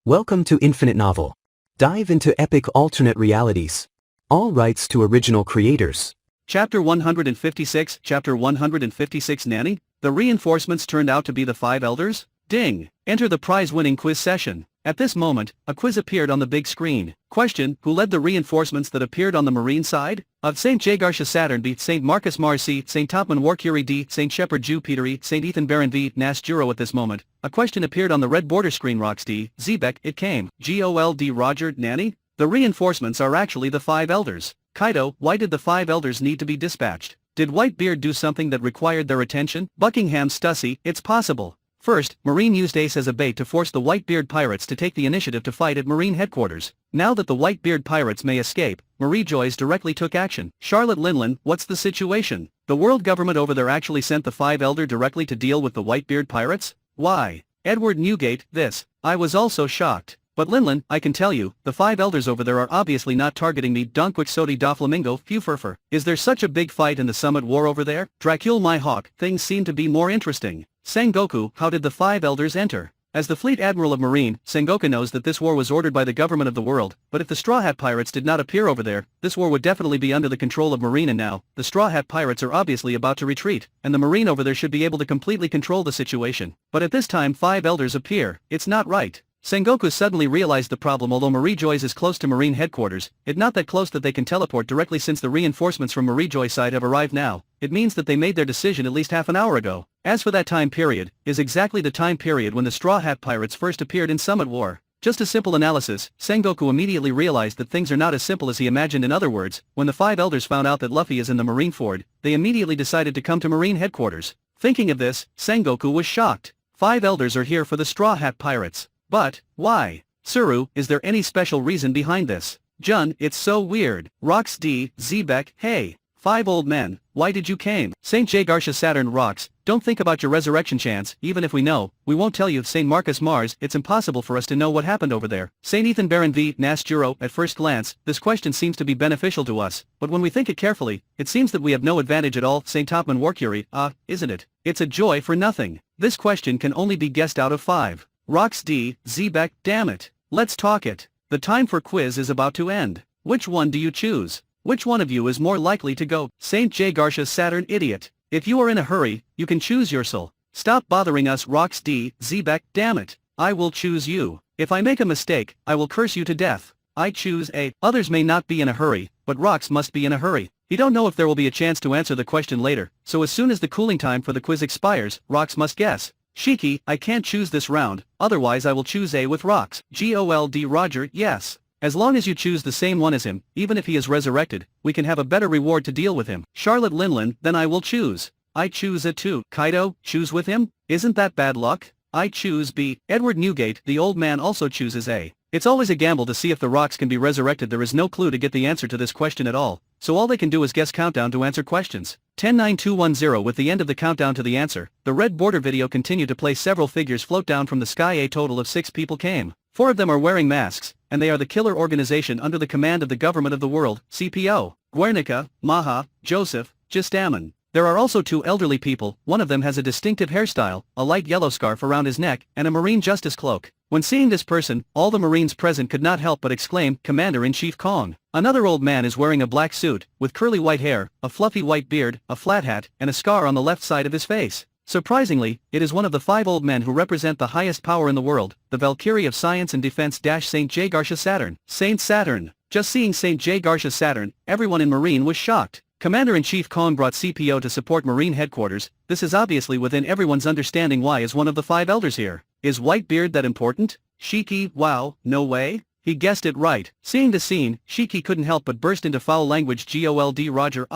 Welcome to Infinite Novel. Dive into epic alternate realities. All rights to original creators. Chapter 156, Chapter 156 Nanny? The reinforcements turned out to be the 5 elders? Ding! Enter the prize-winning quiz session. At this moment, a quiz appeared on the big screen. Question: who led the reinforcements that appeared on the Marine side? Of St. Jagartia Saturn B. St. Marcus Mars C. St. Topman Warcury D. St. Shepherd Jew Peter E. St. Ethan Baron V. Nas Juro. At this moment, a question appeared on the red border screen. Rocks D. Xebec. It came. Gol D. Roger. Nanny? The reinforcements are actually the 5 elders. Kaido: why did the 5 elders need to be dispatched? Did Whitebeard do something that required their attention? Buckingham Stussy: it's possible. First, Marine used Ace as a bait to force the Whitebeard Pirates to take the initiative to fight at Marine headquarters. Now that the Whitebeard Pirates may escape, Marie Joyce directly took action. Charlotte Linlin: what's the situation? The world government over there actually sent the 5 elder directly to deal with the Whitebeard Pirates? Why? Edward Newgate: this. I was also shocked. But Linlin, I can tell you, the 5 elders over there are obviously not targeting me. Donquixote da Flamingo Fufurfur. Is there such a big fight in the Summit War over there? Dracule my hawk, things seem to be more interesting. Sengoku: how did the 5 elders enter? As the Fleet Admiral of Marine, Sengoku knows that this war was ordered by the government of the world, but if the Straw Hat Pirates did not appear over there, this war would definitely be under the control of Marine, and now, the Straw Hat Pirates are obviously about to retreat, and the Marine over there should be able to completely control the situation. But at this time 5 elders appear. It's not right. Sengoku suddenly realized the problem. Although Marie Joyce is close to Marine headquarters, it's not that close that they can teleport directly, since the reinforcements from Marie Joyce's side have arrived now. It means that they made their decision at least half an hour ago. As for that time period, is exactly the time period when the Straw Hat Pirates first appeared in Summit War. Just a simple analysis, Sengoku immediately realized that things are not as simple as he imagined. In other words, when the 5 elders found out that Luffy is in the Marineford, they immediately decided to come to Marine headquarters. Thinking of this, Sengoku was shocked. 5 elders are here for the Straw Hat Pirates. But, why? Suru: is there any special reason behind this? Jun: it's so weird. Rocks D. Xebec: hey. 5 old men, why did you came? St. Jagartia Saturn: Rocks, don't think about your resurrection chance. Even if we know, we won't tell you. St. Marcus Mars: it's impossible for us to know what happened over there. St. Ethan Baron V. Nas Juro: at first glance, this question seems to be beneficial to us, but when we think it carefully, it seems that we have no advantage at all. St. Topman Warcury: isn't it? It's a joy for nothing. This question can only be guessed out of 5. Rocks D. Xebec: damn it. Let's talk it. The time for quiz is about to end. Which one do you choose? Which one of you is more likely to go? St. Jagartia Saturn: idiot. If you are in a hurry, you can choose yourself. Stop bothering us. Rocks D. Xebec: damn it. I will choose you. If I make a mistake, I will curse you to death. I choose A. Others may not be in a hurry, but Rocks must be in a hurry. He don't know if there will be a chance to answer the question later, so as soon as the cooling time for the quiz expires, Rocks must guess. Shiki: I can't choose this round, otherwise I will choose A with Rocks. Gol D. Roger: yes. As long as you choose the same one as him, even if he is resurrected, we can have a better reward to deal with him. Charlotte Linlin: then I will choose. I choose A too. Kaido: choose with him? Isn't that bad luck? I choose B. Edward Newgate: the old man also chooses A. It's always a gamble to see if the Rocks can be resurrected. There is no clue to get the answer to this question at all, so all they can do is guess. Countdown to answer questions. 10, 9, 2, 1, 0. With the end of the countdown to the answer, the red border video continued to play. Several figures float down from the sky. A total of 6 people came. 4 of them are wearing masks, and they are the killer organization under the command of the government of the world, CPO. Guernica, Maha, Joseph, Gistamin. There are also 2 elderly people. One of them has a distinctive hairstyle, a light yellow scarf around his neck, and a Marine Justice cloak. When seeing this person, all the Marines present could not help but exclaim, Commander-in-Chief Kong. Another old man is wearing a black suit, with curly white hair, a fluffy white beard, a flat hat, and a scar on the left side of his face. Surprisingly, it is one of the 5 old men who represent the highest power in the world, the Valkyrie of Science and Defense. St. Jagartia Saturn. Saint Saturn. Just seeing St. Jagartia Saturn, everyone in Marine was shocked. Commander-in-Chief Kong brought CPO to support Marine headquarters. This is obviously within everyone's understanding. Why is one of the 5 elders here? Is Whitebeard that important? Shiki: wow, no way. He guessed it right. Seeing the scene, Shiki couldn't help but burst into foul language. Gol D. Roger: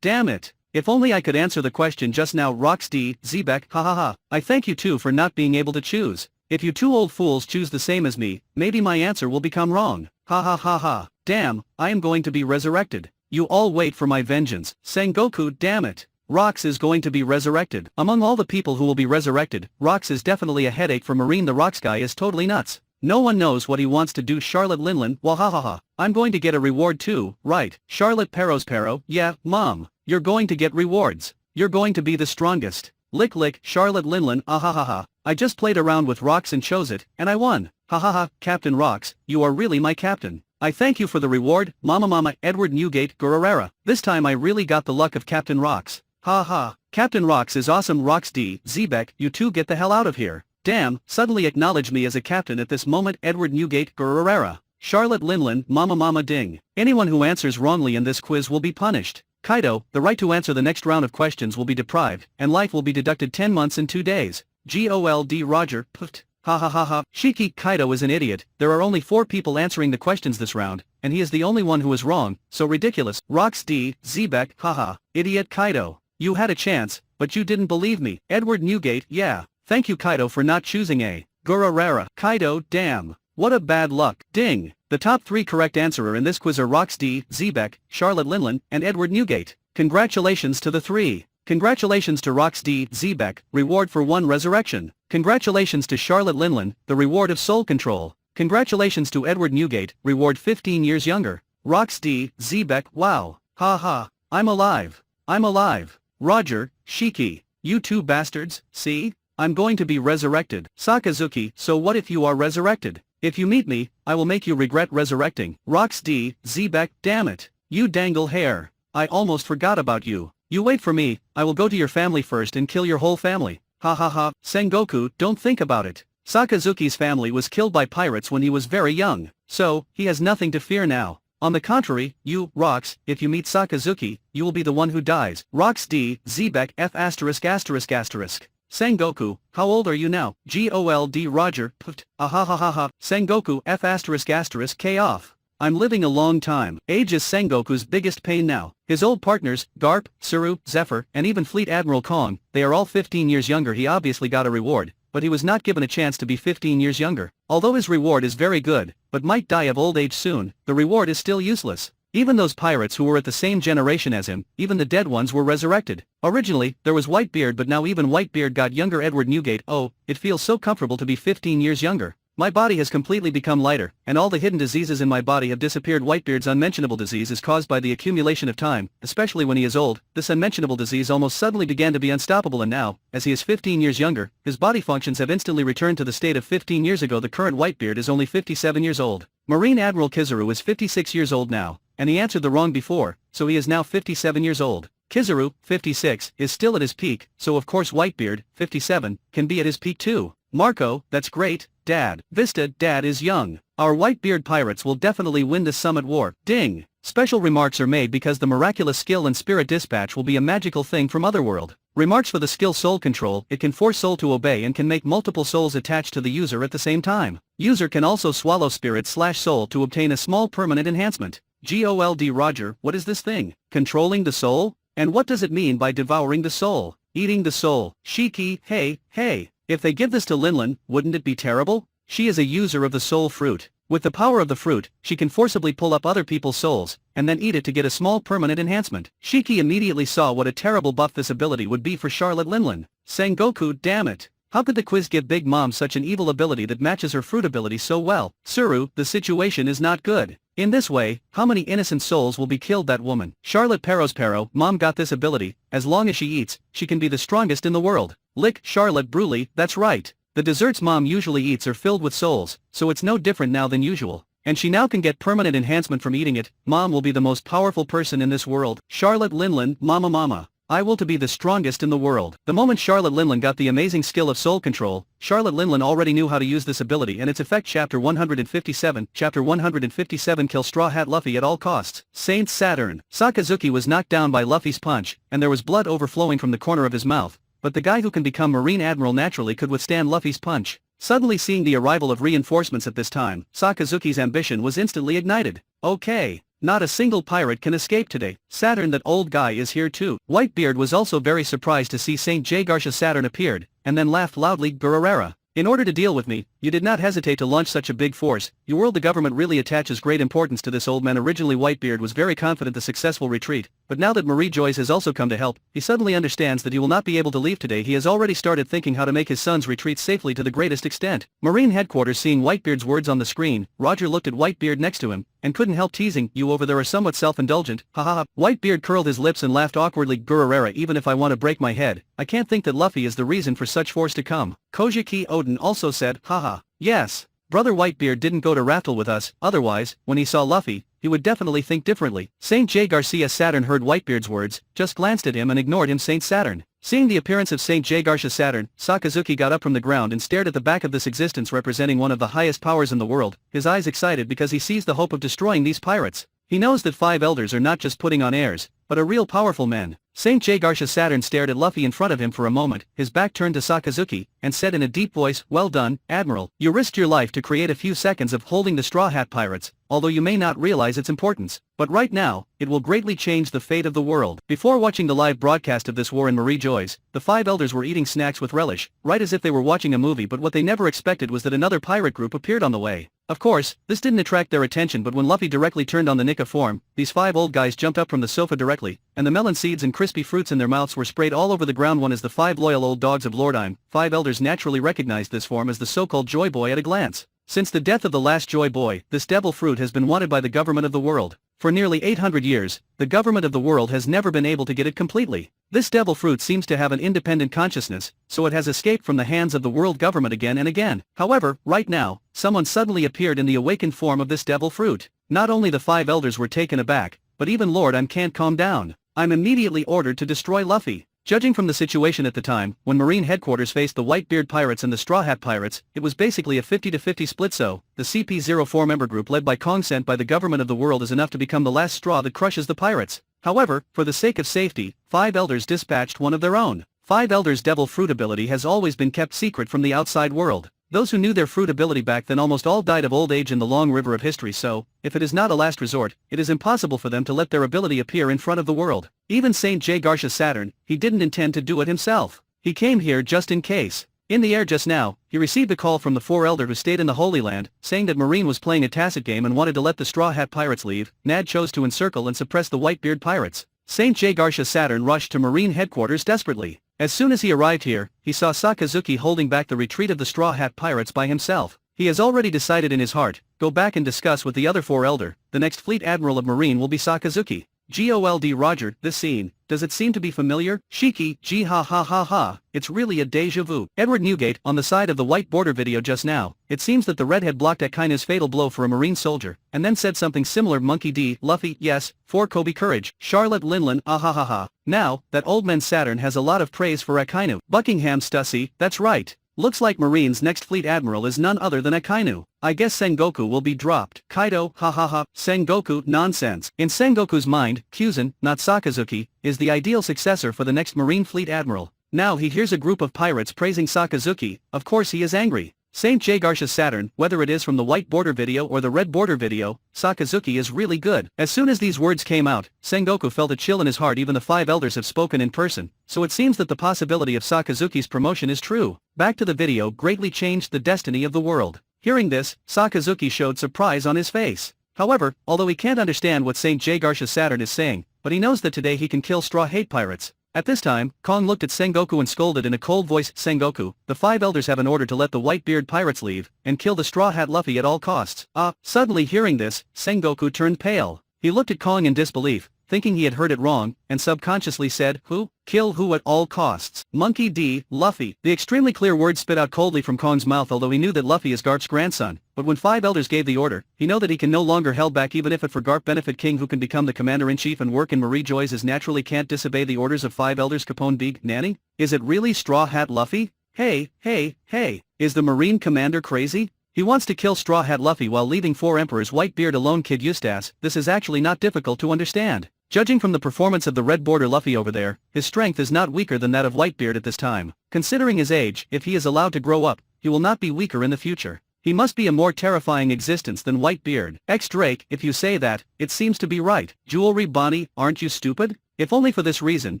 damn it. If only I could answer the question just now. Rocks D. Xebec: ha ha ha. I thank you too for not being able to choose. If you 2 old fools choose the same as me, maybe my answer will become wrong. Ha ha ha ha. Damn, I am going to be resurrected. You all wait for my vengeance. Sengoku: damn it. Rocks is going to be resurrected. Among all the people who will be resurrected, Rocks is definitely a headache for Marine. The Rocks guy is totally nuts. No one knows what he wants to do. Charlotte Linlin: wahahaha. I'm going to get a reward too, right? Charlotte Pero: yeah, mom. You're going to get rewards. You're going to be the strongest. Lick lick. Charlotte Linlin: ahahaha. I just played around with rocks and chose it, and I won. Ha ha ha, Captain Rocks, you are really my captain. I thank you for the reward, Mama Edward Newgate Gururera. This time I really got the luck of Captain Rocks. Ha ha, Captain Rocks is awesome. Rocks D, Xebec, you two get the hell out of here. Damn, suddenly acknowledge me as a captain at this moment. Edward Newgate Gururera. Charlotte Linlin, Mama Ding. Anyone who answers wrongly in this quiz will be punished. Kaido, the right to answer the next round of questions will be deprived, and life will be deducted 10 months and 2 days. Gold Roger, put. Ha ha ha ha. Shiki, Kaido is an idiot. There are only 4 people answering the questions this round, and he is the only one who is wrong, so ridiculous. Rocks D, Xebec, haha. Idiot Kaido. You had a chance, but you didn't believe me. Edward Newgate, yeah. Thank you Kaido for not choosing A. Gururera. Kaido, damn. What a bad luck. Ding. The top 3 correct answerer in this quiz are Rocks D, Xebec, Charlotte Linlin, and Edward Newgate. Congratulations to the 3. Congratulations to Rocks D, Xebec, reward for 1 resurrection. Congratulations to Charlotte Linlin, the reward of soul control. Congratulations to Edward Newgate, reward 15 years younger. Rocks D, Xebec, wow. Ha ha. I'm alive. I'm alive. Roger, Shiki. You 2 bastards, see? I'm going to be resurrected. Sakazuki, so what if you are resurrected? If you meet me, I will make you regret resurrecting. Rocks D, Xebec, damn it. You dangle hair. I almost forgot about you. You wait for me, I will go to your family first and kill your whole family. Ha ha ha, Sengoku, don't think about it. Sakazuki's family was killed by pirates when he was very young, so, he has nothing to fear now. On the contrary, you, Rocks, if you meet Sakazuki, you will be the one who dies. Rocks D, Xebec, F*******. Sengoku, how old are you now? Gold Roger, put. Ahahaha, Sengoku F****** K off. I'm living a long time. Age is Sengoku's biggest pain now. His old partners, Garp, Tsuru, Zephyr, and even Fleet Admiral Kong, they are all 15 years younger. He obviously got a reward, but he was not given a chance to be 15 years younger. Although his reward is very good, but might die of old age soon, the reward is still useless. Even those pirates who were at the same generation as him, even the dead ones were resurrected. Originally, there was Whitebeard, but now even Whitebeard got younger. Edward Newgate, oh, it feels so comfortable to be 15 years younger. My body has completely become lighter, and all the hidden diseases in my body have disappeared. Whitebeard's unmentionable disease is caused by the accumulation of time, especially when he is old. This unmentionable disease almost suddenly began to be unstoppable, and now, as he is 15 years younger, his body functions have instantly returned to the state of 15 years ago. The current Whitebeard is only 57 years old. Marine Admiral Kizaru is 56 years old now, and he answered the wrong before, so he is now 57 years old. Kizaru, 56, is still at his peak, so of course Whitebeard, 57, can be at his peak too. Marco, that's great, Dad. Vista, Dad is young. Our Whitebeard Pirates will definitely win this summit war. Ding! Special remarks are made because the miraculous skill and spirit dispatch will be a magical thing from Otherworld. Remarks for the skill soul control. It can force soul to obey and can make multiple souls attached to the user at the same time. User can also swallow spirit/soul to obtain a small permanent enhancement. Gold Roger, what is this thing? Controlling the soul? And what does it mean by devouring the soul? Eating the soul. Shiki, hey. If they give this to Linlin, wouldn't it be terrible? She is a user of the soul fruit. With the power of the fruit, she can forcibly pull up other people's souls, and then eat it to get a small permanent enhancement. Shiki immediately saw what a terrible buff this ability would be for Charlotte Linlin. Sengoku, damn it. How could the quiz give Big Mom such an evil ability that matches her fruit ability so well? Tsuru, the situation is not good. In this way, how many innocent souls will be killed? That woman. Charlotte Pero, Mom got this ability. As long as she eats, she can be the strongest in the world. Lick, Charlotte Bruley, that's right. The desserts Mom usually eats are filled with souls, so it's no different now than usual. And she now can get permanent enhancement from eating it. Mom will be the most powerful person in this world. Charlotte Linlin, Mama. I will to be the strongest in the world. The moment Charlotte Linlin got the amazing skill of soul control, Charlotte Linlin already knew how to use this ability and its effect. Chapter 157. Chapter 157. Kill Straw Hat Luffy at all costs. Saint Saturn. Sakazuki was knocked down by Luffy's punch, and there was blood overflowing from the corner of his mouth. But the guy who can become Marine Admiral naturally could withstand Luffy's punch. Suddenly seeing the arrival of reinforcements at this time, Sakazuki's ambition was instantly ignited. Okay. Not a single pirate can escape today. Saturn, that old guy, is here too. Whitebeard was also very surprised to see St. Jagarcia. Saturn appeared, and then laughed loudly. Gururera. In order to deal with me, You did not hesitate to launch such a big force. Your world the government really attaches great importance to this old man. Originally Whitebeard was very confident the successful retreat, but now that Marie Joyce has also come to help, he suddenly understands that he will not be able to leave today. He has already started thinking how to make his sons retreat safely to the greatest extent. Marine headquarters. Seeing Whitebeard's words on the screen, Roger looked at Whitebeard next to him, and couldn't help teasing, "You over there are somewhat self-indulgent, hahaha." Whitebeard curled his lips and laughed awkwardly. "Gururera, even if I want to break my head, I can't think that Luffy is the reason for such force to come." Kojiki Odin also said, "Haha, yes. Brother Whitebeard didn't go to Raftel with us, otherwise, when he saw Luffy, he would definitely think differently." Saint J. Garcia Saturn heard Whitebeard's words, just glanced at him and ignored him. Saint Saturn. Seeing the appearance of Saint J. Garcia Saturn, Sakazuki got up from the ground and stared at the back of this existence representing one of the highest powers in the world, his eyes excited because he sees the hope of destroying these pirates. He knows that 5 elders are not just putting on airs, but are real powerful men. Saint J. Garcia Saturn stared at Luffy in front of him for a moment, his back turned to Sakazuki, and said in a deep voice, "Well done, Admiral. You risked your life to create a few seconds of holding the Straw Hat Pirates, although you may not realize its importance. But right now, it will greatly change the fate of the world." Before watching the live broadcast of this war in Marie Joyce, the 5 elders were eating snacks with relish, right as if they were watching a movie, but what they never expected was that another pirate group appeared on the way. Of course, this didn't attract their attention, but when Luffy directly turned on the Nika form, these 5 old guys jumped up from the sofa directly, and the melon seeds and crispy fruits in their mouths were sprayed all over the ground. One is the 5 loyal old dogs of Lordheim. 5 elders naturally recognized this form as the so-called Joy Boy at a glance. Since the death of the last Joy Boy, this devil fruit has been wanted by the government of the world. For nearly 800 years, the government of the world has never been able to get it completely. This devil fruit seems to have an independent consciousness, so it has escaped from the hands of the world government again and again. However, right now, someone suddenly appeared in the awakened form of this devil fruit. Not only the 5 elders were taken aback, but even Lord I'm can't calm down. I'm immediately ordered to destroy Luffy. Judging from the situation at the time, when Marine headquarters faced the Whitebeard Pirates and the Straw Hat Pirates, it was basically a 50-50 split, so the CP-04 member group led by Kong sent by the government of the world is enough to become the last straw that crushes the pirates. However, for the sake of safety, 5 elders dispatched one of their own. 5 elders' devil fruit ability has always been kept secret from the outside world. Those who knew their fruit ability back then almost all died of old age in the long river of history, so, if it is not a last resort, it is impossible for them to let their ability appear in front of the world. Even Saint J. Garcia Saturn, he didn't intend to do it himself. He came here just in case. In the air just now, he received a call from the 4 elder who stayed in the Holy Land, saying that Marine was playing a tacit game and wanted to let the Straw Hat Pirates leave. Nad chose to encircle and suppress the Whitebeard Pirates. Saint J. Garcia Saturn rushed to Marine headquarters desperately. As soon as he arrived here, he saw Sakazuki holding back the retreat of the Straw Hat Pirates by himself. He has already decided in his heart, go back and discuss with the other 4 elder, the next fleet admiral of Marine will be Sakazuki. Gold Roger, this scene, does it seem to be familiar? Shiki, gee ha ha ha ha, it's really a deja vu. Edward Newgate, on the side of the white border video just now, it seems that the redhead blocked Akainu's fatal blow for a Marine soldier, and then said something similar. Monkey D, Luffy, yes, for Kobe Courage, Charlotte Linlin, ah ha ha ha. Now, that old man Saturn has a lot of praise for Akainu. Buckingham Stussy, that's right. Looks like Marine's next fleet admiral is none other than Akainu. I guess Sengoku will be dropped. Kaido, ha ha ha, Sengoku, nonsense. In Sengoku's mind, Kyuzen, not Sakazuki, is the ideal successor for the next Marine fleet admiral. Now he hears a group of pirates praising Sakazuki, of course he is angry. Saint J. Garcia Saturn, whether it is from the white border video or the red border video, Sakazuki is really good. As soon as these words came out, Sengoku felt a chill in his heart. Even the 5 elders have spoken in person, so it seems that the possibility of Sakazuki's promotion is true. Back to the video greatly changed the destiny of the world. Hearing this, Sakazuki showed surprise on his face. However, although he can't understand what Saint J. Garcia Saturn is saying, but he knows that today he can kill Straw Hat Pirates. At this time, Kong looked at Sengoku and scolded in a cold voice, Sengoku, the 5 elders have an order to let the Whitebeard Pirates leave, and kill the Straw Hat Luffy at all costs. Suddenly hearing this, Sengoku turned pale. He looked at Kong in disbelief, thinking he had heard it wrong, and subconsciously said, who? Kill who at all costs? Monkey D, Luffy. The extremely clear words spit out coldly from Kong's mouth, although he knew that Luffy is Garp's grandson. But when 5 elders gave the order, he know that he can no longer held back, even if it for Garp benefit King who can become the commander-in-chief and work in Marie Joyce as naturally can't disobey the orders of 5 elders. Capone Big Nanny? Is it really Straw Hat Luffy? Hey, is the Marine commander crazy? He wants to kill Straw Hat Luffy while leaving 4 emperors. Whitebeard alone. Kid Eustace, this is actually not difficult to understand. Judging from the performance of the red border Luffy over there, his strength is not weaker than that of Whitebeard at this time. Considering his age, if he is allowed to grow up, he will not be weaker in the future. He must be a more terrifying existence than Whitebeard. Drake, if you say that, it seems to be right. Jewelry Bonnie, aren't you stupid? If only for this reason,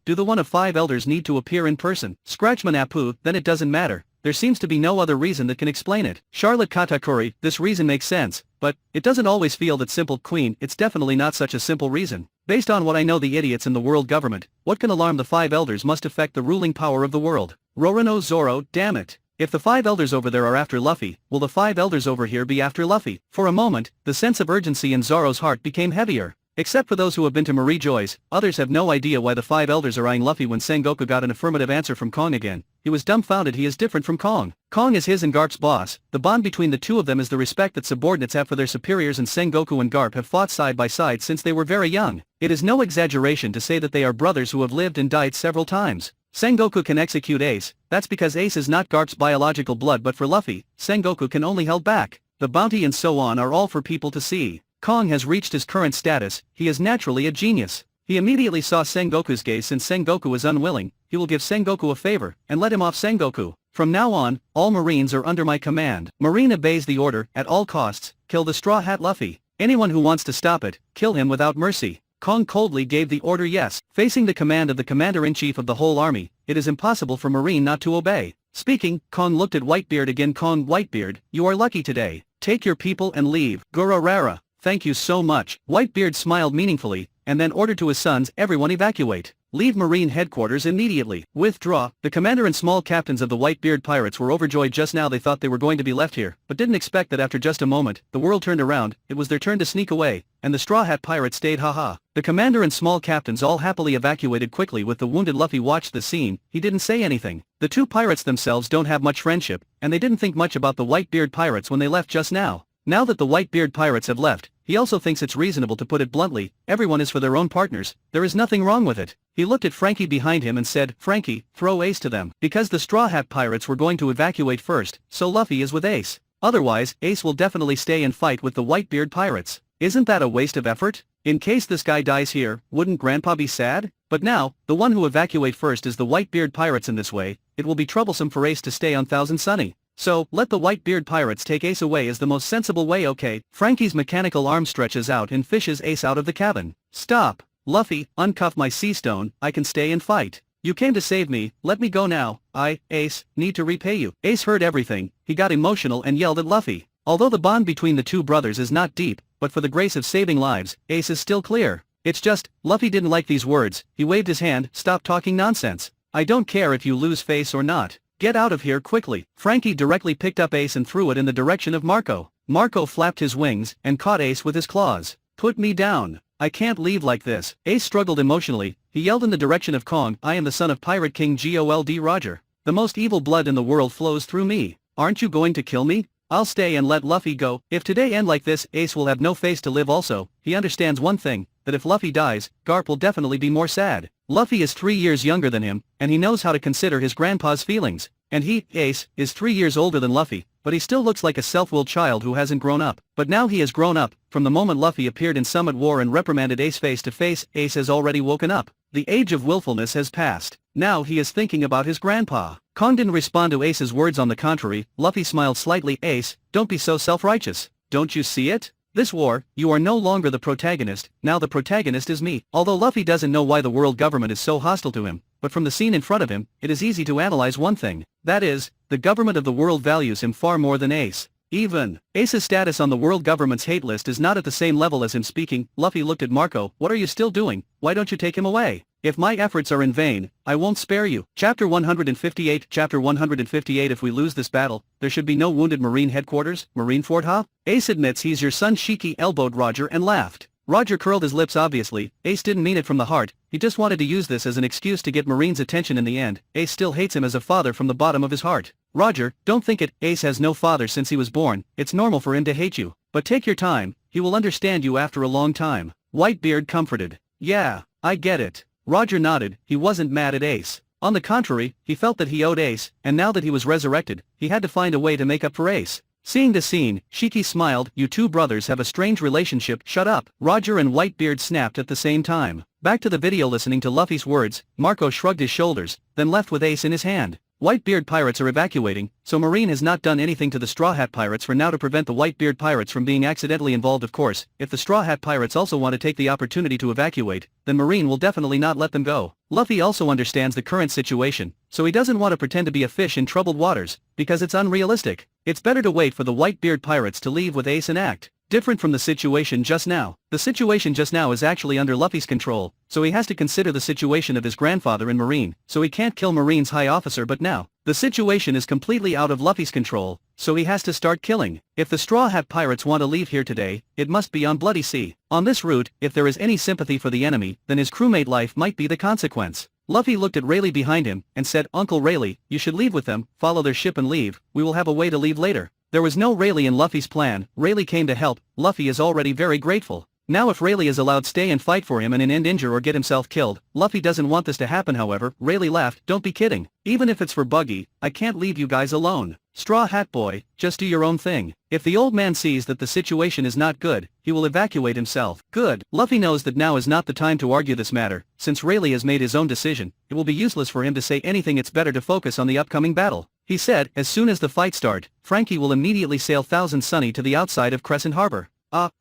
do the one of 5 elders need to appear in person? Scratchman Apu, then it doesn't matter. there seems to be no other reason that can explain it. Charlotte Katakuri, this reason makes sense, but it doesn't always feel that simple. Queen, it's definitely not such a simple reason. Based on what I know the idiots in the world government, what can alarm the 5 elders must affect the ruling power of the world. Roronoa Zoro, damn it. If the 5 elders over there are after Luffy, will the 5 elders over here be after Luffy? For a moment, the sense of urgency in Zoro's heart became heavier. Except for those who have been to Marie Joy's, others have no idea why the 5 elders are eyeing Luffy when Sengoku got an affirmative answer from Kong again. He was dumbfounded. He is different from Kong. Kong is his and Garp's boss. The bond between the two of them is the respect that subordinates have for their superiors, and Sengoku and Garp have fought side by side since they were very young. It is no exaggeration to say that they are brothers who have lived and died several times. Sengoku can execute Ace, that's because Ace is not Garp's biological blood, but for Luffy, Sengoku can only held back. The bounty and so on are all for people to see. Kong has reached his current status, he is naturally a genius. He immediately saw Sengoku's gaze. Since Sengoku is unwilling, he will give Sengoku a favor, and let him off Sengoku. From now on, all Marines are under my command. Marine obeys the order, at all costs, kill the Straw Hat Luffy. Anyone who wants to stop it, kill him without mercy. Kong coldly gave the order yes. Facing the command of the commander-in-chief of the whole army, it is impossible for Marine not to obey. Speaking, Kong looked at Whitebeard again. Kong, Whitebeard, you are lucky today. Take your people and leave. Gururara. Thank you so much. Whitebeard smiled meaningfully, and then ordered to his sons, everyone evacuate. Leave Marine headquarters immediately. Withdraw. The commander and small captains of the Whitebeard Pirates were overjoyed just now. They thought they were going to be left here, but didn't expect that after just a moment, the world turned around, it was their turn to sneak away, and the Straw Hat Pirates stayed. Haha. The commander and small captains all happily evacuated quickly. With the wounded Luffy watched the scene, he didn't say anything. The two pirates themselves don't have much friendship, and they didn't think much about the Whitebeard Pirates when they left just now. Now that the Whitebeard Pirates have left, he also thinks it's reasonable to put it bluntly, everyone is for their own partners, there is nothing wrong with it. He looked at Frankie behind him and said, Frankie, throw Ace to them. Because the Straw Hat Pirates were going to evacuate first, so Luffy is with Ace. Otherwise, Ace will definitely stay and fight with the Whitebeard Pirates. Isn't that a waste of effort? In case this guy dies here, wouldn't Grandpa be sad? But now, the one who evacuate first is the Whitebeard Pirates. In this way, it will be troublesome for Ace to stay on Thousand Sunny. So, let the Whitebeard Pirates take Ace away is the most sensible way. Okay. Frankie's mechanical arm stretches out and fishes Ace out of the cabin. Stop. Luffy, uncuff my sea stone, I can stay and fight. You came to save me, let me go now. I, Ace, need to repay you. Ace heard everything, he got emotional and yelled at Luffy. Although the bond between the two brothers is not deep, but for the grace of saving lives, Ace is still clear. It's just, Luffy didn't like these words, he waved his hand, stop talking nonsense. I don't care if you lose face or not. Get out of here quickly. Frankie directly picked up Ace and threw it in the direction of Marco. Marco flapped his wings and caught Ace with his claws. Put me down. I can't leave like this. Ace struggled emotionally. He yelled in the direction of Kong, I am the son of Pirate King Gold Roger. The most evil blood in the world flows through me. Aren't you going to kill me? I'll stay and let Luffy go. If today end like this, Ace will have no face to live. Also, he understands one thing, that if Luffy dies, Garp will definitely be more sad. Luffy is 3 years younger than him, and he knows how to consider his grandpa's feelings. And he, Ace, is 3 years older than Luffy, but he still looks like a self-willed child who hasn't grown up. But now he has grown up. From the moment Luffy appeared in Summit War and reprimanded Ace face to face, Ace has already woken up. The age of willfulness has passed. Now he is thinking about his grandpa. Kong didn't respond to Ace's words. On the contrary, Luffy smiled slightly. Ace, don't be so self-righteous. Don't you see it? This war, you are no longer the protagonist, now the protagonist is me. Although Luffy doesn't know why the world government is so hostile to him, but from the scene in front of him, it is easy to analyze one thing. That is, the government of the world values him far more than Ace. Even Ace's status on the world government's hate list is not at the same level as him. Speaking, Luffy looked at Marco, what are you still doing? Why don't you take him away? If my efforts are in vain, I won't spare you. Chapter 158. Chapter 158. If we lose this battle, there should be no wounded Marine headquarters, Marineford, huh? Ace admits he's your son. Shiki elbowed Roger and laughed. Roger curled his lips. Obviously, Ace didn't mean it from the heart, he just wanted to use this as an excuse to get Marine's attention. In the end, Ace still hates him as a father from the bottom of his heart. Roger, don't think it, Ace has no father since he was born, it's normal for him to hate you. But take your time, he will understand you after a long time. Whitebeard comforted. Yeah, I get it. Roger nodded, he wasn't mad at Ace. On the contrary, he felt that he owed Ace, and now that he was resurrected, he had to find a way to make up for Ace. Seeing the scene, Shiki smiled, you two brothers have a strange relationship. Shut up. Roger and Whitebeard snapped at the same time. Back to the video. Listening to Luffy's words, Marco shrugged his shoulders, then left with Ace in his hand. Whitebeard Pirates are evacuating, so Marine has not done anything to the Straw Hat Pirates for now to prevent the Whitebeard Pirates from being accidentally involved. Of course, if the Straw Hat Pirates also want to take the opportunity to evacuate, then Marine will definitely not let them go. Luffy also understands the current situation, so he doesn't want to pretend to be a fish in troubled waters, because it's unrealistic. It's better to wait for the Whitebeard Pirates to leave with Ace and act different from the situation just now. The situation just now is actually under Luffy's control, so he has to consider the situation of his grandfather in Marine, so he can't kill Marine's high officer. But now, the situation is completely out of Luffy's control, so he has to start killing. If the Straw Hat Pirates want to leave here today, it must be on Bloody Sea. On this route, if there is any sympathy for the enemy, then his crewmate life might be the consequence. Luffy looked at Rayleigh behind him, and said, "Uncle Rayleigh, you should leave with them, follow their ship and leave, we will have a way to leave later." There was no Rayleigh in Luffy's plan. Rayleigh came to help. Luffy is already very grateful. Now if Rayleigh is allowed stay and fight for him and end injure or get himself killed, Luffy doesn't want this to happen. However, Rayleigh laughed, "Don't be kidding. Even if it's for Buggy, I can't leave you guys alone. Straw Hat Boy, just do your own thing." If the old man sees that the situation is not good, he will evacuate himself. Good. Luffy knows that now is not the time to argue this matter. Since Rayleigh has made his own decision, it will be useless for him to say anything. It's better to focus on the upcoming battle. He said, "As soon as the fight start, Frankie will immediately sail Thousand Sunny to the outside of Crescent Harbor."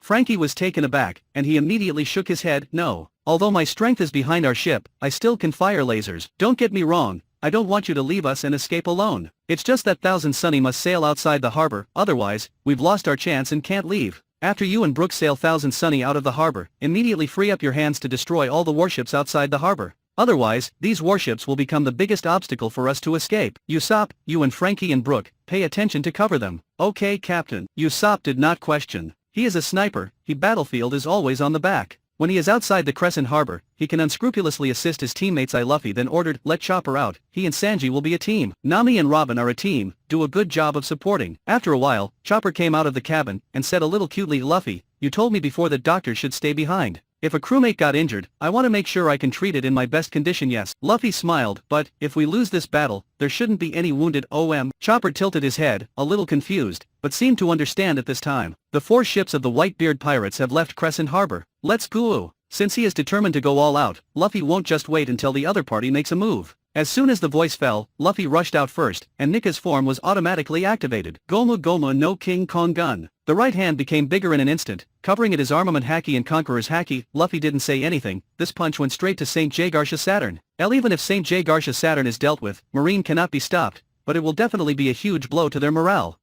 Frankie was taken aback, and he immediately shook his head. "No. Although my strength is behind our ship, I still can fire lasers. Don't get me wrong, I don't want you to leave us and escape alone. It's just that Thousand Sunny must sail outside the harbor, otherwise, we've lost our chance and can't leave. After you and Brook sail Thousand Sunny out of the harbor, immediately free up your hands to destroy all the warships outside the harbor. Otherwise, these warships will become the biggest obstacle for us to escape. Usopp, you and Frankie and Brook, pay attention to cover them." "Okay, Captain." Usopp did not question. He is a sniper. His battlefield is always on the back. When he is outside the Crescent Harbor, he can unscrupulously assist his teammates. Luffy then ordered, "Let Chopper out. He and Sanji will be a team. Nami and Robin are a team. Do a good job of supporting." After a while, Chopper came out of the cabin and said a little cutely, "Luffy, you told me before that doctors should stay behind. If a crewmate got injured, I want to make sure I can treat it in my best condition." "Yes." Luffy smiled, "But, if we lose this battle, there shouldn't be any wounded." Chopper tilted his head, a little confused, but seemed to understand at this time. "The 4 ships of the Whitebeard Pirates have left Crescent Harbor. Let's go." Since he is determined to go all out, Luffy won't just wait until the other party makes a move. As soon as the voice fell, Luffy rushed out first, and Nikka's form was automatically activated. Gomu Gomu no King Kong Gun. The right hand became bigger in an instant, covering it his armament Haki and Conqueror's Haki. Luffy didn't say anything. This punch went straight to St. Jagarsha Saturn. Even if St. Jagarsha Saturn is dealt with, Marine cannot be stopped, but it will definitely be a huge blow to their morale.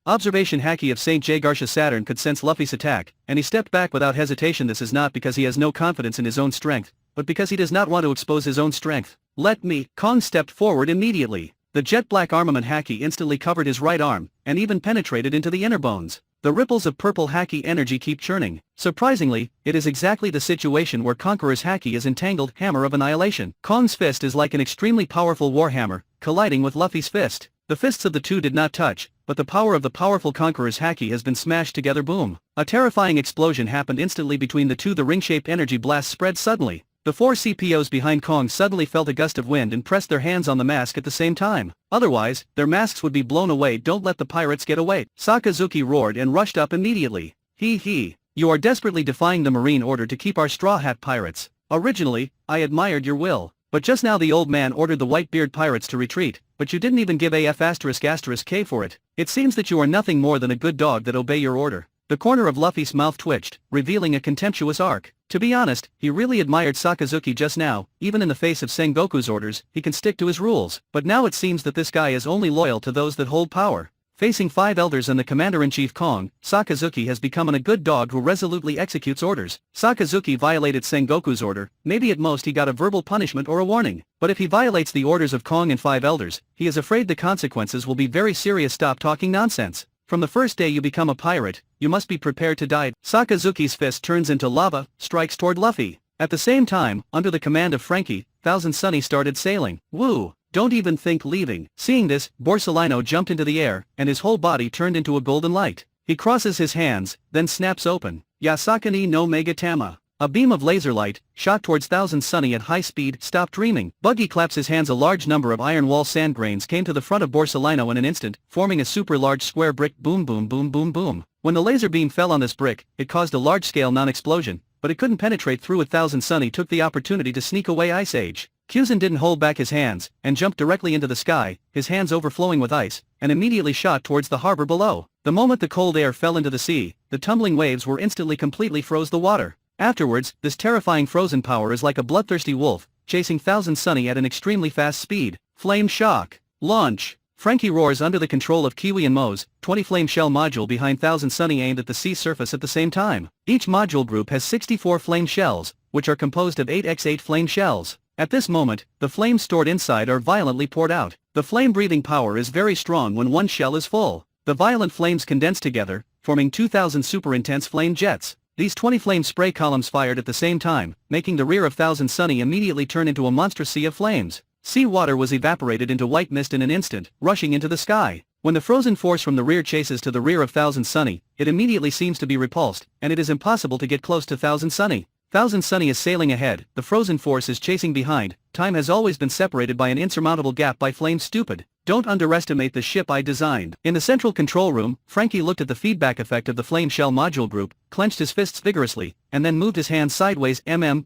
Observation Haki of St. Jagarsha Saturn could sense Luffy's attack, and he stepped back without hesitation. This is not because he has no confidence in his own strength, but because he does not want to expose his own strength. "Let me." Kong stepped forward immediately. The jet black armament Haki instantly covered his right arm, and even penetrated into the inner bones. The ripples of purple Haki energy keep churning. Surprisingly, it is exactly the situation where Conqueror's Haki is entangled. Hammer of Annihilation. Kong's fist is like an extremely powerful warhammer, colliding with Luffy's fist. The fists of the two did not touch, but the power of the powerful Conqueror's Haki has been smashed together. Boom. A terrifying explosion happened instantly between the two. The ring-shaped energy blast spread suddenly. The 4 CPOs behind Kong suddenly felt a gust of wind and pressed their hands on the mask at the same time. Otherwise, their masks would be blown away. "Don't let the pirates get away." Sakazuki roared and rushed up immediately. "He. You are desperately defying the Marine order to keep our Straw Hat Pirates. Originally, I admired your will. But just now the old man ordered the Whitebeard Pirates to retreat, but you didn't even give F***K for it. It seems that you are nothing more than a good dog that obey your order." The corner of Luffy's mouth twitched, revealing a contemptuous arc. To be honest, he really admired Sakazuki just now. Even in the face of Sengoku's orders, he can stick to his rules. But now it seems that this guy is only loyal to those that hold power. Facing 5 elders and the Commander-in-Chief Kong, Sakazuki has become a good dog who resolutely executes orders. Sakazuki violated Sengoku's order. Maybe at most he got a verbal punishment or a warning. But if he violates the orders of Kong and 5 elders, he is afraid the consequences will be very serious. Stop talking nonsense. From the first day you become a pirate, you must be prepared to die. Sakazuki's fist turns into lava, strikes toward Luffy. At the same time, under the command of Frankie, Thousand Sunny started sailing. Woo! Don't even think leaving. Seeing this, Borsalino jumped into the air, and his whole body turned into a golden light. He crosses his hands, then snaps open. Yasakani no Megatama. A beam of laser light, shot towards Thousand Sunny at high speed. Stop dreaming. Buggy claps his hands. A large number of iron wall sand grains came to the front of Borsalino in an instant, forming a super large square brick. Boom boom boom boom boom. When the laser beam fell on this brick, it caused a large-scale non-explosion, but it couldn't penetrate through it. Thousand Sunny took the opportunity to sneak away. Ice Age. Kyuzen didn't hold back his hands, and jumped directly into the sky, his hands overflowing with ice, and immediately shot towards the harbor below. The moment the cold air fell into the sea, the tumbling waves were instantly completely froze the water. Afterwards, this terrifying frozen power is like a bloodthirsty wolf, chasing Thousand Sunny at an extremely fast speed. Flame shock. Launch. Frankie roars under the control of Kiwi and Moe's 20 flame shell module behind Thousand Sunny aimed at the sea surface at the same time. Each module group has 64 flame shells, which are composed of 8x8 flame shells. At this moment, the flames stored inside are violently poured out. The flame-breathing power is very strong when one shell is full. The violent flames condense together, forming 2,000 super-intense flame jets. These 20 flame spray columns fired at the same time, making the rear of Thousand Sunny immediately turn into a monstrous sea of flames. Sea water was evaporated into white mist in an instant, rushing into the sky. When the frozen force from the rear chases to the rear of Thousand Sunny, it immediately seems to be repulsed, and it is impossible to get close to Thousand Sunny. Thousand Sunny is sailing ahead, the frozen force is chasing behind. Time has always been separated by an insurmountable gap by flame stupid. Don't underestimate the ship I designed. In the central control room, Frankie looked at the feedback effect of the flame shell module group, clenched his fists vigorously, and then moved his hands sideways.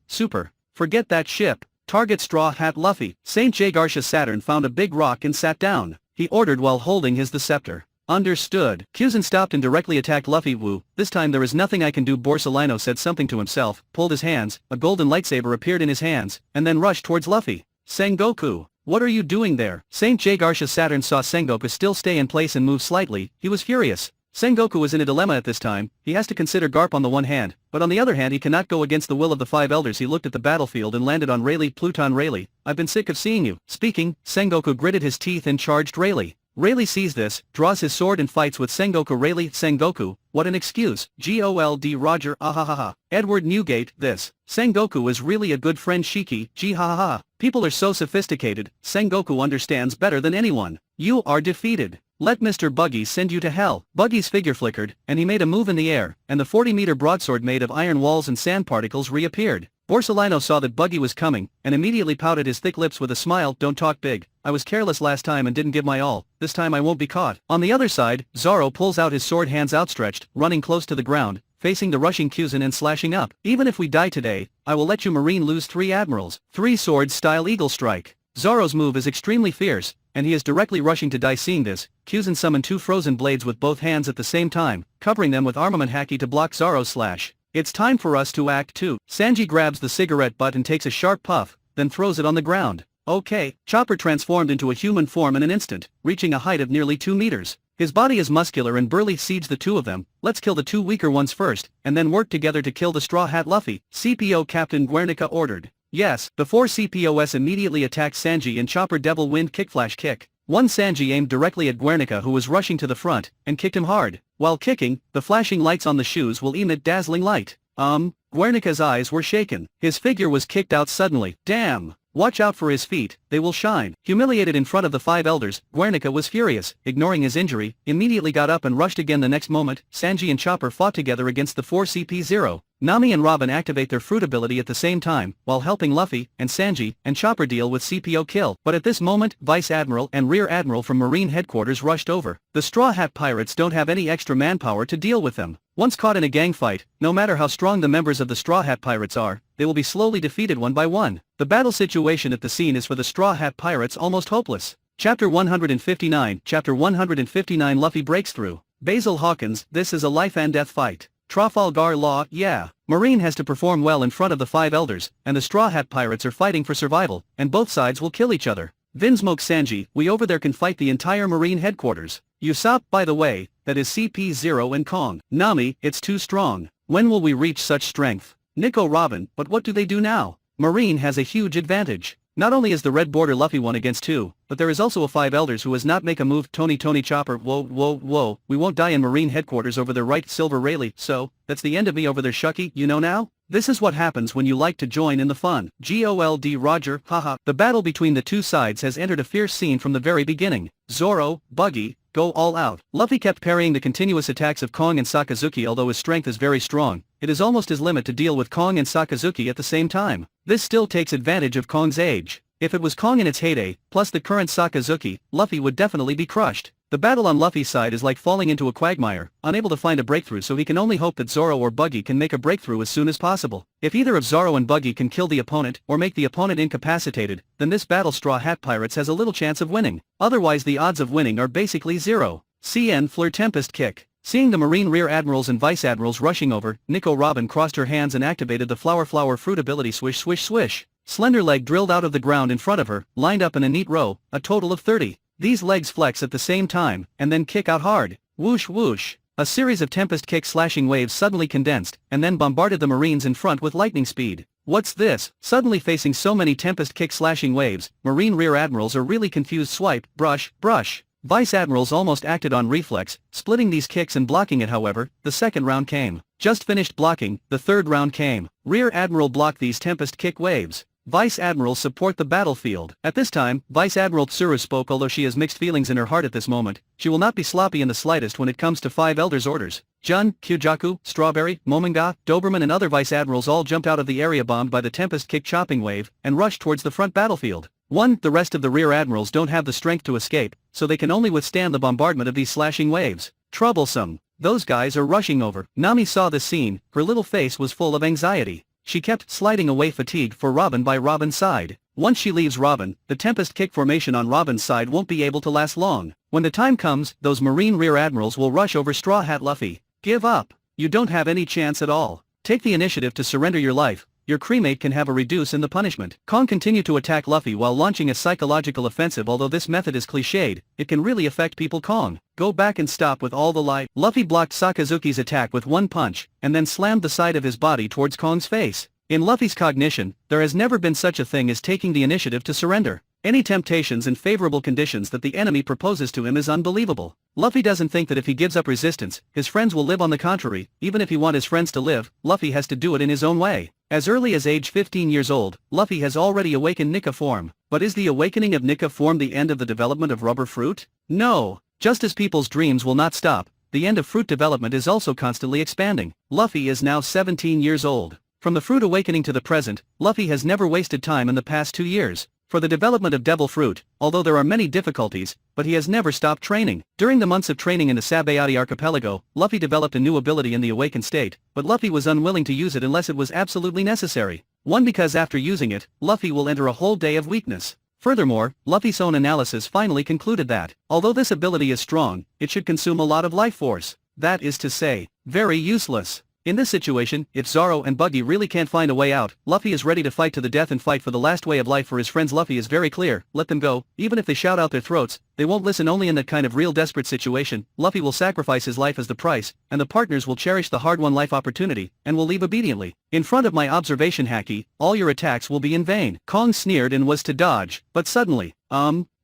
Super. Forget that ship. Target Straw Hat Luffy. Saint Jaegarsha Saturn found a big rock and sat down. He ordered while holding the scepter. Understood. Kyuzen stopped and directly attacked Luffy. Woo, this time there is nothing I can do. Borsalino said something to himself, pulled his hands, a golden lightsaber appeared in his hands, and then rushed towards Luffy. Sengoku, what are you doing there? Saint Jaegarsha Saturn saw Sengoku still stay in place and move slightly. He was furious. Sengoku was in a dilemma at this time. He has to consider Garp on the one hand, but on the other hand he cannot go against the will of the five elders. He looked at the battlefield and landed on Rayleigh. Pluton Rayleigh, I've been sick of seeing you. Speaking, Sengoku gritted his teeth and charged Rayleigh. Rayleigh sees this, draws his sword and fights with Sengoku. Rayleigh, Sengoku, what an excuse. Gold Roger, ahahaha. Edward Newgate, this. Sengoku is really a good friend. Shiki, ha. People are so sophisticated, Sengoku understands better than anyone. You are defeated. Let Mr. Buggy send you to hell. Buggy's figure flickered, and he made a move in the air, and the 40-meter broadsword made of iron walls and sand particles reappeared. Borsalino saw that Buggy was coming, and immediately pouted his thick lips with a smile. Don't talk big. I was careless last time and didn't give my all. This time I won't be caught. On the other side, Zoro pulls out his sword, hands outstretched, running close to the ground, facing the rushing Kyuzen and slashing up. Even if we die today, I will let you Marine lose 3 admirals. 3 swords style eagle strike. Zoro's move is extremely fierce, and he is directly rushing to die. Seeing this, Kyuzen summoned 2 frozen blades with both hands at the same time, covering them with armament haki to block Zoro's slash. It's time for us to act too. Sanji grabs the cigarette butt and takes a sharp puff, then throws it on the ground. Okay. Chopper transformed into a human form in an instant, reaching a height of nearly 2 meters. His body is muscular and burly. Siege the 2 of them. Let's kill the 2 weaker ones first, and then work together to kill the Straw Hat Luffy. CPO Captain Guernica ordered. Yes. The 4 CPOs immediately attacked Sanji and Chopper Devil Wind Kick Flash Kick. One Sanji aimed directly at Guernica, who was rushing to the front, and kicked him hard. While kicking, the flashing lights on the shoes will emit dazzling light. Guernica's eyes were shaken. His figure was kicked out suddenly. Damn! Watch out for his feet, they will shine. Humiliated in front of the 5 elders, Guernica was furious. Ignoring his injury, immediately got up and rushed again. The next moment, Sanji and Chopper fought together against the 4 CP0. Nami and Robin activate their fruit ability at the same time, while helping Luffy, and Sanji, and Chopper deal with CPO kill. But at this moment, Vice Admiral and Rear Admiral from Marine Headquarters rushed over. The Straw Hat Pirates don't have any extra manpower to deal with them. Once caught in a gang fight, no matter how strong the members of the Straw Hat Pirates are, they will be slowly defeated one by one. The battle situation at the scene is for the Straw Hat Pirates almost hopeless. Chapter 159. Chapter 159. Luffy breaks through. Basil Hawkins, this is a life and death fight. Trafalgar Law, yeah. Marine has to perform well in front of the 5 elders, and the Straw Hat Pirates are fighting for survival, and both sides will kill each other. Vinsmoke Sanji, we over there can fight the entire Marine Headquarters. Usopp, by the way, that is CP0 and Kong. Nami, it's too strong. When will we reach such strength? Nico Robin, but what do they do now? Marine has a huge advantage. Not only is the red border Luffy 1 against 2, but there is also a 5 elders who has not make a move. Tony Chopper, whoa, we won't die in Marine Headquarters over their right. Silver Rayleigh, so, that's the end of me over there. Shucky, you know now? This is what happens when you like to join in the fun. Gold Roger, haha. The battle between the 2 sides has entered a fierce scene from the very beginning. Zoro, Buggy, go all out. Luffy kept parrying the continuous attacks of Kong and Sakazuki. Although his strength is very strong, it is almost his limit to deal with Kong and Sakazuki at the same time. This still takes advantage of Kong's age. If it was Kong in its heyday, plus the current Sakazuki, Luffy would definitely be crushed. The battle on Luffy's side is like falling into a quagmire, unable to find a breakthrough, so he can only hope that Zoro or Buggy can make a breakthrough as soon as possible. If either of Zoro and Buggy can kill the opponent or make the opponent incapacitated, then this battle Straw Hat Pirates has a little chance of winning. Otherwise the odds of winning are basically zero. CN Fleur Tempest Kick. Seeing the Marine Rear Admirals and Vice Admirals rushing over, Nico Robin crossed her hands and activated the Flower Fruit ability. Swish swish swish. Slender leg drilled out of the ground in front of her, lined up in a neat row, a total of 30. These legs flex at the same time, and then kick out hard. Whoosh whoosh. A series of Tempest Kick slashing waves suddenly condensed, and then bombarded the Marines in front with lightning speed. What's this? Suddenly facing so many Tempest Kick slashing waves, Marine Rear Admirals are really confused. Swipe, brush, brush. Vice Admirals almost acted on reflex, splitting these kicks and blocking it. However, the second round came. Just finished blocking, the third round came. Rear Admiral blocked these Tempest Kick waves. Vice Admirals support the battlefield. At this time, Vice Admiral Tsuru spoke. Although she has mixed feelings in her heart at this moment, she will not be sloppy in the slightest when it comes to 5 Elders' orders. Jun, Kyojaku, Strawberry, Momonga, Doberman and other Vice Admirals all jumped out of the area bombed by the Tempest Kick chopping wave, and rushed towards the front battlefield. The rest of the Rear Admirals don't have the strength to escape, so they can only withstand the bombardment of these slashing waves. Troublesome. Those guys are rushing over. Nami saw this scene, her little face was full of anxiety. She kept sliding away, fatigued for Robin by Robin's side. Once she leaves Robin, the Tempest Kick formation on Robin's side won't be able to last long. When the time comes, those Marine Rear Admirals will rush over Straw Hat Luffy. Give up. You don't have any chance at all. Take the initiative to surrender your life. Your crewmate can have a reduce in the punishment. Kong continued to attack Luffy while launching a psychological offensive. Although this method is cliched, it can really affect people. Kong, go back and stop with all the lie. Luffy blocked Sakazuki's attack with one punch, and then slammed the side of his body towards Kong's face. In Luffy's cognition, there has never been such a thing as taking the initiative to surrender. Any temptations and favorable conditions that the enemy proposes to him is unbelievable. Luffy doesn't think that if he gives up resistance, his friends will live. On the contrary, even if he wants his friends to live, Luffy has to do it in his own way. As early as age 15 years old, Luffy has already awakened Nika form. But is the awakening of Nika form the end of the development of rubber fruit? No. Just as people's dreams will not stop, the end of fruit development is also constantly expanding. Luffy is now 17 years old. From the fruit awakening to the present, Luffy has never wasted time in the past 2 years. For the development of Devil Fruit, although there are many difficulties, but he has never stopped training. During the months of training in the Sabayati Archipelago, Luffy developed a new ability in the awakened state, but Luffy was unwilling to use it unless it was absolutely necessary. Because after using it, Luffy will enter a whole day of weakness. Furthermore, Luffy's own analysis finally concluded that, although this ability is strong, it should consume a lot of life force. That is to say, very useless. In this situation, if Zoro and Buggy really can't find a way out, Luffy is ready to fight to the death and fight for the last way of life for his friends. Luffy is very clear, let them go. Even if they shout out their throats, they won't listen. Only in that kind of real desperate situation, Luffy will sacrifice his life as the price, and the partners will cherish the hard-won life opportunity, and will leave obediently. In front of my observation Haki, all your attacks will be in vain. Kong sneered and was to dodge, but suddenly,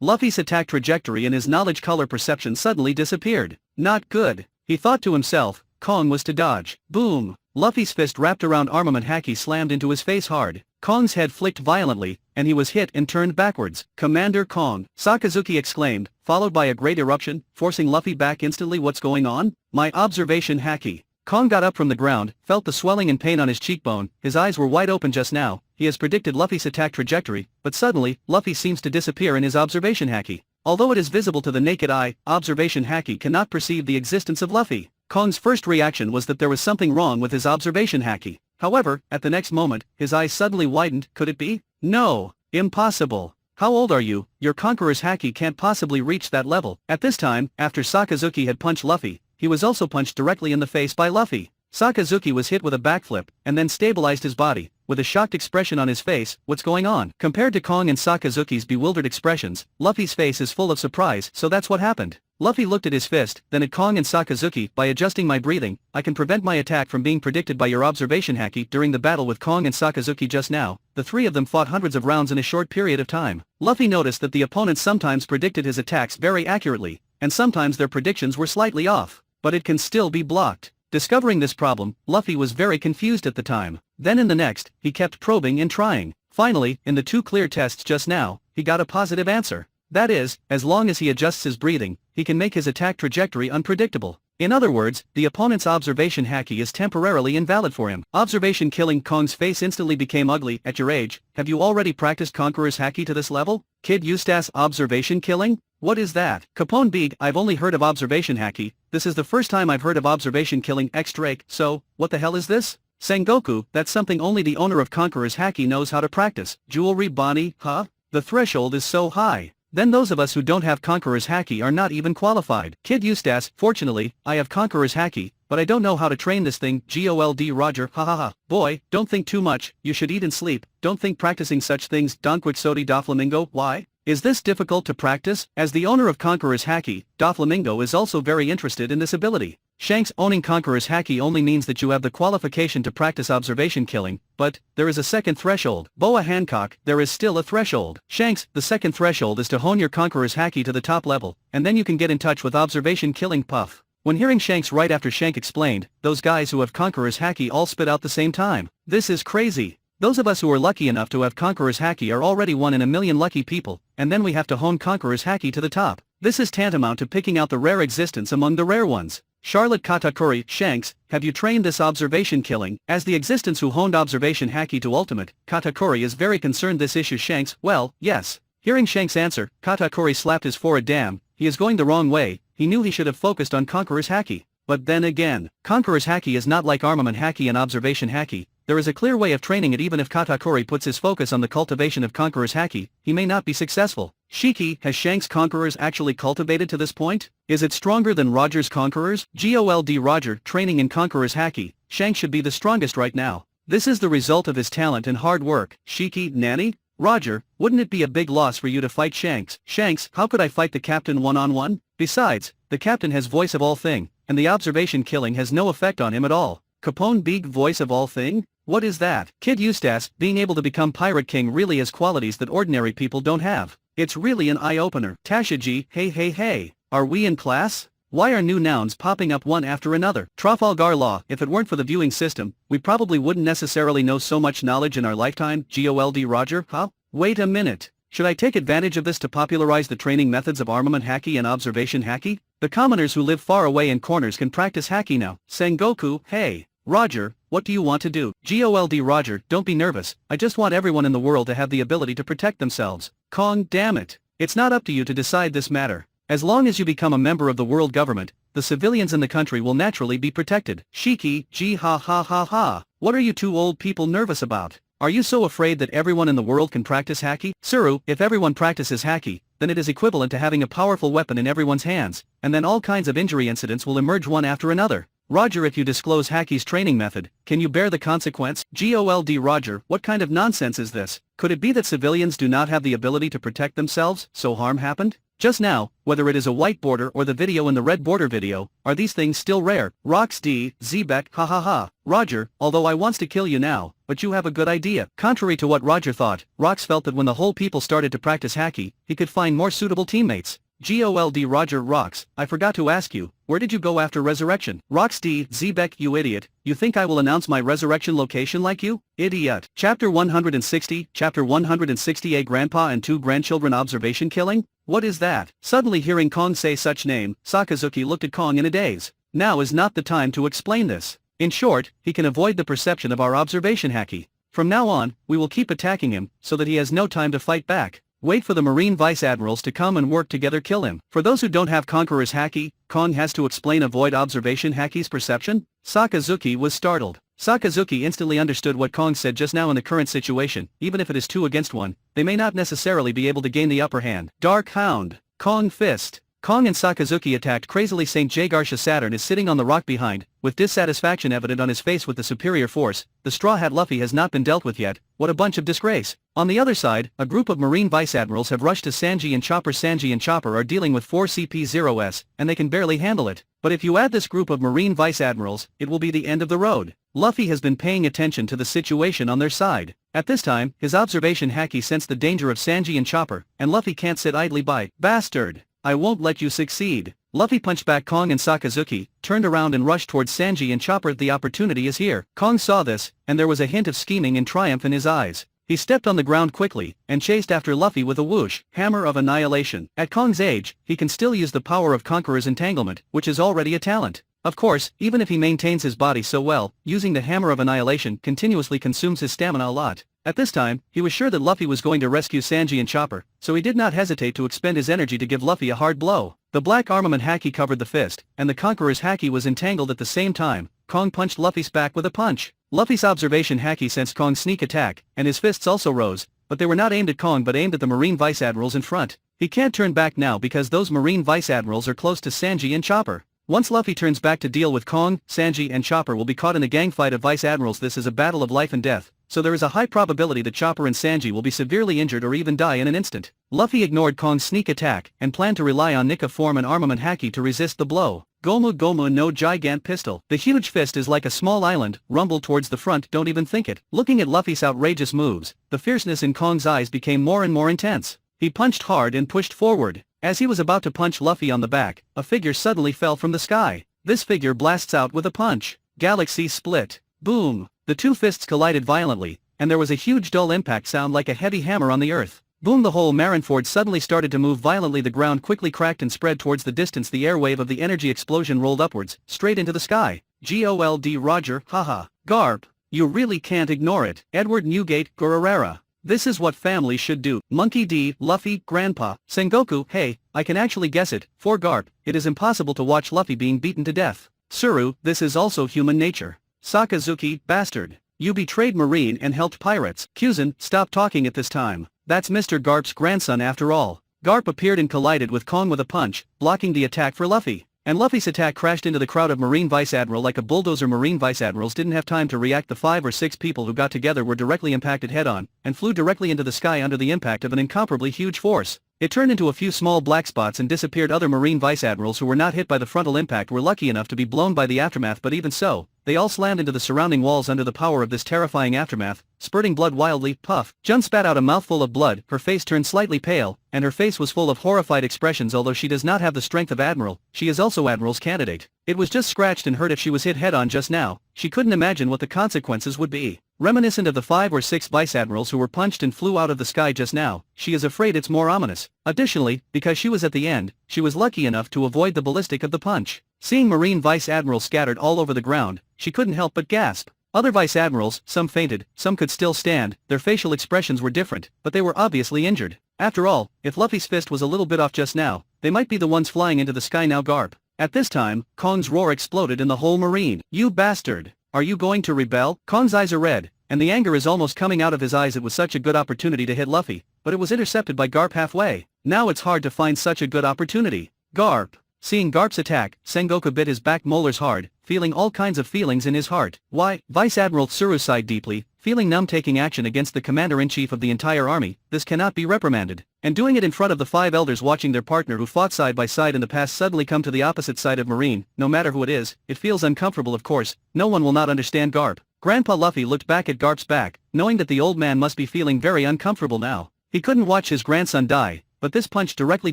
Luffy's attack trajectory and his knowledge color perception suddenly disappeared. Not good. He thought to himself. Kong was to dodge. Boom! Luffy's fist wrapped around armament Haki slammed into his face hard. Kong's head flicked violently, and he was hit and turned backwards. Commander Kong! Sakazuki exclaimed, followed by a great eruption, forcing Luffy back instantly. What's going on? My observation Haki. Kong got up from the ground, felt the swelling and pain on his cheekbone, his eyes were wide open just now. He has predicted Luffy's attack trajectory, but suddenly, Luffy seems to disappear in his observation Haki. Although it is visible to the naked eye, observation Haki cannot perceive the existence of Luffy. Kong's first reaction was that there was something wrong with his observation Haki. However, at the next moment, his eyes suddenly widened. Could it be? No. Impossible. How old are you? Your Conqueror's Haki can't possibly reach that level. At this time, after Sakazuki had punched Luffy, he was also punched directly in the face by Luffy. Sakazuki was hit with a backflip, and then stabilized his body, with a shocked expression on his face. What's going on? Compared to Kong and Sakazuki's bewildered expressions, Luffy's face is full of surprise. So that's what happened. Luffy looked at his fist, then at Kong and Sakazuki. By adjusting my breathing, I can prevent my attack from being predicted by your observation Haki. During the battle with Kong and Sakazuki just now, the three of them fought hundreds of rounds in a short period of time. Luffy noticed that the opponents sometimes predicted his attacks very accurately, and sometimes their predictions were slightly off, but it can still be blocked. Discovering this problem, Luffy was very confused at the time. Then in the next, he kept probing and trying. Finally, in the two clear tests just now, he got a positive answer. That is, as long as he adjusts his breathing, he can make his attack trajectory unpredictable. In other words, the opponent's observation haki is temporarily invalid for him. Observation killing. Kong's face instantly became ugly. At your age, have you already practiced Conqueror's haki to this level? Kid Eustace. Observation killing? What is that? Capone Big. I've only heard of observation haki, this is the first time I've heard of observation killing. X Drake. So, what the hell is this? Sengoku, that's something only the owner of Conqueror's haki knows how to practice. Jewelry. Bonnie. Huh? The threshold is so high. Then those of us who don't have Conqueror's haki are not even qualified. Kid Eustace. Fortunately, I have Conqueror's haki, but I don't know how to train this thing. Gol D. Roger. Hahaha. Boy, don't think too much, you should eat and sleep, don't think practicing such things. Donquich Sodi Doflamingo. Why? Is this difficult to practice? As the owner of Conqueror's haki, Doflamingo is also very interested in this ability. Shanks. Owning Conqueror's haki only means that you have the qualification to practice observation killing, but there is a second threshold. Boa Hancock. There is still a threshold. Shanks, the second threshold is to hone your Conqueror's haki to the top level, and then you can get in touch with observation killing. Puff. When hearing Shanks right after Shank explained, those guys who have Conqueror's haki all spit out the same time. This is crazy. Those of us who are lucky enough to have Conqueror's haki are already 1 in a million lucky people, and then we have to hone Conqueror's haki to the top. This is tantamount to picking out the rare existence among the rare ones. Charlotte Katakuri. Shanks, have you trained this observation killing? As the existence who honed observation haki to ultimate, Katakuri is very concerned this issue. Shanks. Well, yes. Hearing Shanks' answer, Katakuri slapped his forehead. Damn, he is going the wrong way. He knew he should have focused on Conqueror's haki. But then again, Conqueror's haki is not like armament haki and observation haki. There is a clear way of training it. Even if Katakuri puts his focus on the cultivation of Conqueror's haki, he may not be successful. Shiki. Has Shanks' Conquerors actually cultivated to this point? Is it stronger than Roger's Conquerors? Gol D. Roger. Training in Conqueror's haki, Shanks should be the strongest right now. This is the result of his talent and hard work. Shiki. Nanny? Roger, wouldn't it be a big loss for you to fight Shanks? Shanks. How could I fight the captain one-on-one? Besides, the captain has voice of all thing, and the observation killing has no effect on him at all. Capone Big. Voice of all thing? What is that? Kid Eustace. Being able to become Pirate King really has qualities that ordinary people don't have. It's really an eye-opener. Tasha G. Hey. Are we in class? Why are new nouns popping up one after another? Trafalgar Law. If it weren't for the viewing system, we probably wouldn't necessarily know so much knowledge in our lifetime. Gol D. Roger. Huh? Wait a minute. Should I take advantage of this to popularize the training methods of armament haki and observation haki? The commoners who live far away in corners can practice haki now. Sengoku. Hey. Roger, what do you want to do? Gol D. Roger. Don't be nervous, I just want everyone in the world to have the ability to protect themselves. Kong. Damn it. It's not up to you to decide this matter. As long as you become a member of the world government, the civilians in the country will naturally be protected. Shiki. Gee ha. What are you two old people nervous about? Are you so afraid that everyone in the world can practice haki? Suru. If everyone practices haki, then it is equivalent to having a powerful weapon in everyone's hands, and then all kinds of injury incidents will emerge one after another. Roger. If you disclose haki's training method, can you bear the consequence? Gol D. Roger. What kind of nonsense is this? Could it be that civilians do not have the ability to protect themselves, so harm happened? Just now, whether it is a white border or the video in the red border video, are these things still rare? Rox D. Xebec. Ha. Roger, although I wants to kill you now, but you have a good idea. Contrary to what Roger thought, Rox felt that when the whole people started to practice haki, he could find more suitable teammates. Gol D. Roger. Rox, I forgot to ask you, where did you go after resurrection? Rox D. Xebec. You idiot, you think I will announce my resurrection location like you? Idiot. Chapter 160. Chapter 160. A grandpa and 2 grandchildren observation killing? What is that? Suddenly hearing Kong say such name, Sakazuki looked at Kong in a daze. Now is not the time to explain this. In short, he can avoid the perception of our observation haki. From now on, we will keep attacking him, so that he has no time to fight back. Wait for the Marine Vice Admirals to come and work together kill him. For those who don't have Conqueror's haki, Kong has to explain avoid observation haki's perception? Sakazuki was startled. Sakazuki instantly understood what Kong said just now. In the current situation, even if it is 2 against 1, they may not necessarily be able to gain the upper hand. Dark Hound. Kong Fist. Kong and Sakazuki attacked crazily. St. Jagarsha Saturn is sitting on the rock behind, with dissatisfaction evident on his face with the superior force. The Straw Hat Luffy has not been dealt with yet. What a bunch of disgrace. On the other side, a group of Marine Vice Admirals have rushed to Sanji and Chopper. Sanji and Chopper are dealing with 4 CP0s, and they can barely handle it. But if you add this group of Marine Vice Admirals, it will be the end of the road. Luffy has been paying attention to the situation on their side. At this time, his observation haki sensed the danger of Sanji and Chopper, and Luffy can't sit idly by. Bastard! I won't let you succeed. Luffy punched back Kong and Sakazuki, turned around and rushed towards Sanji and Chopper. The opportunity is here. Kong saw this, and there was a hint of scheming and triumph in his eyes. He stepped on the ground quickly, and chased after Luffy with a whoosh, Hammer of Annihilation. At Kong's age, he can still use the power of Conqueror's Entanglement, which is already a talent. Of course, even if he maintains his body so well, using the Hammer of Annihilation continuously consumes his stamina a lot. At this time, he was sure that Luffy was going to rescue Sanji and Chopper, so he did not hesitate to expend his energy to give Luffy a hard blow. The black armament haki covered the fist, and the Conqueror's haki was entangled at the same time. Kong punched Luffy's back with a punch. Luffy's observation haki sensed Kong's sneak attack, and his fists also rose, but they were not aimed at Kong but aimed at the Marine Vice Admirals in front. He can't turn back now because those Marine Vice Admirals are close to Sanji and Chopper. Once Luffy turns back to deal with Kong, Sanji and Chopper will be caught in a gang fight of Vice Admirals. This is a battle of life and death, so there is a high probability that Chopper and Sanji will be severely injured or even die in an instant. Luffy ignored Kong's sneak attack and planned to rely on Nika form and armament haki to resist the blow. Gomu Gomu no Gigant Pistol. The huge fist is like a small island, rumbled towards the front, don't even think it. Looking at Luffy's outrageous moves, the fierceness in Kong's eyes became more and more intense. He punched hard and pushed forward. As he was about to punch Luffy on the back, a figure suddenly fell from the sky. This figure blasts out with a punch. Galaxy split. Boom. The two fists collided violently, and there was a huge dull impact sound like a heavy hammer on the earth. Boom. The whole Marineford suddenly started to move violently. The ground quickly cracked and spread towards the distance. The airwave of the energy explosion rolled upwards, straight into the sky. Gol D Roger, haha. Garp, you really can't ignore it. Edward Newgate, Gururera. This is what family should do. Monkey D, Luffy, Grandpa, Sengoku, hey, I can actually guess it. For Garp, it is impossible to watch Luffy being beaten to death. Suru, this is also human nature. Sakazuki, bastard. You betrayed Marine and helped pirates. Kuzan, stop talking at this time. That's Mr. Garp's grandson after all. Garp appeared and collided with Kong with a punch, blocking the attack for Luffy. And Luffy's attack crashed into the crowd of Marine Vice Admiral like a bulldozer. Marine Vice Admirals didn't have time to react. The 5 or 6 people who got together were directly impacted head-on, and flew directly into the sky under the impact of an incomparably huge force. It turned into a few small black spots and disappeared. Other Marine Vice Admirals who were not hit by the frontal impact were lucky enough to be blown by the aftermath, but even so, they all slammed into the surrounding walls under the power of this terrifying aftermath, spurting blood wildly. Puff. Jun spat out a mouthful of blood. Her face turned slightly pale, and her face was full of horrified expressions. Although she does not have the strength of Admiral, she is also Admiral's candidate. It was just scratched and hurt. If she was hit head-on just now, she couldn't imagine what the consequences would be. Reminiscent of the 5 or 6 Vice Admirals who were punched and flew out of the sky just now, she is afraid it's more ominous. Additionally, because she was at the end, she was lucky enough to avoid the ballistic of the punch. Seeing Marine Vice Admirals scattered all over the ground, she couldn't help but gasp. Other Vice Admirals, some fainted, some could still stand. Their facial expressions were different, but they were obviously injured. After all, if Luffy's fist was a little bit off just now, they might be the ones flying into the sky now. Garp. At this time, Kong's roar exploded in the whole marine. You bastard! Are you going to rebel? Kong's eyes are red, and the anger is almost coming out of his eyes. It was such a good opportunity to hit Luffy, but it was intercepted by Garp halfway. Now it's hard to find such a good opportunity. Garp. Seeing Garp's attack, Sengoku bit his back molars hard, feeling all kinds of feelings in his heart. Why? Vice Admiral Tsuru sighed deeply, feeling numb. Taking action against the commander-in-chief of the entire army, this cannot be reprimanded. And doing it in front of the 5 elders watching their partner who fought side by side in the past suddenly come to the opposite side of Marine, no matter who it is, it feels uncomfortable. Of course, no one will not understand Garp. Grandpa Luffy looked back at Garp's back, knowing that the old man must be feeling very uncomfortable now. He couldn't watch his grandson die, but this punch directly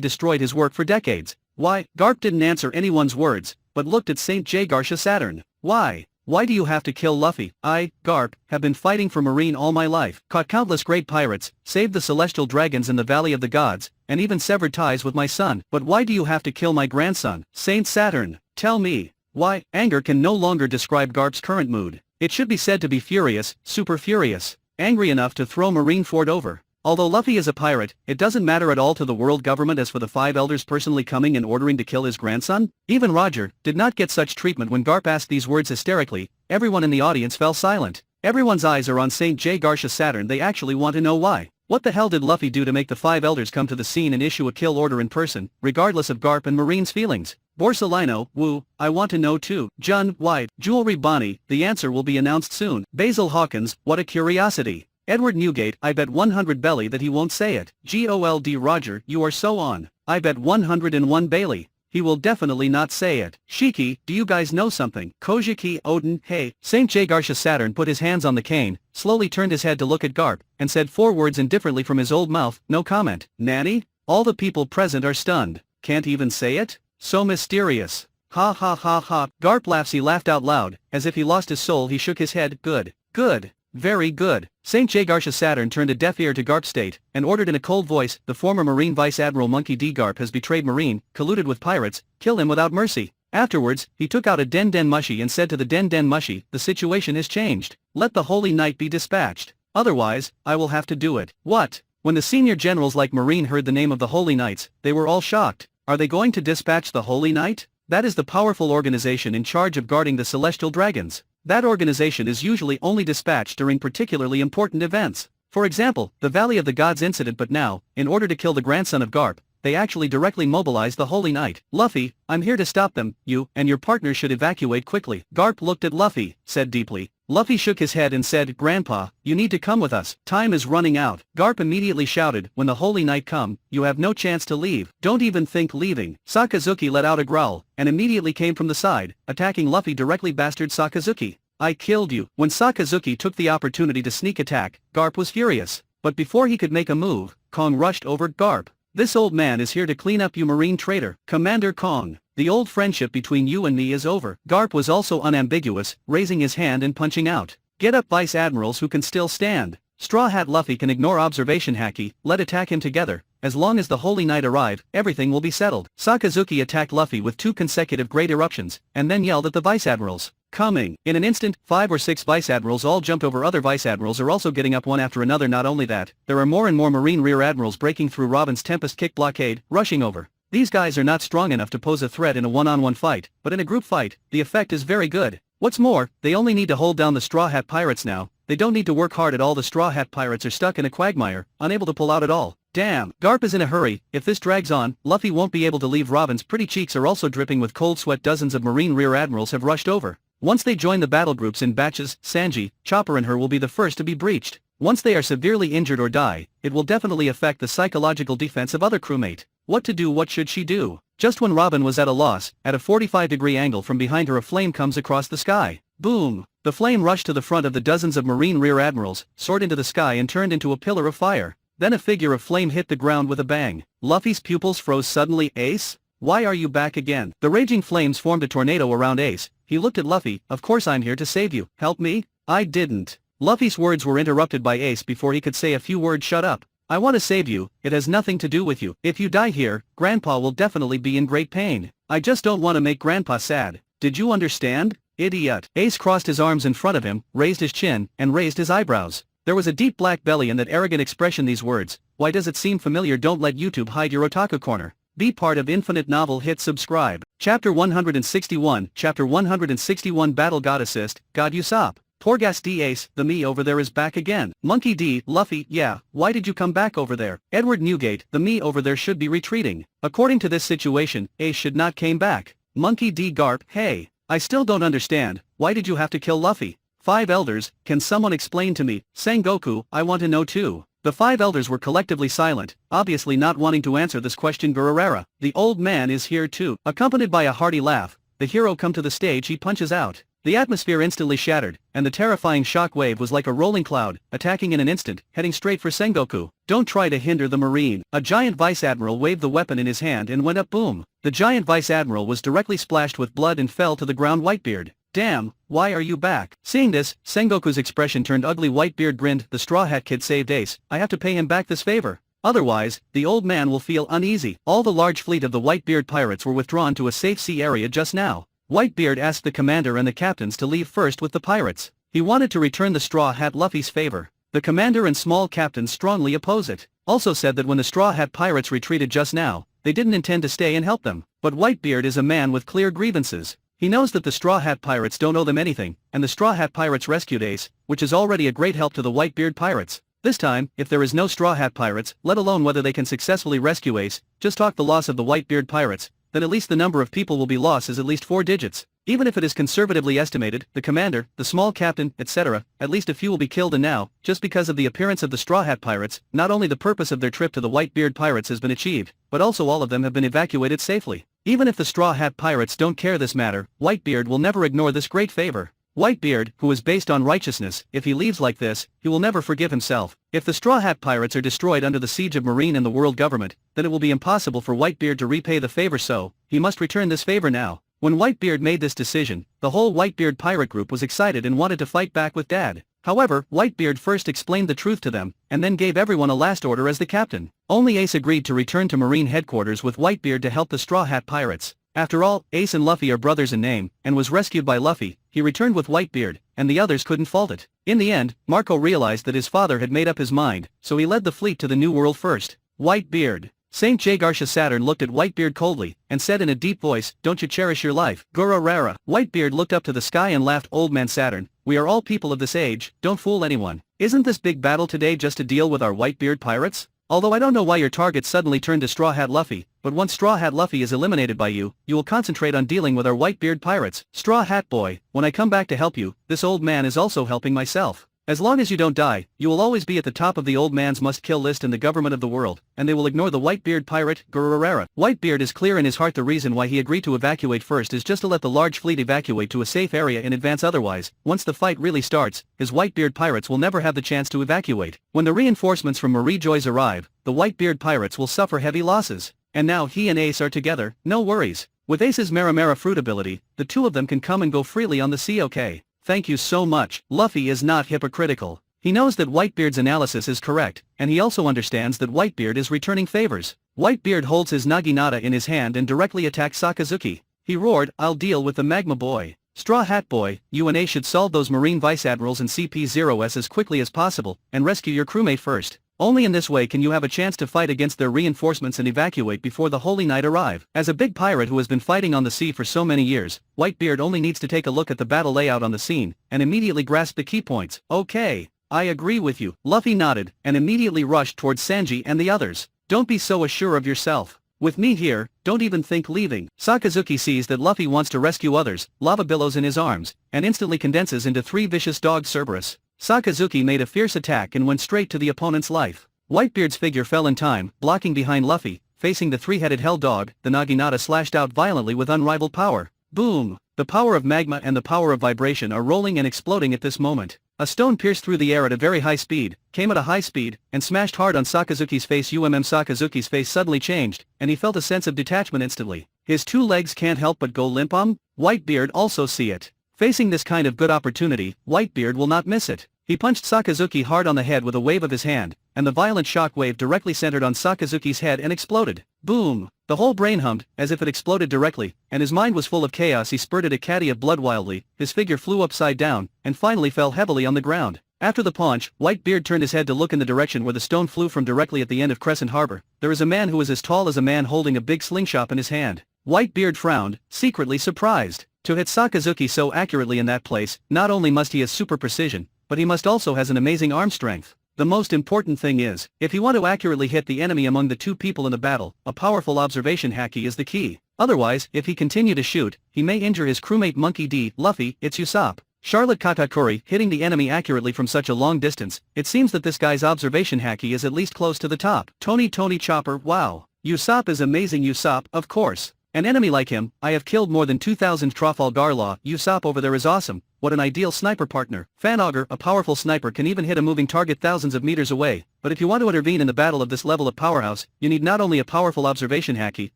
destroyed his work for decades. Why? Garp didn't answer anyone's words, but looked at St. J. Garsha Saturn. Why? Why do you have to kill Luffy? I, Garp, have been fighting for Marine all my life, caught countless great pirates, saved the celestial dragons in the Valley of the Gods, and even severed ties with my son. But why do you have to kill my grandson? Saint Saturn, tell me. Why? Anger can no longer describe Garp's current mood. It should be said to be furious, super furious, angry enough to throw Marineford over. Although Luffy is a pirate, it doesn't matter at all to the world government. As for the 5 elders personally coming and ordering to kill his grandson, even Roger did not get such treatment. When Garp asked these words hysterically, everyone in the audience fell silent. Everyone's eyes are on St. J. Garsha Saturn. They actually want to know why. What the hell did Luffy do to make the 5 elders come to the scene and issue a kill order in person, regardless of Garp and Marine's feelings? Borsalino, woo, I want to know too. Jun, White, Jewelry Bonnie, the answer will be announced soon. Basil Hawkins, what a curiosity. Edward Newgate, I bet 100 Belly that he won't say it. Gol D Roger, you are so on. I bet 101 Bailey. He will definitely not say it. Shiki, do you guys know something? Kojiki, Odin, hey. St. J. Garsha Saturn put his hands on the cane, slowly turned his head to look at Garp, and said 4 words indifferently from his old mouth, no comment. Nanny? All the people present are stunned. Can't even say it? So mysterious. Ha ha ha ha. Garp laughs. He laughed out loud, as if he lost his soul. He shook his head. Good. Good. Very good. St. J. Garsha Saturn turned a deaf ear to Garp's state, and ordered in a cold voice, the former Marine Vice Admiral Monkey D. Garp has betrayed Marine, colluded with pirates, kill him without mercy. Afterwards, he took out a Den Den Mushi and said to the Den Den Mushi, "The situation has changed. Let the Holy Knight be dispatched. Otherwise, I will have to do it." What? When the senior generals like Marine heard the name of the Holy Knights, they were all shocked. Are they going to dispatch the Holy Knight? That is the powerful organization in charge of guarding the celestial dragons. That organization is usually only dispatched during particularly important events. For example, the Valley of the Gods incident, but now, in order to kill the grandson of Garp, they actually directly mobilized the Holy Knight. "Luffy, I'm here to stop them. You and your partner should evacuate quickly." Garp looked at Luffy, said deeply. Luffy shook his head and said, "Grandpa, you need to come with us. Time is running out." Garp immediately shouted, "When the Holy Knight come, you have no chance to leave. Don't even think leaving." Sakazuki let out a growl, and immediately came from the side, attacking Luffy directly. "Bastard Sakazuki. I killed you." When Sakazuki took the opportunity to sneak attack, Garp was furious. But before he could make a move, Kong rushed over Garp. "This old man is here to clean up you marine traitor. Commander Kong, the old friendship between you and me is over." Garp was also unambiguous, raising his hand and punching out. "Get up, Vice Admirals who can still stand." Straw Hat Luffy can ignore observation Haki, let attack him together. As long as the Holy Knight arrive, everything will be settled. Sakazuki attacked Luffy with 2 consecutive great eruptions, and then yelled at the Vice Admirals. Coming. In an instant, 5 or 6 Vice Admirals all jumped over. Other Vice Admirals are also getting up one after another. Not only that, there are more and more Marine Rear Admirals breaking through Robin's Tempest Kick blockade, rushing over. These guys are not strong enough to pose a threat in a one-on-one fight, but in a group fight, the effect is very good. What's more, they only need to hold down the Straw Hat Pirates now. They don't need to work hard at all. The Straw Hat Pirates are stuck in a quagmire, unable to pull out at all. Damn, Garp is in a hurry. If this drags on, Luffy won't be able to leave. Robin's pretty cheeks are also dripping with cold sweat. Dozens of Marine Rear Admirals have rushed over. Once they join the battle groups in batches, Sanji, Chopper and her will be the first to be breached. Once they are severely injured or die, it will definitely affect the psychological defense of other crewmate. What to do? What should she do? Just when Robin was at a loss, at a 45-degree angle from behind her a flame comes across the sky. Boom! The flame rushed to the front of the dozens of Marine Rear Admirals, soared into the sky and turned into a pillar of fire. Then a figure of flame hit the ground with a bang. Luffy's pupils froze suddenly. "Ace? Why are you back again?" The raging flames formed a tornado around Ace. He looked at Luffy. "Of course I'm here to save you. Help me?" "I didn't." Luffy's words were interrupted by Ace before he could say a few words. "Shut up. I want to save you. It has nothing to do with you. If you die here, Grandpa will definitely be in great pain. I just don't want to make Grandpa sad. Did you understand? Idiot." Ace crossed his arms in front of him, raised his chin, and raised his eyebrows. There was a deep black belly in that arrogant expression. These words, why does it seem familiar? Don't let YouTube hide your otaku corner. Be part of Infinite Novel. Hit subscribe. Chapter 161. Chapter 161. Battle God Assist, God Usopp. Torghast D. Ace, the me over there is back again. Monkey D. Luffy, yeah, why did you come back over there? Edward Newgate, the me over there should be retreating. According to this situation, Ace should not came back. Monkey D. Garp, hey, I still don't understand, why did you have to kill Luffy? 5 elders, can someone explain to me? Sengoku, I want to know too. The 5 elders were collectively silent, obviously not wanting to answer this question. Gururara, the old man is here too. Accompanied by a hearty laugh, the hero come to the stage. He punches out. The atmosphere instantly shattered, and the terrifying shock wave was like a rolling cloud, attacking in an instant, heading straight for Sengoku. Don't try to hinder the marine. A giant vice admiral waved the weapon in his hand and went up. Boom. The giant vice admiral was directly splashed with blood and fell to the ground. Whitebeard, damn, why are you back? Seeing this, Sengoku's expression turned ugly. Whitebeard grinned. The Straw Hat Kid saved Ace. I have to pay him back this favor. Otherwise, the old man will feel uneasy. All the large fleet of the Whitebeard pirates were withdrawn to a safe sea area just now. Whitebeard asked the commander and the captains to leave first with the pirates. He wanted to return the Straw Hat Luffy's favor. The commander and small captains strongly oppose it. Also said that when the Straw Hat pirates retreated just now, they didn't intend to stay and help them. But Whitebeard is a man with clear grievances. He knows that the Straw Hat pirates don't owe them anything, and the Straw Hat pirates rescued Ace, which is already a great help to the Whitebeard pirates. This time, if there is no Straw Hat pirates, let alone whether they can successfully rescue Ace, just talk the loss of the Whitebeard pirates, then at least the number of people will be lost is at least 4 digits. Even if it is conservatively estimated, the commander, the small captain, etc., at least a few will be killed. And now, just because of the appearance of the Straw Hat pirates, not only the purpose of their trip to the Whitebeard pirates has been achieved, but also all of them have been evacuated safely. Even if the Straw Hat pirates don't care this matter, Whitebeard will never ignore this great favor. Whitebeard, who is based on righteousness, if he leaves like this, he will never forgive himself. If the Straw Hat pirates are destroyed under the siege of Marine and the world government, then it will be impossible for Whitebeard to repay the favor, so he must return this favor now. When Whitebeard made this decision, the whole Whitebeard pirate group was excited and wanted to fight back with Dad. However, Whitebeard first explained the truth to them, and then gave everyone a last order as the captain. Only Ace agreed to return to Marine headquarters with Whitebeard to help the Straw Hat pirates. After all, Ace and Luffy are brothers in name, and was rescued by Luffy. He returned with Whitebeard, and the others couldn't fault it. In the end, Marco realized that his father had made up his mind, so he led the fleet to the New World first. Whitebeard. Saint Jaegarsha Saturn looked at Whitebeard coldly, and said in a deep voice, "Don't you cherish your life, Gura Rara?" Whitebeard looked up to the sky and laughed. "Old man Saturn, we are all people of this age, don't fool anyone. Isn't this big battle today just to deal with our Whitebeard pirates? Although I don't know why your target suddenly turned to Straw Hat Luffy, but once Straw Hat Luffy is eliminated by you, you will concentrate on dealing with our Whitebeard pirates. Straw Hat boy, when I come back to help you, this old man is also helping myself. As long as you don't die, you will always be at the top of the old man's must-kill list in the government of the world, and they will ignore the Whitebeard pirate, Gururara." Whitebeard is clear in his heart the reason why he agreed to evacuate first is just to let the large fleet evacuate to a safe area in advance. Otherwise, once the fight really starts, his Whitebeard pirates will never have the chance to evacuate. When the reinforcements from Marie Joy's arrive, the Whitebeard pirates will suffer heavy losses. And now he and Ace are together, no worries. With Ace's Maramara fruit ability, the two of them can come and go freely on the sea. Okay. Thank you so much. Luffy is not hypocritical. He knows that Whitebeard's analysis is correct, and he also understands that Whitebeard is returning favors. Whitebeard holds his Naginata in his hand and directly attacks Sakazuki. He roared, "I'll deal with the Magma Boy. Straw Hat Boy, you and Ace should solve those Marine Vice Admirals and CP0s as quickly as possible, and rescue your crewmate first. Only in this way can you have a chance to fight against their reinforcements and evacuate before the Holy Night arrive." As a big pirate who has been fighting on the sea for so many years, Whitebeard only needs to take a look at the battle layout on the scene, and immediately grasp the key points. "Okay, I agree with you." Luffy nodded, and immediately rushed towards Sanji and the others. "Don't be so assured of yourself. With me here, don't even think leaving." Sakazuki sees that Luffy wants to rescue others, lava billows in his arms, and instantly condenses into three vicious dogs. Cerberus. Sakazuki made a fierce attack and went straight to the opponent's life. Whitebeard's figure fell in time, blocking behind Luffy. Facing the three-headed hell dog, the Naginata slashed out violently with unrivaled power. Boom! The power of magma and the power of vibration are rolling and exploding at this moment. A stone pierced through the air at a very high speed, came at a high speed, and smashed hard on Sakazuki's face. Sakazuki's face suddenly changed, and he felt a sense of detachment instantly. His two legs can't help but go limp. Whitebeard also see it. Facing this kind of good opportunity, Whitebeard will not miss it. He punched Sakazuki hard on the head with a wave of his hand, and the violent shock wave directly centered on Sakazuki's head and exploded. Boom! The whole brain hummed, as if it exploded directly, and his mind was full of chaos. He spurted a caddy of blood wildly, his figure flew upside down, and finally fell heavily on the ground. After the punch, Whitebeard turned his head to look in the direction where the stone flew from directly at the end of Crescent Harbor. There is a man who is as tall as a man holding a big slingshot in his hand. Whitebeard frowned, secretly surprised. To hit Sakazuki so accurately in that place, not only must he have super precision, but he must also has an amazing arm strength. The most important thing is, if you want to accurately hit the enemy among the two people in the battle, a powerful observation haki is the key. Otherwise, if he continue to shoot, he may injure his crewmate Monkey D. Luffy, it's Usopp. Charlotte Katakuri hitting the enemy accurately from such a long distance. It seems that this guy's observation haki is at least close to the top. Tony Chopper, wow. Usopp is amazing. Usopp, of course. An enemy like him, I have killed more than 2,000 Trafalgar Law. Usopp over there is awesome. What an ideal sniper partner. Fan Augur, a powerful sniper, can even hit a moving target thousands of meters away. But if you want to intervene in the battle of this level of powerhouse, you need not only a powerful observation haki,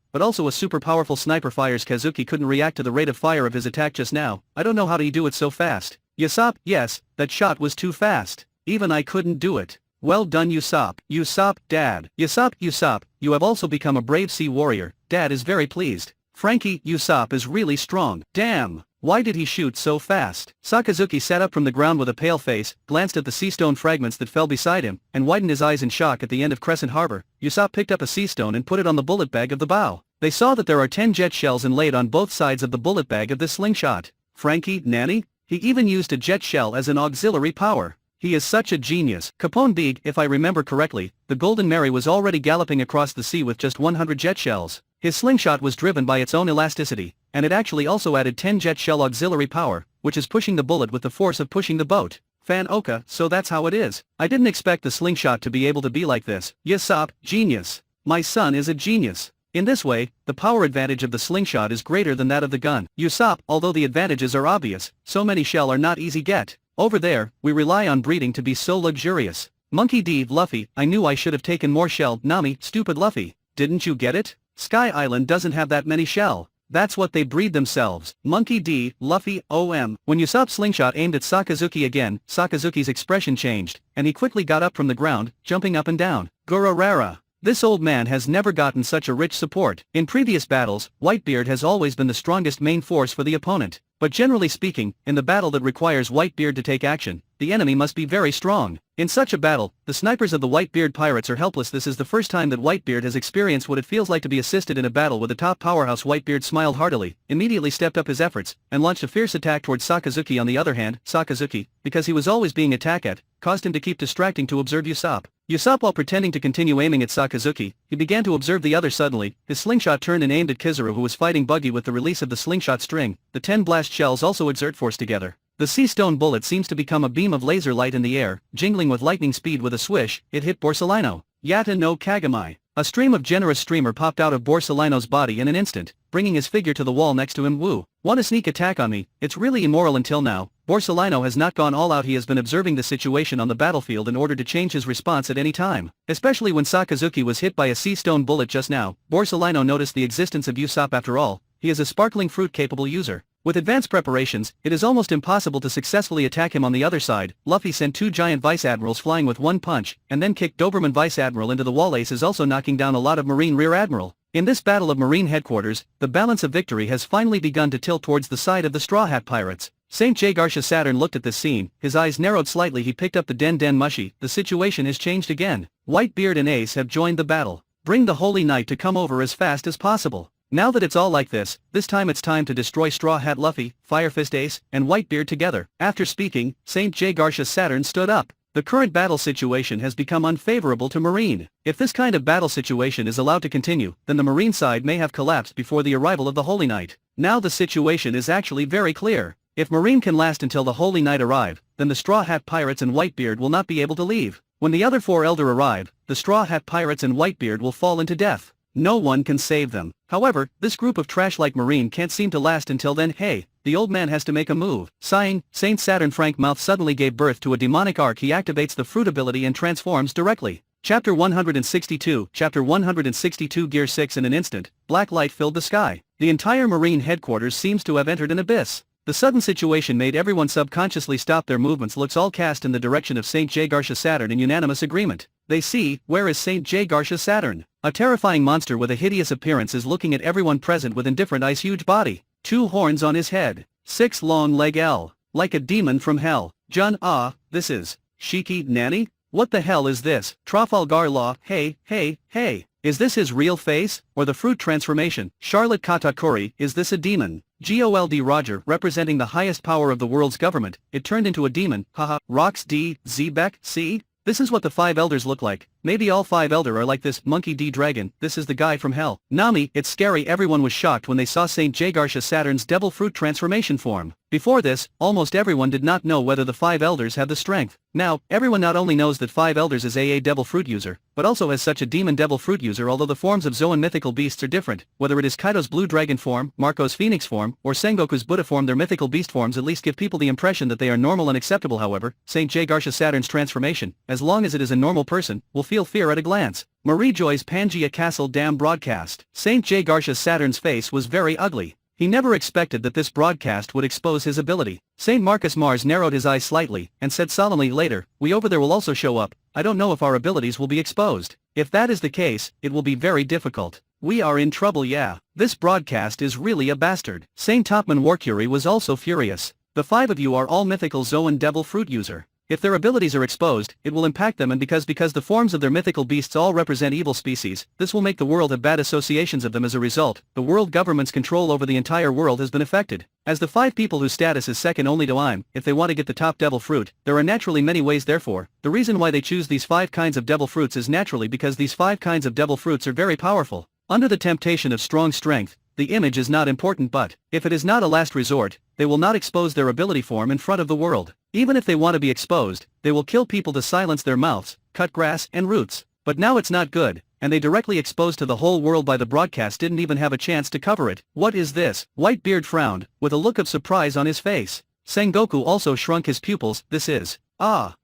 but also a super powerful sniper. Fires. Kazuki couldn't react to the rate of fire of his attack just now. I don't know how he do it so fast. Usopp, yes, that shot was too fast. Even I couldn't do it. Well done Usopp. Usopp, Dad. Usopp, you have also become a brave sea warrior. Dad is very pleased. Frankie, Usopp is really strong. Damn. Why did he shoot so fast? Sakazuki sat up from the ground with a pale face, glanced at the sea stone fragments that fell beside him, and widened his eyes in shock. At the end of Crescent Harbor, Usopp picked up a sea stone and put it on the bullet bag of the bow. They saw that there are 10 jet shells inlaid on both sides of the bullet bag of this slingshot. Frankie, Nanny? He even used a jet shell as an auxiliary power. He is such a genius. Capone Big, if I remember correctly, the Golden Mary was already galloping across the sea with just 100 jet shells. His slingshot was driven by its own elasticity, and it actually also added 10 jet shell auxiliary power, which is pushing the bullet with the force of pushing the boat. Fan Oka, so that's how it is. I didn't expect the slingshot to be able to be like this. Usopp, genius. My son is a genius. In this way, the power advantage of the slingshot is greater than that of the gun. Usopp, although the advantages are obvious, so many shell are not easy get. Over there, we rely on breeding to be so luxurious. Monkey D. Luffy, I knew I should have taken more shell. Nami, stupid Luffy. Didn't you get it? Sky Island doesn't have that many shell. That's what they breed themselves. Monkey D. Luffy, OM. When Usopp's slingshot aimed at Sakazuki again, Sakazuki's expression changed, and he quickly got up from the ground, jumping up and down. Gururara. This old man has never gotten such a rich support. In previous battles, Whitebeard has always been the strongest main force for the opponent. But generally speaking, in the battle that requires Whitebeard to take action, the enemy must be very strong. In such a battle, the snipers of the Whitebeard Pirates are helpless. This is the first time that Whitebeard has experienced what it feels like to be assisted in a battle with the top powerhouse. Whitebeard smiled heartily, immediately stepped up his efforts, and launched a fierce attack towards Sakazuki. On the other hand, Sakazuki, because he was always being attacked at, caused him to keep distracting to observe Usopp. Usopp, while pretending to continue aiming at Sakazuki, he began to observe the other. Suddenly, his slingshot turned and aimed at Kizaru, who was fighting Buggy. With the release of the slingshot string, the 10 blast shells also exert force together. The sea stone bullet seems to become a beam of laser light in the air, jingling with lightning speed. With a swish, it hit Borsalino. Yatta no Kagami. A stream of generous streamer popped out of Borsalino's body in an instant, bringing his figure to the wall next to him. Woo. Want a sneak attack on me? It's really immoral. Until now, Borsalino has not gone all out. He has been observing the situation on the battlefield in order to change his response at any time. Especially when Sakazuki was hit by a sea stone bullet just now, Borsalino noticed the existence of Usopp. After all, he is a sparkling fruit capable user. With advanced preparations, it is almost impossible to successfully attack him. On the other side, Luffy sent 2 giant vice admirals flying with one punch, and then kicked Doberman vice admiral into the wall. Ace is also knocking down a lot of marine rear admiral. In this battle of marine headquarters, the balance of victory has finally begun to tilt towards the side of the Straw Hat Pirates. St. J. Garsha Saturn looked at this scene, his eyes narrowed slightly. He picked up the Den Den Mushi. The situation has changed again. Whitebeard and Ace have joined the battle. Bring the Holy Knight to come over as fast as possible. Now that it's all like this time it's time to destroy Straw Hat Luffy, Fire Fist Ace, and Whitebeard together. After speaking, St. J. Garsha Saturn stood up. The current battle situation has become unfavorable to Marine. If this kind of battle situation is allowed to continue, then the Marine side may have collapsed before the arrival of the Holy Knight. Now the situation is actually very clear. If Marine can last until the Holy Knight arrive, then the Straw Hat Pirates and Whitebeard will not be able to leave. When the other 4 Elder arrive, the Straw Hat Pirates and Whitebeard will fall into death. No one can save them. However, this group of trash like Marine can't seem to last until then. Hey, the old man has to make a move. Sighing, Saint Saturn Frank Mouth suddenly gave birth to a demonic arc. He activates the fruit ability and transforms directly. Chapter 162, Chapter 162 Gear 6. In an instant, black light filled the sky. The entire Marine headquarters seems to have entered an abyss. The sudden situation made everyone subconsciously stop their movements. Looks all cast in the direction of St. J. Garsha Saturn in unanimous agreement. They see, where is St. J. Garsha Saturn? A terrifying monster with a hideous appearance is looking at everyone present with indifferent eyes. Huge body, 2 horns on his head, 6 long leg L, like a demon from hell. Jun, this is Shiki Nanny? What the hell is this? Trafalgar Law, hey. Is this his real face, or the fruit transformation? Charlotte Katakuri, is this a demon? Gold Roger, representing the highest power of the world's government, it turned into a demon, haha. Rox D, Xebec, see? This is what the 5 elders look like. Maybe all 5 elder are like this. Monkey D Dragon, this is the guy from hell. Nami, it's scary. Everyone was shocked when they saw St. J. Garsha Saturn's devil fruit transformation form. Before this, almost everyone did not know whether the 5 elders had the strength. Now, everyone not only knows that 5 elders is a devil fruit user, but also has such a demon devil fruit user. Although the forms of Zoan mythical beasts are different, whether it is Kaido's blue dragon form, Marco's phoenix form, or Sengoku's Buddha form, their mythical beast forms at least give people the impression that they are normal and acceptable. However, St. J. Garsha Saturn's transformation, as long as it is a normal person, will feel fear at a glance. Marie Joy's Pangaea Castle Dam broadcast. St. J. Garsha Saturn's face was very ugly. He never expected that this broadcast would expose his ability. St. Marcus Mars narrowed his eyes slightly, and said solemnly, later, we over there will also show up. I don't know if our abilities will be exposed. If that is the case, it will be very difficult. We are in trouble. Yeah. This broadcast is really a bastard. St. Topman Warcury was also furious. The 5 of you are all mythical Zoan devil fruit user. If their abilities are exposed, it will impact them, and because the forms of their mythical beasts all represent evil species, this will make the world have bad associations of them. As a result, the world government's control over the entire world has been affected. As the 5 people whose status is second only to I'm, if they want to get the top devil fruit, there are naturally many ways. Therefore, the reason why they choose these 5 kinds of devil fruits is naturally because these 5 kinds of devil fruits are very powerful. Under the temptation of strong strength, the image is not important, but, if it is not a last resort, they will not expose their ability form in front of the world. Even if they want to be exposed, they will kill people to silence their mouths, cut grass and roots. But now it's not good, and they directly exposed to the whole world by the broadcast didn't even have a chance to cover it. What is this? Whitebeard frowned, with a look of surprise on his face. Sengoku also shrunk his pupils. This is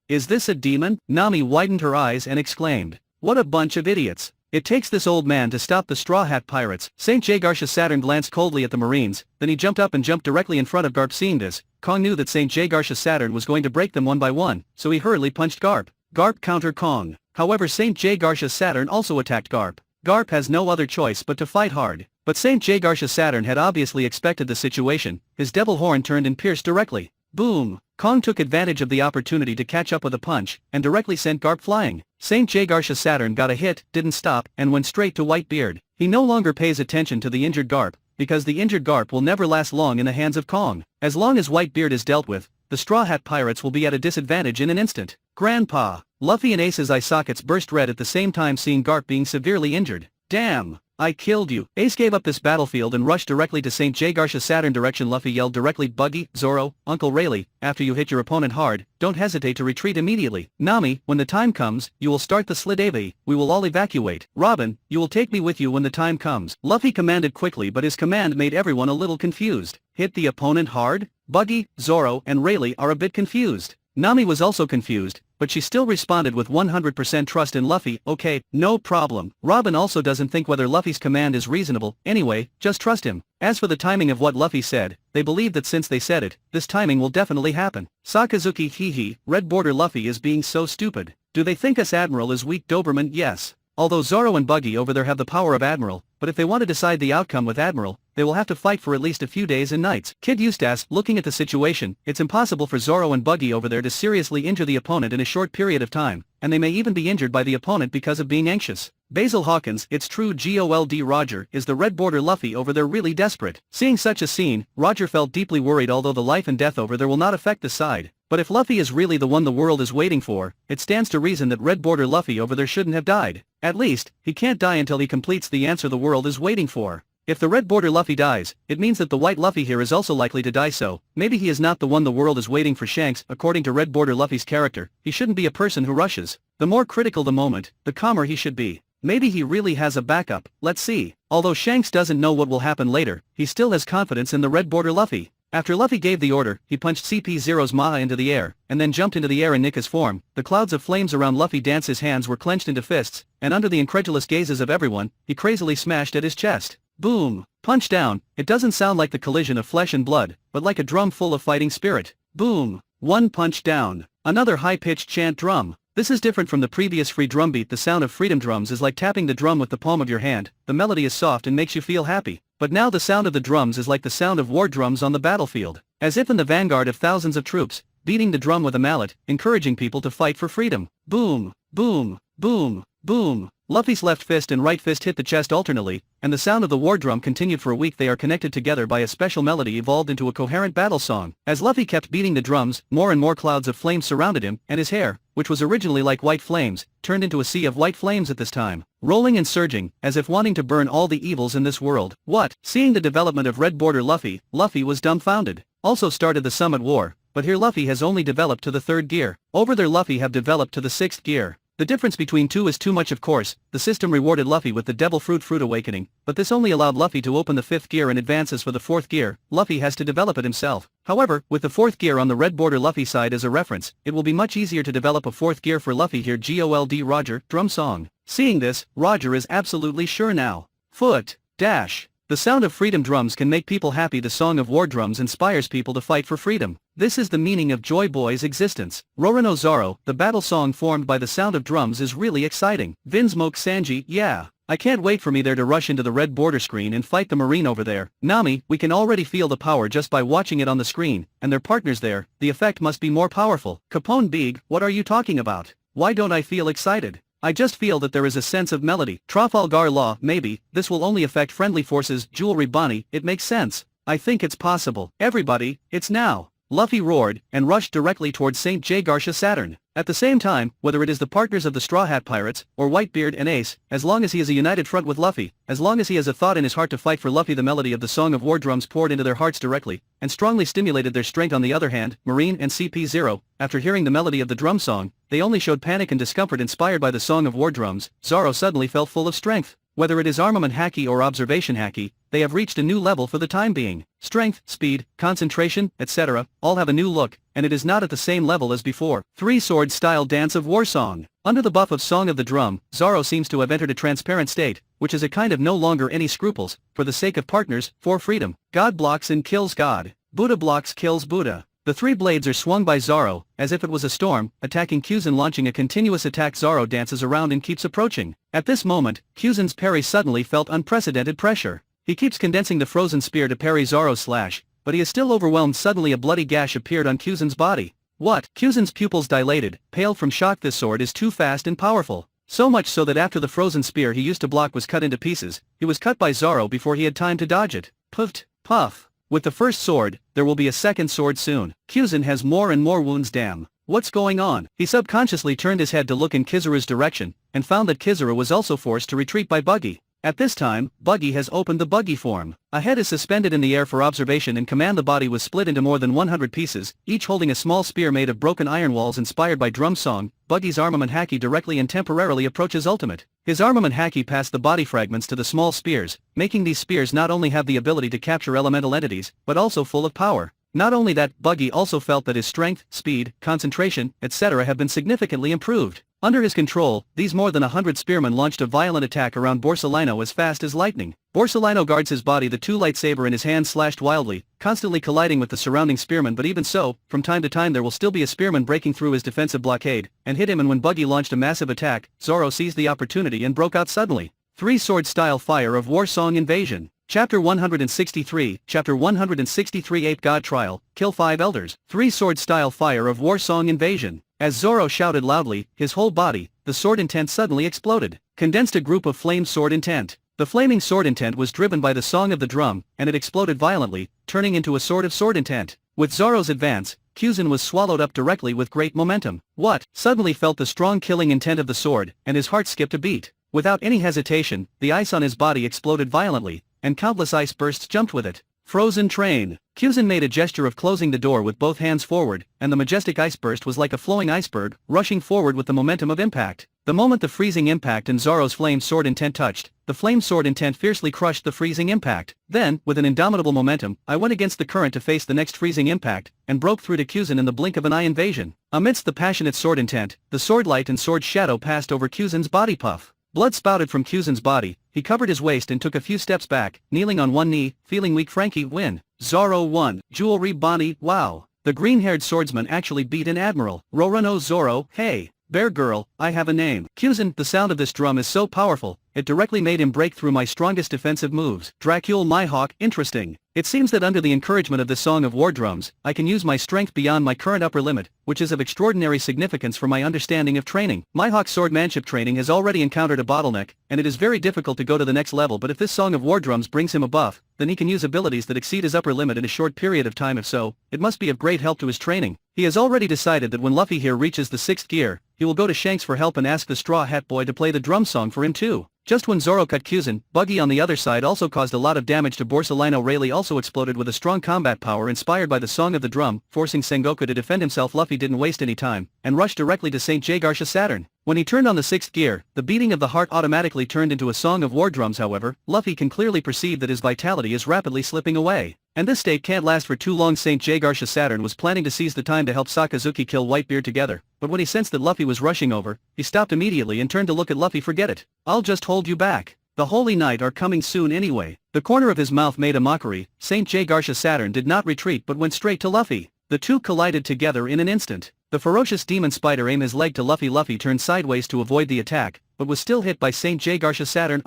this a demon? Nami widened her eyes and exclaimed, what a bunch of idiots. It takes this old man to stop the Straw Hat Pirates. St. J. Garsha Saturn glanced coldly at the Marines, then he jumped up and jumped directly in front of Garp. Seeing this, Kong knew that St. J. Garsha Saturn was going to break them one by one, so he hurriedly punched Garp. Garp counter Kong. However, St. J. Garcia Saturn also attacked Garp. Garp has no other choice but to fight hard. But St. J. Garcia Saturn had obviously expected the situation. His devil horn turned and pierced directly. Boom! Kong took advantage of the opportunity to catch up with a punch, and directly sent Garp flying. St. J. Garcia Saturn got a hit, didn't stop, and went straight to Whitebeard. He no longer pays attention to the injured Garp, because the injured Garp will never last long in the hands of Kong. As long as Whitebeard is dealt with, the Straw Hat Pirates will be at a disadvantage in an instant. Grandpa! Luffy and Ace's eye sockets burst red at the same time seeing Garp being severely injured. Damn! I killed you. Ace gave up this battlefield and rushed directly to St. J. Garcia Saturn direction. Luffy yelled directly, Buggy, Zoro, Uncle Rayleigh, after you hit your opponent hard, don't hesitate to retreat immediately. Nami, when the time comes, you will start the slid AV, we will all evacuate. Robin, you will take me with you when the time comes. Luffy commanded quickly, but his command made everyone a little confused. Hit the opponent hard? Buggy, Zoro, and Rayleigh are a bit confused. Nami was also confused, but she still responded with 100% trust in Luffy. Okay, no problem. Robin also doesn't think whether Luffy's command is reasonable. Anyway, just trust him. As for the timing of what Luffy said, they believe that since they said it, this timing will definitely happen. Sakazuki hee Red Border Luffy is being so stupid. Do they think us Admiral is weak? Doberman? Yes. Although Zoro and Buggy over there have the power of Admiral, but if they want to decide the outcome with Admiral, they will have to fight for at least a few days and nights. Kid Eustace, looking at the situation, it's impossible for Zoro and Buggy over there to seriously injure the opponent in a short period of time, and they may even be injured by the opponent because of being anxious. Basil Hawkins, it's true. Gol D. Roger, is the Red Border Luffy over there really desperate? Seeing such a scene, Roger felt deeply worried. Although the life and death over there will not affect the side. But if Luffy is really the one the world is waiting for, it stands to reason that Red Border Luffy over there shouldn't have died. At least, he can't die until he completes the answer the world is waiting for. If the Red Border Luffy dies, it means that the White Luffy here is also likely to die, so maybe he is not the one the world is waiting for. Shanks, according to Red Border Luffy's character, he shouldn't be a person who rushes. The more critical the moment, the calmer he should be. Maybe he really has a backup, let's see. Although Shanks doesn't know what will happen later, he still has confidence in the Red Border Luffy. After Luffy gave the order, he punched CP0's Maha into the air, and then jumped into the air in Nikka's form. The clouds of flames around Luffy danced, his hands were clenched into fists, and under the incredulous gazes of everyone, he crazily smashed at his chest. Boom! Punch down. It doesn't sound like the collision of flesh and blood, but like a drum full of fighting spirit. Boom! One punch down. Another high-pitched chant drum. This is different from the previous free drum beat. The sound of freedom drums is like tapping the drum with the palm of your hand. The melody is soft and makes you feel happy. But now the sound of the drums is like the sound of war drums on the battlefield. As if in the vanguard of thousands of troops, beating the drum with a mallet, encouraging people to fight for freedom. Boom! Boom! Boom! Boom! Luffy's left fist and right fist hit the chest alternately, and the sound of the war drum continued for a week. They are connected together by a special melody evolved into a coherent battle song. As Luffy kept beating the drums, more and more clouds of flames surrounded him, and his hair, which was originally like white flames, turned into a sea of white flames at this time, rolling and surging, as if wanting to burn all the evils in this world. What? Seeing the development of Red Border Luffy, Luffy was dumbfounded. Also started the Summit War, but here Luffy has only developed to the 3rd gear. Over there Luffy have developed to the 6th gear. The difference between two is too much. Of course, the system rewarded Luffy with the Devil Fruit Awakening, but this only allowed Luffy to open the 5th gear and advances for the 4th gear. Luffy has to develop it himself. However, with the 4th gear on the Red Border Luffy side as a reference, it will be much easier to develop a 4th gear for Luffy here. Gol D. Roger, drum song. Seeing this, Roger is absolutely sure now. Foot, dash. The sound of freedom drums can make people happy. The song of war drums inspires people to fight for freedom. This is the meaning of Joy Boy's existence. Rorono Zoro, the battle song formed by the sound of drums, is really exciting. Vinsmoke Sanji, yeah. I can't wait for me there to rush into the red border screen and fight the marine over there. Nami, we can already feel the power just by watching it on the screen, and their partners there, the effect must be more powerful. Capone Big, what are you talking about? Why don't I feel excited? I just feel that there is a sense of melody. Trafalgar Law, maybe, this will only affect friendly forces. Jewelry Bonnie, it makes sense. I think it's possible. Everybody, it's now. Luffy roared, and rushed directly towards St. J. Garcia Saturn. At the same time, whether it is the partners of the Straw Hat Pirates, or Whitebeard and Ace, as long as he is a united front with Luffy, as long as he has a thought in his heart to fight for Luffy, the melody of the Song of War drums poured into their hearts directly, and strongly stimulated their strength. On the other hand, Marine and CP0, after hearing the melody of the drum song, they only showed panic and discomfort inspired by the Song of War drums. Zoro suddenly felt full of strength. Whether it is armament haki or observation haki, they have reached a new level for the time being. Strength, speed, concentration, etc., all have a new look, and it is not at the same level as before. Three-sword style dance of war song. Under the buff of Song of the Drum, Zoro seems to have entered a transparent state, which is a kind of no longer any scruples, for the sake of partners, for freedom. God blocks and kills God. Buddha blocks kills Buddha. The three blades are swung by Zoro, as if it was a storm, attacking Kyuzen, launching a continuous attack. Zoro dances around and keeps approaching. At this moment, Kyuzen's parry suddenly felt unprecedented pressure. He keeps condensing the frozen spear to parry Zoro's slash, but he is still overwhelmed. Suddenly a bloody gash appeared on Kyuzen's body. What? Kyuzen's pupils dilated, pale from shock. This sword is too fast and powerful. So much so that after the frozen spear he used to block was cut into pieces, he was cut by Zoro before he had time to dodge it. Puffed, puff. With the first sword, there will be a second sword soon. Kyuzen has more and more wounds. Damn. What's going on? He subconsciously turned his head to look in Kizaru's direction, and found that Kizaru was also forced to retreat by Buggy. At this time, Buggy has opened the Buggy form. A head is suspended in the air for observation and command. The body was split into more than 100 pieces, each holding a small spear made of broken iron walls inspired by drum song. Buggy's armament haki directly and temporarily approaches ultimate. His armament haki passed the body fragments to the small spears, making these spears not only have the ability to capture elemental entities, but also full of power. Not only that, Buggy also felt that his strength, speed, concentration, etc. have been significantly improved. Under his control, these more than 100 spearmen launched a violent attack around Borsalino as fast as lightning. Borsalino guards his body, the two lightsaber in his hand slashed wildly, constantly colliding with the surrounding spearmen. But even so, from time to time there will still be a spearman breaking through his defensive blockade, and hit him. And when Buggy launched a massive attack, Zoro seized the opportunity and broke out suddenly. Three-sword style fire of war song invasion. Chapter 163, Chapter 163 Ape God Trial, Kill 5 Elders. Three-sword style fire of war song invasion. As Zoro shouted loudly, his whole body, the sword intent suddenly exploded. Condensed a group of flame sword intent. The flaming sword intent was driven by the song of the drum, and it exploded violently, turning into a sword of sword intent. With Zoro's advance, Kyuzen was swallowed up directly with great momentum. What? Suddenly felt the strong killing intent of the sword, and his heart skipped a beat. Without any hesitation, the ice on his body exploded violently, and countless ice bursts jumped with it. Frozen train. Kyuzen made a gesture of closing the door with both hands forward, and the majestic ice burst was like a flowing iceberg, rushing forward with the momentum of impact. The moment the freezing impact and Zoro's flame sword intent touched, the flame sword intent fiercely crushed the freezing impact. Then, with an indomitable momentum, I went against the current to face the next freezing impact, and broke through to Kyuzen in the blink of an eye. Invasion. Amidst the passionate sword intent, the sword light and sword shadow passed over Kyuzen's body. Puff. Blood spouted from Kyuzen's body. He covered his waist and took a few steps back, kneeling on one knee, feeling weak. Frankie win. Zoro won. Jewelry Bonnie, wow. The green-haired swordsman actually beat an admiral. Rorono Zoro, hey. Bear girl, I have a name. Kyuzen, the sound of this drum is so powerful, it directly made him break through my strongest defensive moves. Dracule my hawk, interesting. It seems that under the encouragement of this song of war drums, I can use my strength beyond my current upper limit, which is of extraordinary significance for my understanding of training. Mihawk's swordmanship training has already encountered a bottleneck, and it is very difficult to go to the next level. But if this song of war drums brings him a buff, then he can use abilities that exceed his upper limit in a short period of time. If so, it must be of great help to his training. He has already decided that when Luffy here reaches the 6th gear, he will go to Shanks for help and ask the Straw Hat Boy to play the drum song for him too. Just when Zoro cut Kyuzen, Buggy on the other side also caused a lot of damage to Borsalino. Rayleigh also exploded with a strong combat power inspired by the song of the drum, forcing Sengoku to defend himself. Luffy didn't waste any time, and rushed directly to St. Jagarsha Saturn. When he turned on the 6th gear, the beating of the heart automatically turned into a song of war drums. However, Luffy can clearly perceive that his vitality is rapidly slipping away. And this state can't last for too long. St. Jagarsha Saturn was planning to seize the time to help Sakazuki kill Whitebeard together, but when he sensed that Luffy was rushing over, he stopped immediately and turned to look at Luffy. Forget it. I'll just hold you back. The Holy Night are coming soon anyway. The corner of his mouth made a mockery. St. Jagarsha Saturn did not retreat but went straight to Luffy. The two collided together in an instant. The ferocious demon spider aimed his leg to Luffy. Luffy turned sideways to avoid the attack, but was still hit by St. Jagarsha Saturn.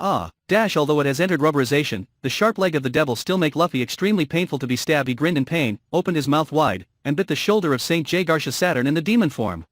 Dash. Although it has entered rubberization, the sharp leg of the devil still make Luffy extremely painful to be stabbed. He grinned in pain, opened his mouth wide, and bit the shoulder of St. Jagarsha Saturn in the demon form.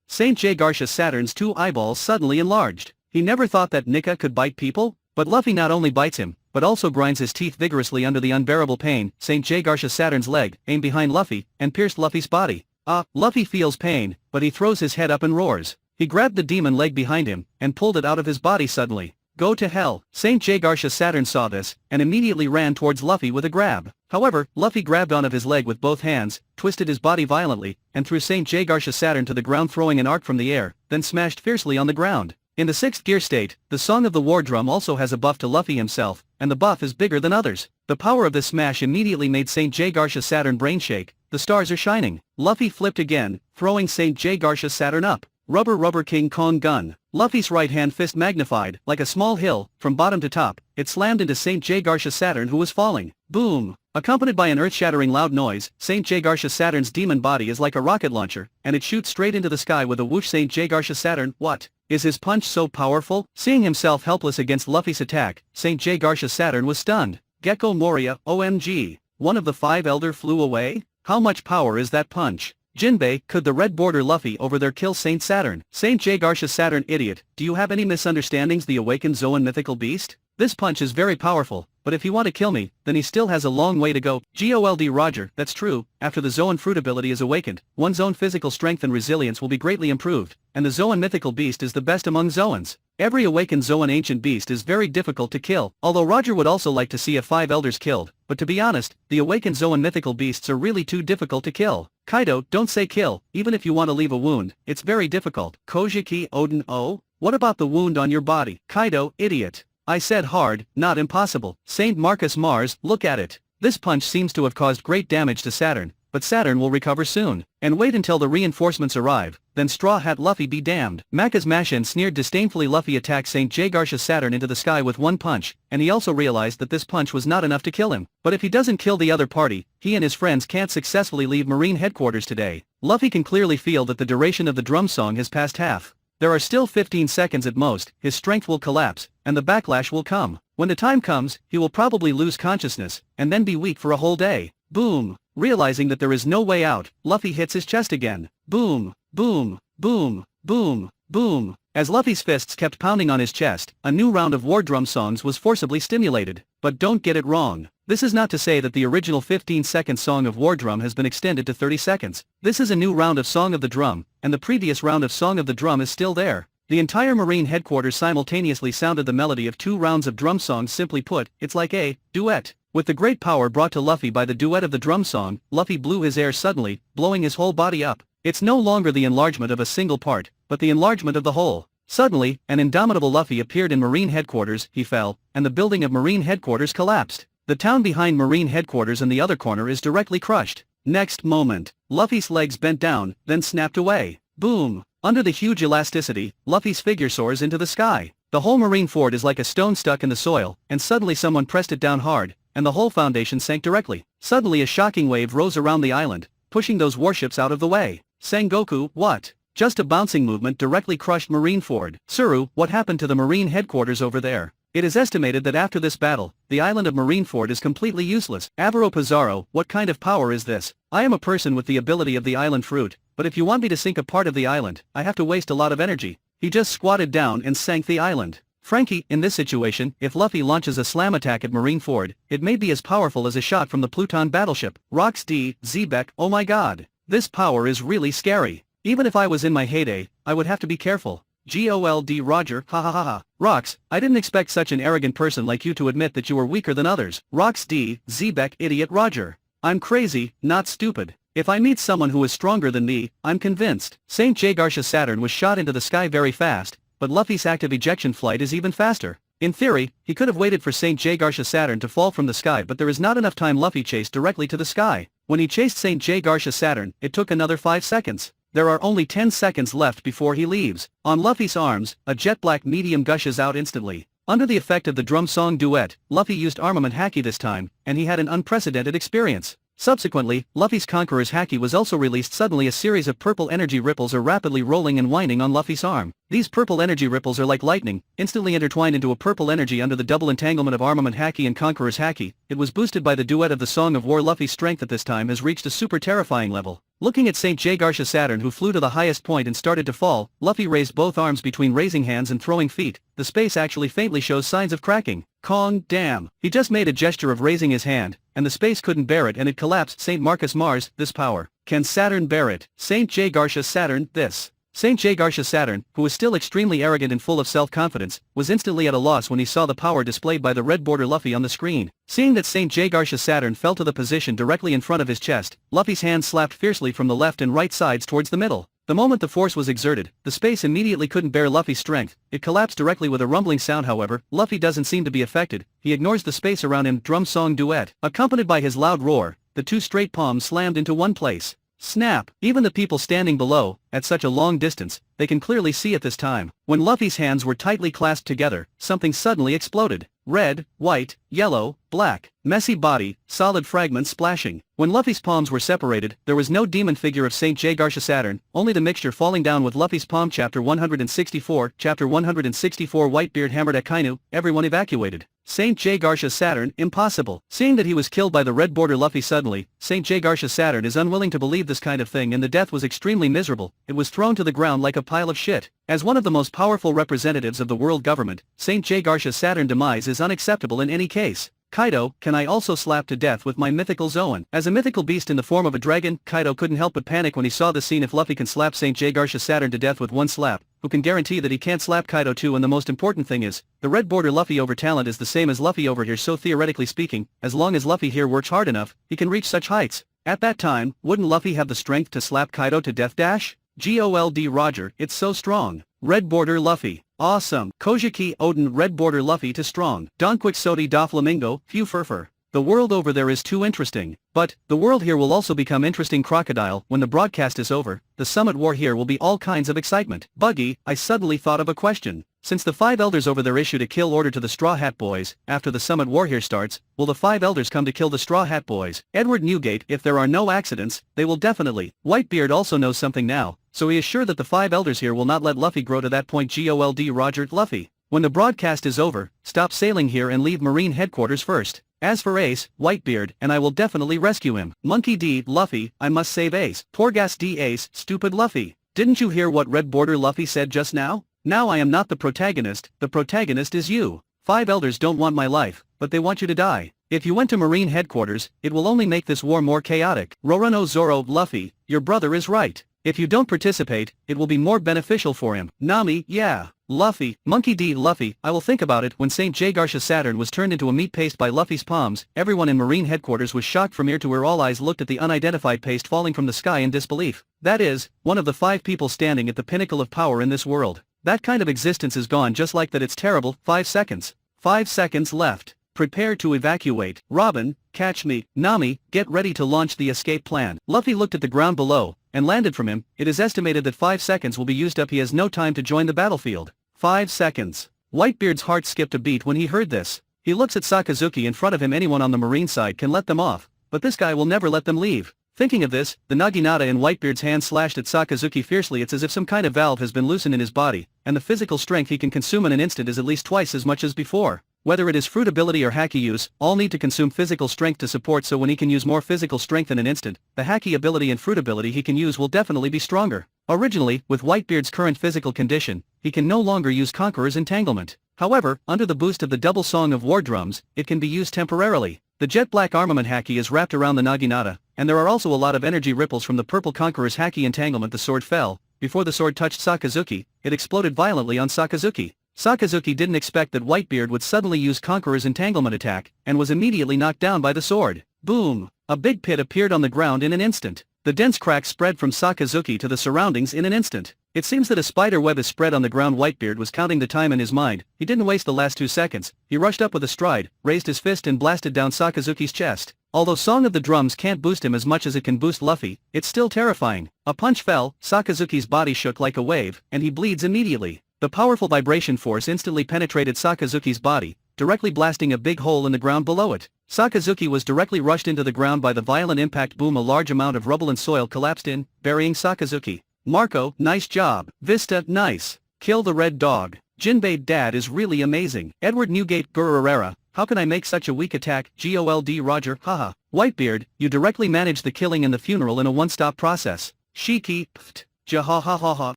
St. Jagarsha Saturn's two eyeballs suddenly enlarged. He never thought that Nika could bite people, but Luffy not only bites him, but also grinds his teeth vigorously under the unbearable pain. St. Jagarsha Saturn's leg aimed behind Luffy and pierced Luffy's body. Luffy feels pain, but he throws his head up and roars. He grabbed the demon leg behind him and pulled it out of his body suddenly. Go to hell. St. Jagarsha Saturn saw this and immediately ran towards Luffy with a grab. However, Luffy grabbed onto his leg with both hands, twisted his body violently, and threw St. Jagarsha Saturn to the ground, throwing an arc from the air, then smashed fiercely on the ground. In the 6th gear state, the song of the war drum also has a buff to Luffy himself, and the buff is bigger than others. The power of this smash immediately made St. Jagarsha Saturn brain shake. The stars are shining. Luffy flipped again, throwing St. Jagarsha Saturn up. Rubber King Kong gun. Luffy's right hand fist magnified, like a small hill, from bottom to top, it slammed into St. Jagarsha Saturn who was falling. Boom! Accompanied by an earth-shattering loud noise, St. Jaegarsha Saturn's demon body is like a rocket launcher, and it shoots straight into the sky with a whoosh. St. Jaegarsha Saturn, what? Is his punch so powerful? Seeing himself helpless against Luffy's attack, St. Jaegarsha Saturn was stunned. Gecko Moria, OMG. One of the 5 elder flew away? How much power is that punch? Jinbei, could the red border Luffy over there kill St. Saturn? St. Jaegarsha Saturn, idiot, do you have any misunderstandings? The awakened Zoan mythical beast? This punch is very powerful, but if he want to kill me, then he still has a long way to go. Gol D Roger, that's true, after the Zoan fruit ability is awakened, one's own physical strength and resilience will be greatly improved, and the Zoan mythical beast is the best among Zoans. Every awakened Zoan ancient beast is very difficult to kill, although Roger would also like to see 5 elders killed, but to be honest, the awakened Zoan mythical beasts are really too difficult to kill. Kaido, don't say kill, even if you want to leave a wound, it's very difficult. Kojiki Odin O? What about the wound on your body? Kaido, idiot. I said hard, not impossible. St. Marcus Mars, look at it. This punch seems to have caused great damage to Saturn, but Saturn will recover soon. And wait until the reinforcements arrive, then Straw Hat Luffy be damned. Maka's Mashin sneered disdainfully. Luffy attacked St. Jaegarsha Saturn into the sky with one punch, and he also realized that this punch was not enough to kill him. But if he doesn't kill the other party, he and his friends can't successfully leave Marine headquarters today. Luffy can clearly feel that the duration of the drum song has passed half. There are still 15 seconds at most, his strength will collapse, and the backlash will come. When the time comes, he will probably lose consciousness, and then be weak for a whole day. Boom! Realizing that there is no way out, Luffy hits his chest again. Boom! Boom! Boom! Boom! Boom! As Luffy's fists kept pounding on his chest, a new round of war drum songs was forcibly stimulated. But don't get it wrong. This is not to say that the original 15-second song of War Drum has been extended to 30 seconds. This is a new round of Song of the Drum, and the previous round of Song of the Drum is still there. The entire Marine headquarters simultaneously sounded the melody of 2 rounds of drum songs. Simply put, it's like a duet. With the great power brought to Luffy by the duet of the drum song, Luffy blew his air suddenly, blowing his whole body up. It's no longer the enlargement of a single part, but the enlargement of the whole. Suddenly, an indomitable Luffy appeared in Marine headquarters. He fell, and the building of Marine headquarters collapsed. The town behind Marine headquarters in the other corner is directly crushed. Next moment, Luffy's legs bent down, then snapped away. Boom! Under the huge elasticity, Luffy's figure soars into the sky. The whole Marine fort is like a stone stuck in the soil, and suddenly someone pressed it down hard, and the whole foundation sank directly. Suddenly a shocking wave rose around the island, pushing those warships out of the way. Sengoku, what? Just a bouncing movement directly crushed Marineford. Tsuru, what happened to the Marine headquarters over there? It is estimated that after this battle, the island of Marineford is completely useless. Avaro Pizarro, what kind of power is this? I am a person with the ability of the island fruit, but if you want me to sink a part of the island, I have to waste a lot of energy. He just squatted down and sank the island. Frankie, in this situation, if Luffy launches a slam attack at Marineford, it may be as powerful as a shot from the Pluton battleship. Rocks D, Xebec, oh my god. This power is really scary. Even if I was in my heyday, I would have to be careful. Gol D Roger, ha ha ha ha. Rox, I didn't expect such an arrogant person like you to admit that you were weaker than others. Rox D, Xebec, idiot Roger. I'm crazy, not stupid. If I meet someone who is stronger than me, I'm convinced. St. Jaegarsha Saturn was shot into the sky very fast, but Luffy's active ejection flight is even faster. In theory, he could have waited for St. Jaegarsha Saturn to fall from the sky, but there is not enough time. Luffy chased directly to the sky. When he chased St. Jaegarsha Saturn, it took another 5 seconds. There are only 10 seconds left before he leaves. On Luffy's arms, a jet black medium gushes out instantly. Under the effect of the drum song duet, Luffy used armament haki this time, and he had an unprecedented experience. Subsequently, Luffy's Conqueror's haki was also released. Suddenly a series of purple energy ripples are rapidly rolling and winding on Luffy's arm. These purple energy ripples are like lightning, instantly intertwined into a purple energy under the double entanglement of armament haki and Conqueror's haki. It was boosted by the duet of the Song of War. Luffy's strength at this time has reached a super terrifying level. Looking at St. Jaegarsha Saturn, who flew to the highest point and started to fall, Luffy raised both arms between raising hands and throwing feet. The space actually faintly shows signs of cracking. Kong, damn. He just made a gesture of raising his hand, and the space couldn't bear it and it collapsed. St. Marcus Mars, this power. Can Saturn bear it? St. Jaegarsha Saturn, this. St. Jaegarsha Saturn, who was still extremely arrogant and full of self-confidence, was instantly at a loss when he saw the power displayed by the red border Luffy on the screen. Seeing that St. Jaegarsha Saturn fell to the position directly in front of his chest, Luffy's hand slapped fiercely from the left and right sides towards the middle. The moment the force was exerted, the space immediately couldn't bear Luffy's strength. It collapsed directly with a rumbling sound. However, Luffy doesn't seem to be affected. He ignores the space around him. Drum song duet. Accompanied by his loud roar, the 2 straight palms slammed into one place. Snap! Even the people standing below, at such a long distance, they can clearly see at this time. When Luffy's hands were tightly clasped together, something suddenly exploded. Red, white, yellow, black, messy body, solid fragments splashing. When Luffy's palms were separated, there was no demon figure of St. J. Garcia Saturn, only the mixture falling down with Luffy's palm. Chapter 164, Chapter 164 Whitebeard hammered at Kainu, everyone evacuated. St. J. Garcia Saturn, impossible. Seeing that he was killed by the red border Luffy suddenly, St. J. Garcia Saturn is unwilling to believe this kind of thing, and the death was extremely miserable. It was thrown to the ground like a pile of shit. As one of the most powerful representatives of the world government, St. J. Garcia Saturn demise is unacceptable in any case. Kaido, can I also slap to death with my mythical Zoan? As a mythical beast in the form of a dragon, Kaido couldn't help but panic when he saw the scene. If Luffy can slap St. J. Garcia Saturn to death with one slap, who can guarantee that he can't slap Kaido too? And the most important thing is, the red border Luffy over talent is the same as Luffy over here, so theoretically speaking, as long as Luffy here works hard enough, he can reach such heights. At that time, wouldn't Luffy have the strength to slap Kaido to death dash? Gol D Roger, it's so strong. Red border Luffy. Awesome. Kojiki Odin red border Luffy to strong. Don Quixote da Flamingo, Few Furfur. The world over there is too interesting. But, the world here will also become interesting. Crocodile, when the broadcast is over, the summit war here will be all kinds of excitement. Buggy, I suddenly thought of a question. Since the 5 elders over there issued a kill order to the Straw Hat Boys, after the summit war here starts, will the 5 elders come to kill the Straw Hat Boys? Edward Newgate, if there are no accidents, they will definitely. Whitebeard also knows something now, so he is sure that the 5 elders here will not let Luffy grow to that point. Gol D Roger, Luffy. When the broadcast is over, stop sailing here and leave Marine headquarters first. As for Ace, Whitebeard, and I will definitely rescue him. Monkey D, Luffy, I must save Ace. Porgas D Ace, stupid Luffy. Didn't you hear what red border Luffy said just now? Now I am not the protagonist is you. 5 elders don't want my life, but they want you to die. If you went to Marine headquarters, it will only make this war more chaotic. Rorono Zoro, Luffy, your brother is right. If you don't participate, it will be more beneficial for him. Nami, yeah. Luffy, Monkey D. Luffy, I will think about it. When St. J. Garcia Saturn was turned into a meat paste by Luffy's palms, everyone in Marine headquarters was shocked from ear to ear. All eyes looked at the unidentified paste falling from the sky in disbelief. That is, one of the 5 people standing at the pinnacle of power in this world. That kind of existence is gone just like that. It's terrible. 5 seconds. 5 seconds left. Prepare to evacuate. Robin, catch me. Nami, get ready to launch the escape plan. Luffy looked at the ground below, and landed from him. It is estimated that 5 seconds will be used up. He has no time to join the battlefield. 5 seconds. Whitebeard's heart skipped a beat when he heard this. He looks at Sakazuki in front of him. Anyone on the Marine side can let them off, but this guy will never let them leave. Thinking of this, the Naginata in Whitebeard's hand slashed at Sakazuki fiercely. It's as if some kind of valve has been loosened in his body, and the physical strength he can consume in an instant is at least twice as much as before. Whether it is fruit ability or haki use, all need to consume physical strength to support, so when he can use more physical strength in an instant, the haki ability and fruit ability he can use will definitely be stronger. Originally, with Whitebeard's current physical condition, he can no longer use Conqueror's Entanglement. However, under the boost of the double song of war drums, it can be used temporarily. The jet black armament haki is wrapped around the Naginata, and there are also a lot of energy ripples from the purple Conqueror's haki entanglement. The sword fell. Before the sword touched Sakazuki, it exploded violently on Sakazuki. Sakazuki didn't expect that Whitebeard would suddenly use Conqueror's Entanglement attack, and was immediately knocked down by the sword. Boom! A big pit appeared on the ground in an instant. The dense crack spread from Sakazuki to the surroundings in an instant. It seems that a spider web is spread on the ground. Whitebeard was counting the time in his mind. He didn't waste the last 2 seconds. He rushed up with a stride, raised his fist and blasted down Sakazuki's chest. Although Song of the Drums can't boost him as much as it can boost Luffy, it's still terrifying. A punch fell, Sakazuki's body shook like a wave, and he bleeds immediately. The powerful vibration force instantly penetrated Sakazuki's body, directly blasting a big hole in the ground below it. Sakazuki was directly rushed into the ground by the violent impact. Boom! A large amount of rubble and soil collapsed in, burying Sakazuki. Marco, nice job. Vista, nice. Kill the red dog. Jinbei, dad is really amazing. Edward Newgate, Gururera, how can I make such a weak attack? Gol D Roger, haha. Whitebeard, you directly managed the killing and the funeral in a one-stop process. Shiki, pft, jahahaha.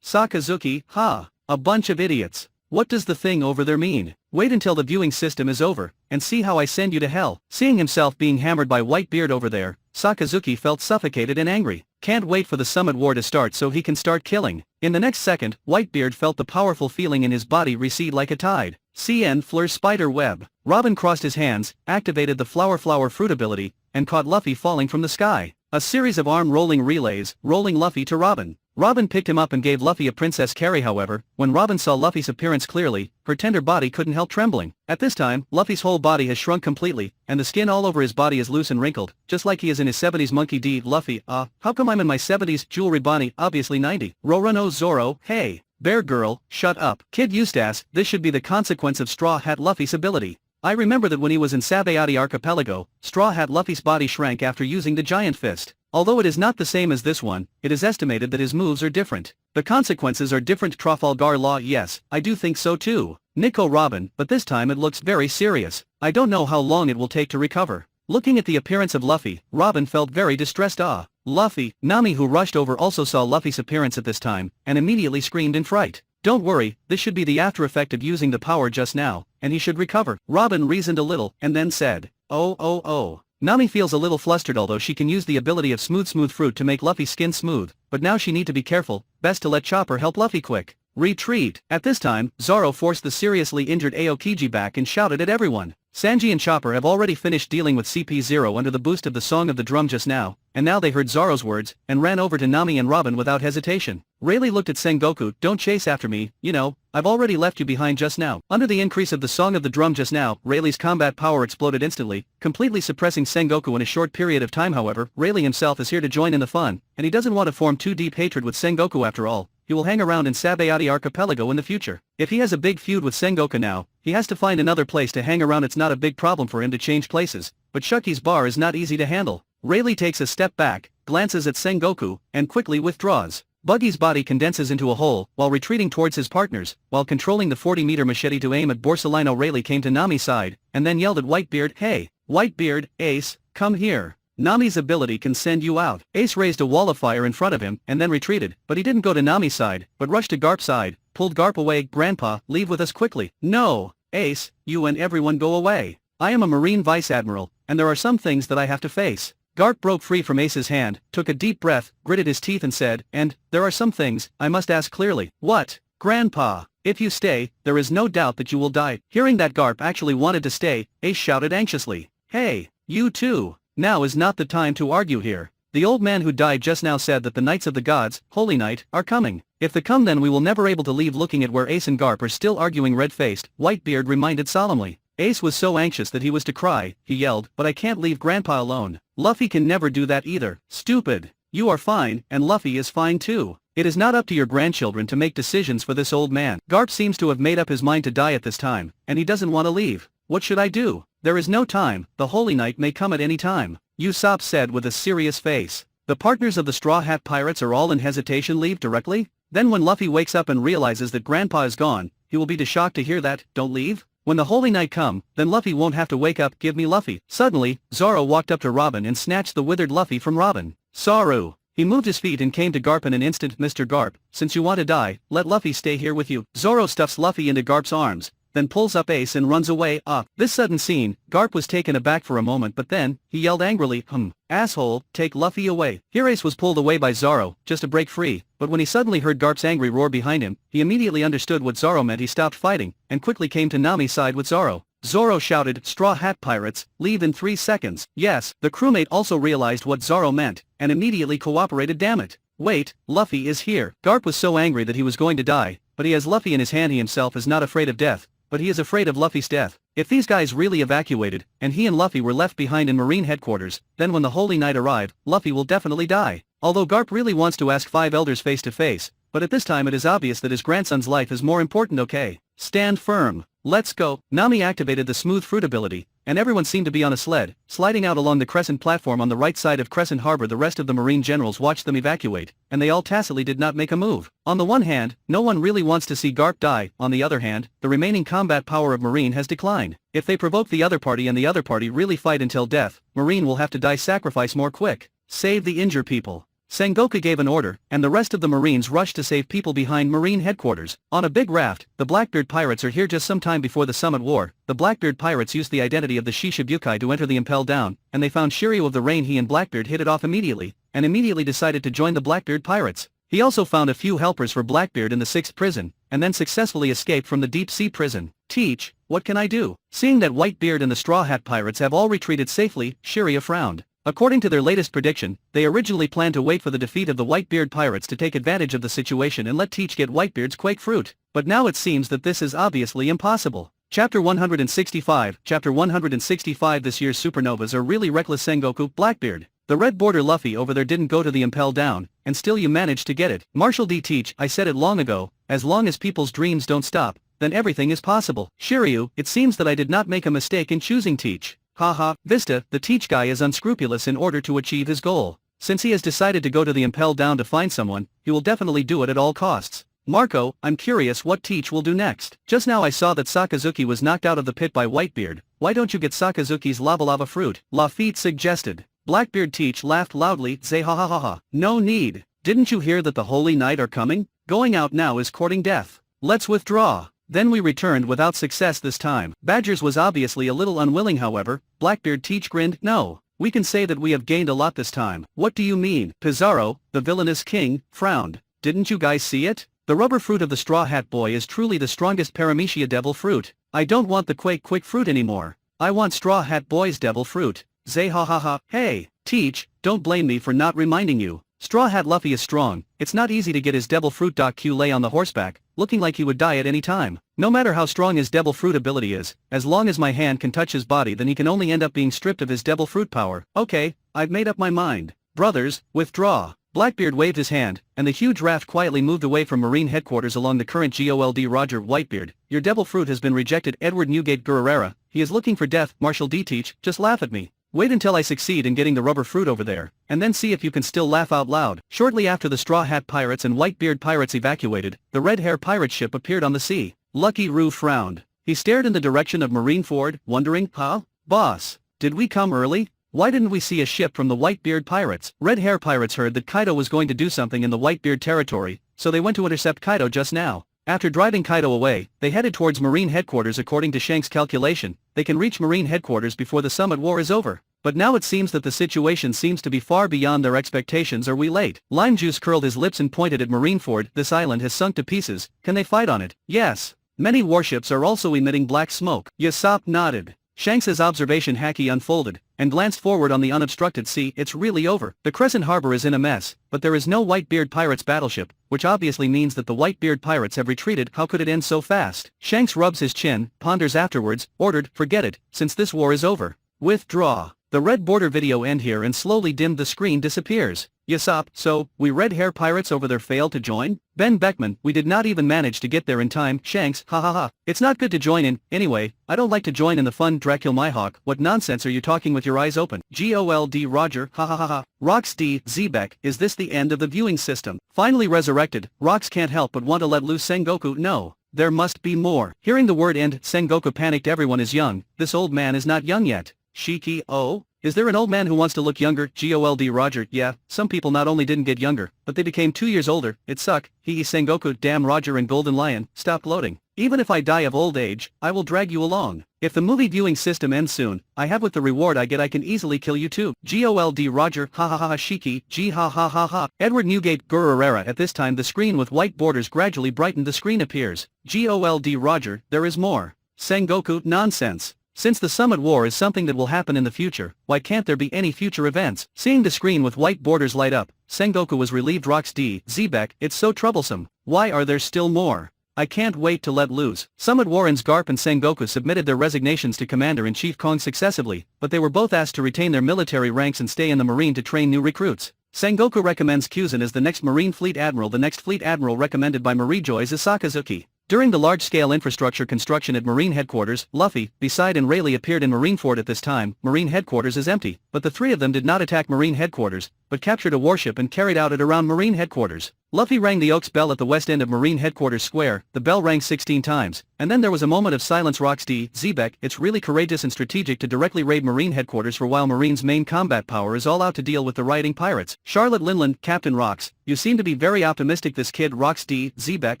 Sakazuki, ha. A bunch of idiots. What does the thing over there mean? Wait until the viewing system is over, and see how I send you to hell. Seeing himself being hammered by Whitebeard over there, Sakazuki felt suffocated and angry. Can't wait for the summit war to start so he can start killing. In the next second, Whitebeard felt the powerful feeling in his body recede like a tide. CN Fleur Spider Web. Robin crossed his hands, activated the flower fruit ability, and caught Luffy falling from the sky. A series of arm rolling relays, rolling Luffy to Robin. Robin picked him up and gave Luffy a princess carry. However, when Robin saw Luffy's appearance clearly, her tender body couldn't help trembling. At this time, Luffy's whole body has shrunk completely, and the skin all over his body is loose and wrinkled, just like he is in his 70s. Monkey D. Luffy, how come I'm in my 70s? Jewelry Bonnie, obviously 90. Rorono Zoro, hey. Bear Girl, shut up. Kid Eustace, this should be the consequence of Straw Hat Luffy's ability. I remember that when he was in Sabayati Archipelago, Straw Hat Luffy's body shrank after using the giant fist. Although it is not the same as this one, it is estimated that his moves are different. The consequences are different. Trafalgar Law. Yes, I do think so too. Nico Robin, but this time it looks very serious. I don't know how long it will take to recover. Looking at the appearance of Luffy, Robin felt very distressed. Luffy. Nami, who rushed over, also saw Luffy's appearance at this time, and immediately screamed in fright. Don't worry, this should be the after effect of using the power just now, and he should recover. Robin reasoned a little, and then said, oh. Nami feels a little flustered, although she can use the ability of smooth fruit to make Luffy's skin smooth, but now she need to be careful, best to let Chopper help Luffy quick. Retreat. At this time, Zoro forced the seriously injured Aokiji back and shouted at everyone. Sanji and Chopper have already finished dealing with CP0 under the boost of the Song of the Drum just now, and now they heard Zoro's words, and ran over to Nami and Robin without hesitation. Rayleigh looked at Sengoku. Don't chase after me, you know, I've already left you behind just now. Under the increase of the Song of the Drum just now, Rayleigh's combat power exploded instantly, completely suppressing Sengoku in a short period of time. However, Rayleigh himself is here to join in the fun, and he doesn't want to form too deep hatred with Sengoku after all. He will hang around in Sabayati Archipelago in the future. If he has a big feud with Sengoku now, he has to find another place to hang around. It's not a big problem for him to change places, but Shuki's bar is not easy to handle. Rayleigh takes a step back, glances at Sengoku, and quickly withdraws. Buggy's body condenses into a hole, while retreating towards his partners, while controlling the 40-meter machete to aim at Borsalino. Rayleigh came to Nami's side, and then yelled at Whitebeard, "Hey, Whitebeard, Ace, come here. Nami's ability can send you out." Ace raised a wall of fire in front of him, and then retreated, but he didn't go to Nami's side, but rushed to Garp's side, pulled Garp away. "Grandpa, leave with us quickly." "No, Ace, you and everyone go away. I am a Marine Vice Admiral, and there are some things that I have to face." Garp broke free from Ace's hand, took a deep breath, gritted his teeth and said, "And, there are some things, I must ask clearly." "What?" "Grandpa, if you stay, there is no doubt that you will die." Hearing that Garp actually wanted to stay, Ace shouted anxiously, "Hey, you too. Now is not the time to argue here. The old man who died just now said that the Knights of the Gods, Holy Knight, are coming. If they come, then we will never able to leave." Looking at where Ace and Garp are still arguing, red-faced, Whitebeard reminded solemnly. Ace was so anxious that he was to cry. He yelled, "But I can't leave Grandpa alone. Luffy can never do that either." "Stupid. You are fine, and Luffy is fine too. It is not up to your grandchildren to make decisions for this old man." Garp seems to have made up his mind to die at this time, and he doesn't want to leave. "What should I do? There is no time, the Holy Knight may come at any time," Usopp said with a serious face. "The partners of the Straw Hat Pirates are all in hesitation. Leave directly?" Then when Luffy wakes up and realizes that Grandpa is gone, he will be shocked to hear that, "Don't leave? When the Holy Knight come, then Luffy won't have to wake up." "Give me Luffy." Suddenly, Zoro walked up to Robin and snatched the withered Luffy from Robin. "Saru." He moved his feet and came to Garp in an instant. "Mr. Garp, since you want to die, let Luffy stay here with you." Zoro stuffs Luffy into Garp's arms, then pulls up Ace and runs away. This sudden scene, Garp was taken aback for a moment, but then, he yelled angrily, "Asshole, take Luffy away." Here Ace was pulled away by Zoro, just to break free, but when he suddenly heard Garp's angry roar behind him, he immediately understood what Zoro meant. He stopped fighting, and quickly came to Nami's side with Zoro. Zoro shouted, "Straw Hat Pirates, leave in 3 seconds. Yes, the crewmate also realized what Zoro meant, and immediately cooperated. Damn it. Wait, Luffy is here. Garp was so angry that he was going to die, but he has Luffy in his hand. He himself is not afraid of death, but he is afraid of Luffy's death. If these guys really evacuated, and he and Luffy were left behind in Marine headquarters, then when the Holy Knight arrive, Luffy will definitely die. Although Garp really wants to ask 5 elders face to face, but at this time it is obvious that his grandson's life is more important. Okay. Stand firm. Let's go. Nami activated the smooth fruit ability, and everyone seemed to be on a sled, sliding out along the Crescent platform on the right side of Crescent Harbor. The rest of the Marine generals watched them evacuate, and they all tacitly did not make a move. On the one hand, no one really wants to see Garp die. On the other hand, the remaining combat power of Marine has declined. If they provoke the other party and the other party really fight until death, Marine will have to die. Sacrifice more quick. Save the injured people. Sengoku gave an order, and the rest of the Marines rushed to save people behind Marine headquarters. On a big raft, the Blackbeard Pirates are here. Just some time before the Summit War, the Blackbeard Pirates used the identity of the Shishibukai to enter the Impel Down, and they found Shiryu of the Rain. He and Blackbeard hit it off immediately, and immediately decided to join the Blackbeard Pirates. He also found a few helpers for Blackbeard in the 6th prison, and then successfully escaped from the deep sea prison. "Teach, what can I do?" Seeing that Whitebeard and the Straw Hat Pirates have all retreated safely, Shiryu frowned. According to their latest prediction, they originally planned to wait for the defeat of the Whitebeard Pirates to take advantage of the situation and let Teach get Whitebeard's Quake Fruit. But now it seems that this is obviously impossible. Chapter 165. Chapter 165. This year's supernovas are really reckless. Sengoku, Blackbeard. The red border Luffy over there didn't go to the Impel Down, and still you managed to get it. Marshal D. Teach, I said it long ago, as long as people's dreams don't stop, then everything is possible. Shiryu, it seems that I did not make a mistake in choosing Teach. Haha, Vista, the Teach guy is unscrupulous in order to achieve his goal. Since he has decided to go to the Impel Down to find someone, he will definitely do it at all costs. Marco, I'm curious what Teach will do next. Just now I saw that Sakazuki was knocked out of the pit by Whitebeard. Why don't you get Sakazuki's lava fruit? Lafitte suggested. Blackbeard Teach laughed loudly, say ha ha ha ha. No need. Didn't you hear that the Holy Knight are coming? Going out now is courting death. Let's withdraw. Then we returned without success this time. Badgers was obviously a little unwilling however. Blackbeard Teach grinned, no. We can say that we have gained a lot this time. What do you mean? Pizarro, the villainous king, frowned. Didn't you guys see it? The rubber fruit of the Straw Hat Boy is truly the strongest Paramecia devil fruit. I don't want the Quake Quick fruit anymore. I want Straw Hat Boy's devil fruit. Zay ha ha ha. Hey, Teach, don't blame me for not reminding you. Straw Hat Luffy is strong. It's not easy to get his devil fruit. Q lay on the horseback, looking like he would die at any time. No matter how strong his devil fruit ability is, as long as my hand can touch his body then he can only end up being stripped of his devil fruit power. Okay, I've made up my mind. Brothers, withdraw. Blackbeard waved his hand, and the huge raft quietly moved away from Marine headquarters along the current Gol D. Roger Whitebeard. Your devil fruit has been rejected. Edward Newgate Guerrera, he is looking for death. Marshal D. Teach, just laugh at me. Wait until I succeed in getting the rubber fruit over there, and then see if you can still laugh out loud. Shortly after the Straw Hat Pirates and Whitebeard Pirates evacuated, the Red Hair pirate ship appeared on the sea. Lucky Roo frowned. He stared in the direction of Marineford, wondering, huh? Boss, did we come early? Why didn't we see a ship from the Whitebeard Pirates? Red Hair Pirates heard that Kaido was going to do something in the Whitebeard territory, so they went to intercept Kaido just now. After driving Kaido away, they headed towards Marine headquarters. According to Shanks' calculation, they can reach Marine headquarters before the Summit War is over. But now it seems that the situation seems to be far beyond their expectations. Are we late? Lime Juice curled his lips and pointed at Marineford. This island has sunk to pieces. Can they fight on it? Yes. Many warships are also emitting black smoke. Usopp nodded. Shanks's observation haki unfolded, and glanced forward on the unobstructed sea. It's really over. The Crescent Harbor is in a mess, but there is no Whitebeard Pirates battleship, which obviously means that the Whitebeard Pirates have retreated. How could it end so fast? Shanks rubs his chin, ponders afterwards, ordered, forget it, since this war is over. Withdraw. The red border video end here and slowly dimmed the screen disappears. Usopp, so, we Red Hair Pirates over there failed to join? Ben Beckman, we did not even manage to get there in time. Shanks, ha ha ha. It's not good to join in, anyway, I don't like to join in the fun. Dracula Mihawk, what nonsense are you talking with your eyes open? Gol D. Roger, ha ha ha ha. Rox D. Xebec, is this the end of the viewing system? Finally resurrected, Rox can't help but want to let loose Sengoku. No. There must be more. Hearing the word end, Sengoku panicked. Everyone is young, this old man is not young yet. Shiki, oh? Is there an old man who wants to look younger? Gol D. Roger, yeah, some people not only didn't get younger, but they became 2 years older. It suck. Hee Sengoku. Damn. Roger and Golden Lion, stop gloating. Even if I die of old age, I will drag you along. If the movie viewing system ends soon, I have with the reward I get I can easily kill you too. Gol D. Roger, ha ha ha ha. Shiki, G ha ha ha ha. Edward Newgate Guerrera. At this time the screen with white borders gradually brightened. The screen appears. Gol D. Roger, there is more. Sengoku, nonsense. Since the Summit War is something that will happen in the future, why can't there be any future events? Seeing the screen with white borders light up, Sengoku was relieved. Rox D. Xebec, it's so troublesome. Why are there still more? I can't wait to let loose. Summit Warren's Garp and Sengoku submitted their resignations to Commander-in-Chief Kong successively, but they were both asked to retain their military ranks and stay in the Marine to train new recruits. Sengoku recommends Kyuzen as the next Marine Fleet Admiral. The next Fleet Admiral recommended by Marijoy is Sakazuki. During the large-scale infrastructure construction at Marine headquarters, Luffy, Beside and Rayleigh appeared in Marineford. At this time, Marine headquarters is empty, but the three of them did not attack Marine headquarters, but captured a warship and carried out it around Marine headquarters. Luffy rang the Oaks bell at the west end of Marine headquarters square. The bell rang 16 times, and then there was a moment of silence. Rox D. Xebec, it's really courageous and strategic to directly raid Marine headquarters for while Marine's main combat power is all out to deal with the rioting pirates. Charlotte Linland, Captain Rox, you seem to be very optimistic. This kid Rox D. Xebec,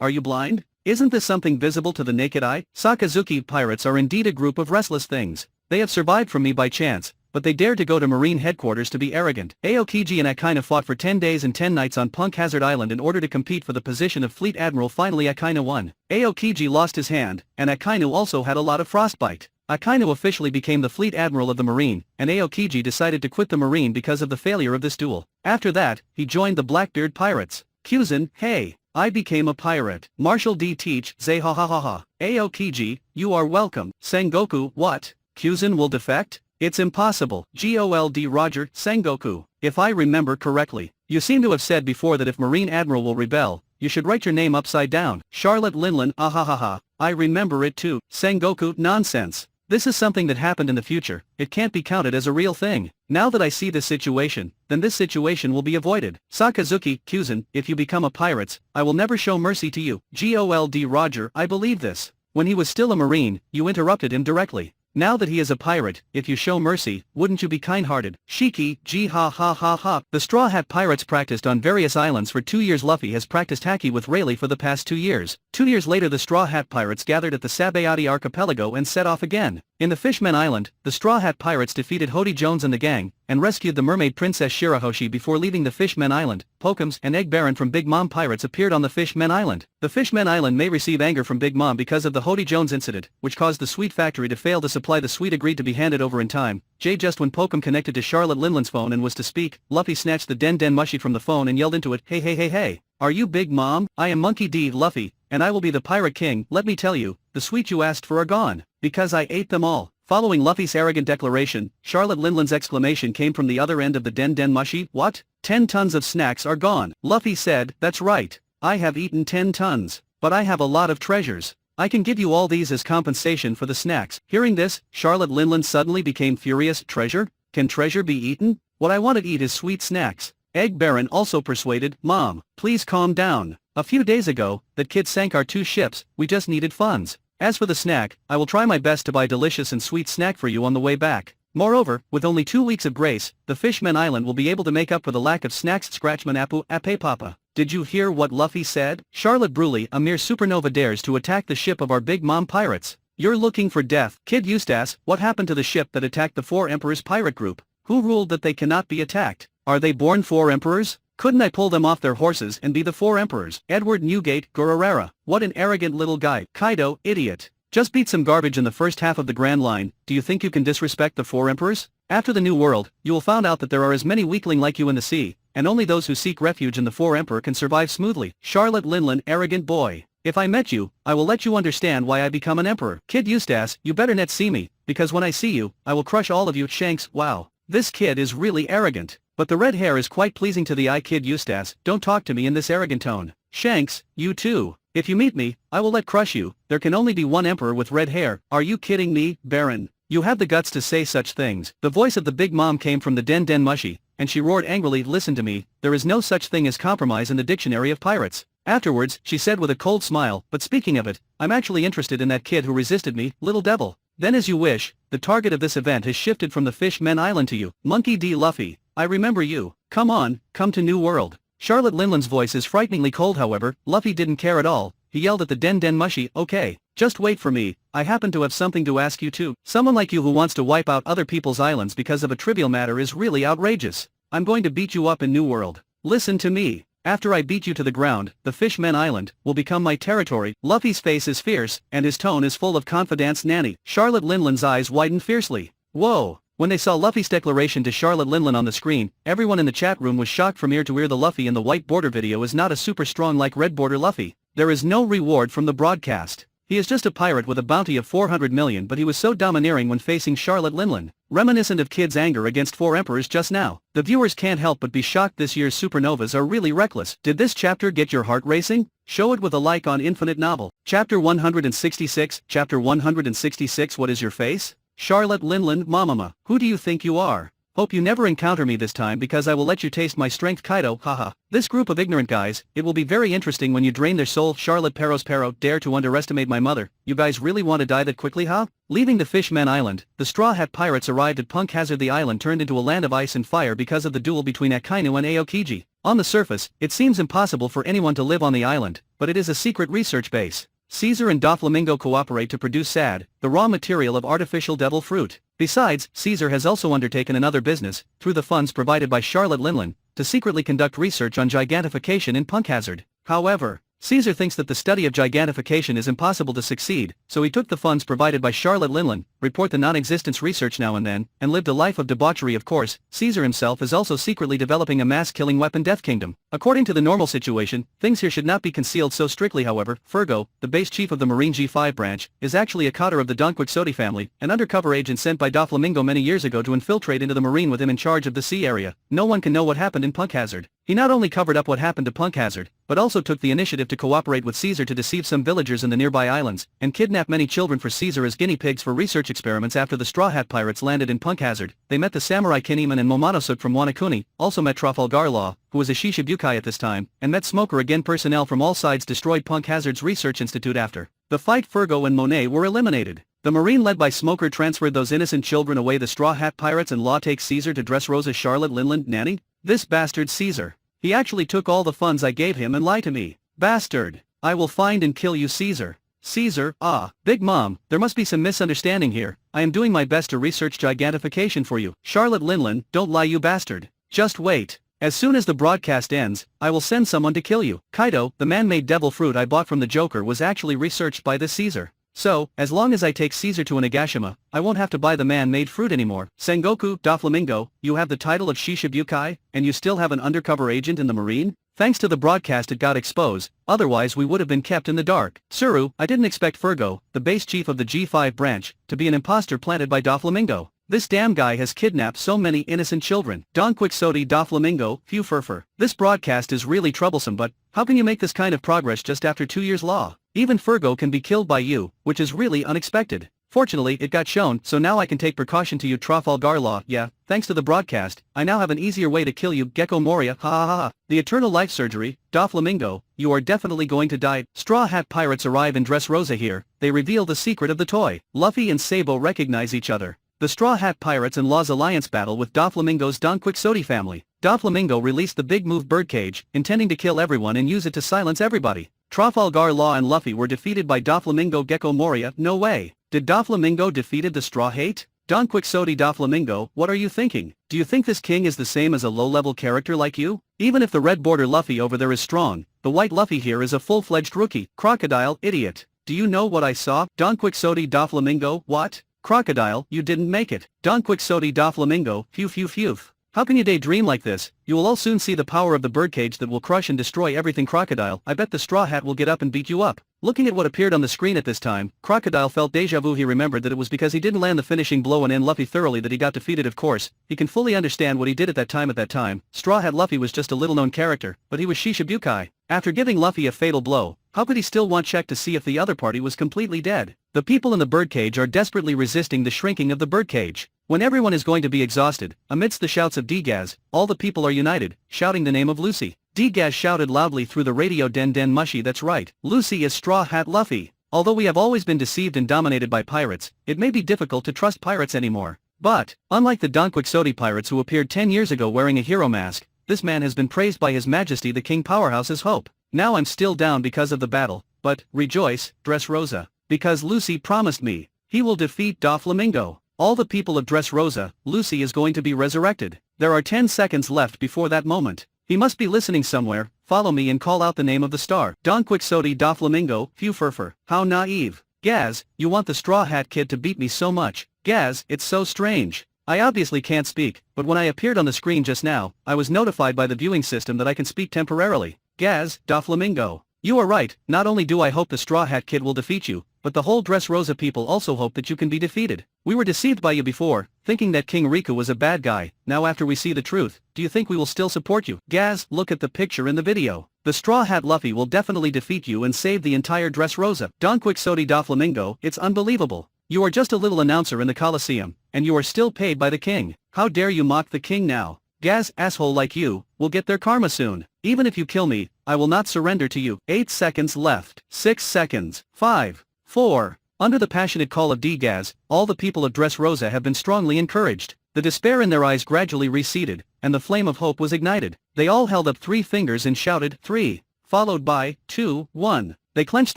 are you blind? Isn't this something visible to the naked eye? Sakazuki pirates are indeed a group of restless things. They have survived from me by chance, but they dared to go to Marine headquarters to be arrogant. Aokiji and Akainu fought for 10 days and 10 nights on Punk Hazard Island in order to compete for the position of Fleet Admiral. Finally Akainu won. Aokiji lost his hand, and Akainu also had a lot of frostbite. Akainu officially became the Fleet Admiral of the Marine, and Aokiji decided to quit the Marine because of the failure of this duel. After that, he joined the Blackbeard Pirates. Kyuzen, hey. I became a pirate. Marshal D. Teach, Zay ha ha ha ha. Aokiji, you are welcome. Sengoku, what? Kyuzen will defect? It's impossible. Gol D. Roger, Sengoku. If I remember correctly, you seem to have said before that if Marine Admiral will rebel, you should write your name upside down. Charlotte Linlin, ahahaha, I remember it too. Sengoku, nonsense. This is something that happened in the future, it can't be counted as a real thing. Now that I see this situation, then this situation will be avoided. Sakazuki, Kyuzen, if you become a pirate, I will never show mercy to you. Gold Roger, I believe this. When he was still a marine, you interrupted him directly. Now that he is a pirate, if you show mercy, wouldn't you be kind-hearted? Shiki, gee ha ha ha ha. The Straw Hat Pirates practiced on various islands for 2 years. Luffy has practiced haki with Rayleigh for the past 2 years. 2 years later the Straw Hat Pirates gathered at the Sabayati Archipelago and set off again. In the Fishmen Island, the Straw Hat Pirates defeated Hody Jones and the gang, and rescued the mermaid princess Shirahoshi before leaving the Fishmen Island. Pokums and Egg Baron from Big Mom Pirates appeared on the Fishmen Island. The Fishmen Island may receive anger from Big Mom because of the Hody Jones incident, which caused the sweet factory to fail to supply the sweet agreed to be handed over in time. Just when Pokum connected to Charlotte Linlin's phone and was to speak, Luffy snatched the Den Den Mushi from the phone and yelled into it, hey hey hey hey. Are you Big Mom? I am Monkey D. Luffy, and I will be the Pirate King. Let me tell you, the sweet you asked for are gone, because I ate them all. Following Luffy's arrogant declaration, Charlotte Linlin's exclamation came from the other end of the Den Den Mushi. What? 10 tons of snacks are gone. Luffy said, that's right. I have eaten 10 tons, but I have a lot of treasures. I can give you all these as compensation for the snacks. Hearing this, Charlotte Linlin suddenly became furious. Treasure? Can treasure be eaten? What I want to eat is sweet snacks. Egg Baron also persuaded, Mom, please calm down. A few days ago, that kid sank our 2 ships, we just needed funds. As for the snack, I will try my best to buy delicious and sweet snack for you on the way back. Moreover, with only 2 weeks of grace, the Fishmen Island will be able to make up for the lack of snacks. Scratchman Apu Ape Papa. Did you hear what Luffy said? Charlotte Bruley, a mere supernova, dares to attack the ship of our Big Mom Pirates. You're looking for death. Kid Eustace, what happened to the ship that attacked the 4 Emperors pirate group? Who ruled that they cannot be attacked? Are they born 4 Emperors? Couldn't I pull them off their horses and be the 4 Emperors? Edward Newgate, Gururara. What an arrogant little guy. Kaido, idiot. Just beat some garbage in the first half of the Grand Line. Do you think you can disrespect the 4 Emperors? After the New World, you will find out that there are as many weakling like you in the sea, and only those who seek refuge in the 4 Emperor can survive smoothly. Charlotte Linlin, arrogant boy. If I met you, I will let you understand why I become an emperor. Kid Eustace, you better not see me, because when I see you, I will crush all of you. Shanks, wow. This kid is really arrogant. But the red hair is quite pleasing to the eye. Kid Eustace, don't talk to me in this arrogant tone. Shanks, you too. If you meet me, I will let crush you. There can only be one emperor with red hair. Are you kidding me, Baron? You have the guts to say such things. The voice of the Big Mom came from the Den Den Mushi, and she roared angrily, listen to me, there is no such thing as compromise in the dictionary of pirates. Afterwards, she said with a cold smile, but speaking of it, I'm actually interested in that kid who resisted me, little devil. Then as you wish, the target of this event has shifted from the Fishmen Island to you. Monkey D. Luffy, I remember you. Come on, come to New World. Charlotte Linlin's voice is frighteningly cold. However, Luffy didn't care at all. He yelled at the Den Den Mushi, okay, just wait for me, I happen to have something to ask you too. Someone like you who wants to wipe out other people's islands because of a trivial matter is really outrageous. I'm going to beat you up in New World. Listen to me. After I beat you to the ground, the Fishmen Island will become my territory. Luffy's face is fierce, and his tone is full of confidence. Nanny. Charlotte Linlin's eyes widened fiercely. Whoa. When they saw Luffy's declaration to Charlotte Linlin on the screen, everyone in the chat room was shocked from ear to ear. The Luffy in the white border video is not a super strong like red border Luffy. There is no reward from the broadcast. He is just a pirate with a bounty of 400 million, but he was so domineering when facing Charlotte Linlin, reminiscent of Kid's anger against 4 Emperors just now. The viewers can't help but be shocked. This year's supernovas are really reckless. Did this chapter get your heart racing? Show it with a like on Infinite Novel. Chapter 166, Chapter 166. What is your face? Charlotte Linlin, Mamama, who do you think you are? Hope you never encounter me this time because I will let you taste my strength. Kaido, haha. This group of ignorant guys, it will be very interesting when you drain their soul. Charlotte Pero, dare to underestimate my mother. You guys really want to die that quickly, huh? Leaving the Fishmen Island, the Straw Hat Pirates arrived at Punk Hazard. The island turned into a land of ice and fire because of the duel between Akainu and Aokiji. On the surface, it seems impossible for anyone to live on the island, but it is a secret research base. Caesar and Doflamingo cooperate to produce sad, the raw material of artificial devil fruit. Besides, Caesar has also undertaken another business, through the funds provided by Charlotte Linlin, to secretly conduct research on gigantification in Punk Hazard. However, Caesar thinks that the study of gigantification is impossible to succeed, so he took the funds provided by Charlotte Linlin, report the non-existence research now and then, and lived a life of debauchery. Of course, Caesar himself is also secretly developing a mass-killing weapon. Death Kingdom. According to the normal situation, things here should not be concealed so strictly. However, Fergo, the base chief of the Marine G5 branch, is actually a cotter of the Don Quixote family, an undercover agent sent by Doflamingo many years ago to infiltrate into the Marine with him in charge of the sea area. No one can know what happened in Punk Hazard. He not only covered up what happened to Punk Hazard, but also took the initiative to cooperate with Caesar to deceive some villagers in the nearby islands, and kidnap many children for Caesar as guinea pigs for research experiments. After the Straw Hat Pirates landed in Punk Hazard, they met the samurai Kinemon and Momonosuke from Wanakuni, also met Trafalgar Law, who was a Shishibukai at this time, and met Smoker again. Personnel from all sides destroyed Punk Hazard's research institute. After the fight, Fergo and Monet were eliminated. The Marine led by Smoker transferred those innocent children away. The Straw Hat Pirates and Law take Caesar to Dressrosa. Charlotte Linland nanny? This bastard Caesar. He actually took all the funds I gave him and lied to me. Bastard. I will find and kill you, Caesar. Caesar, Big Mom, there must be some misunderstanding here. I am doing my best to research gigantification for you. Charlotte Linland, don't lie, you bastard. Just wait. As soon as the broadcast ends, I will send someone to kill you. Kaido, the man-made devil fruit I bought from the Joker was actually researched by this Caesar. So, as long as I take Caesar to a Nagashima, I won't have to buy the man-made fruit anymore. Sengoku, Doflamingo, you have the title of Shishibukai, and you still have an undercover agent in the Marine? Thanks to the broadcast it got exposed, otherwise we would have been kept in the dark. Tsuru, I didn't expect Fergo, the base chief of the G5 branch, to be an imposter planted by Doflamingo. This damn guy has kidnapped so many innocent children. Don Quixote Doflamingo, Phew Furfur. This broadcast is really troublesome, but how can you make this kind of progress just after 2 years law? Even Fergo can be killed by you, which is really unexpected. Fortunately it got shown, so now I can take precaution to you. Trafalgar Law, yeah, thanks to the broadcast, I now have an easier way to kill you. Gecko Moria, ha ha ha. The Eternal Life Surgery, Doflamingo, you are definitely going to die. Straw Hat Pirates arrive in Dressrosa. Here, they reveal the secret of the toy. Luffy and Sabo recognize each other. The Straw Hat Pirates and Law's alliance battle with Doflamingo's Don Quixote family. Doflamingo released the big move Birdcage, intending to kill everyone and use it to silence everybody. Trafalgar Law and Luffy were defeated by Doflamingo. Gecko Moria, no way. Did Doflamingo defeated the Straw Hat? Don Quixote Doflamingo, what are you thinking? Do you think this king is the same as a low-level character like you? Even if the red border Luffy over there is strong, the white Luffy here is a full-fledged rookie. Crocodile, idiot. Do you know what I saw? Don Quixote Doflamingo, what? Crocodile, you didn't make it. Don Quixote Doflamingo, phew phew phew. How can you daydream like this? You will all soon see the power of the birdcage that will crush and destroy everything. Crocodile, I bet the Straw Hat will get up and beat you up. Looking at what appeared on the screen at this time, Crocodile felt deja vu. He remembered that it was because he didn't land the finishing blow and end Luffy thoroughly that he got defeated. Of course, he can fully understand what he did at that time. At that time, Straw Hat Luffy was just a little-known character, but he was Shishibukai. After giving Luffy a fatal blow, how could he still want check to see if the other party was completely dead? The people in the birdcage are desperately resisting the shrinking of the birdcage. When everyone is going to be exhausted, amidst the shouts of Degaz, all the people are united, shouting the name of Lucy. Degaz shouted loudly through the radio, Den Den Mushy, that's right, Lucy is Straw Hat Luffy. Although we have always been deceived and dominated by pirates, it may be difficult to trust pirates anymore. But, unlike the Don Quixote pirates who appeared 10 years ago wearing a hero mask, this man has been praised by His Majesty the King Powerhouse's hope. Now I'm still down because of the battle, but, rejoice, Dressrosa, because Lucy promised me, he will defeat Doflamingo. All the people of Dressrosa, Lucy is going to be resurrected. There are 10 seconds left before that moment. He must be listening somewhere. Follow me and call out the name of the star. Don Quixote Doflamingo, Phew Furfur. How naive. Gaz, you want the Straw Hat Kid to beat me so much. Gaz, it's so strange. I obviously can't speak, but when I appeared on the screen just now, I was notified by the viewing system that I can speak temporarily. Gaz, Doflamingo. You are right, not only do I hope the Straw Hat Kid will defeat you, but the whole Dressrosa people also hope that you can be defeated. We were deceived by you before, thinking that King Riku was a bad guy. Now after we see the truth, do you think we will still support you? Gaz, look at the picture in the video. The Straw Hat Luffy will definitely defeat you and save the entire Dressrosa. Don Quixote Doflamingo, it's unbelievable. You are just a little announcer in the Colosseum, and you are still paid by the king. How dare you mock the king now? Gaz, asshole like you, will get their karma soon. Even if you kill me, I will not surrender to you. 8 seconds left. 6 seconds. 5, 4. Under the passionate call of Degaz, all the people of Dressrosa have been strongly encouraged. The despair in their eyes gradually receded, and the flame of hope was ignited. They all held up 3 fingers and shouted, 3, followed by, 2, 1. They clenched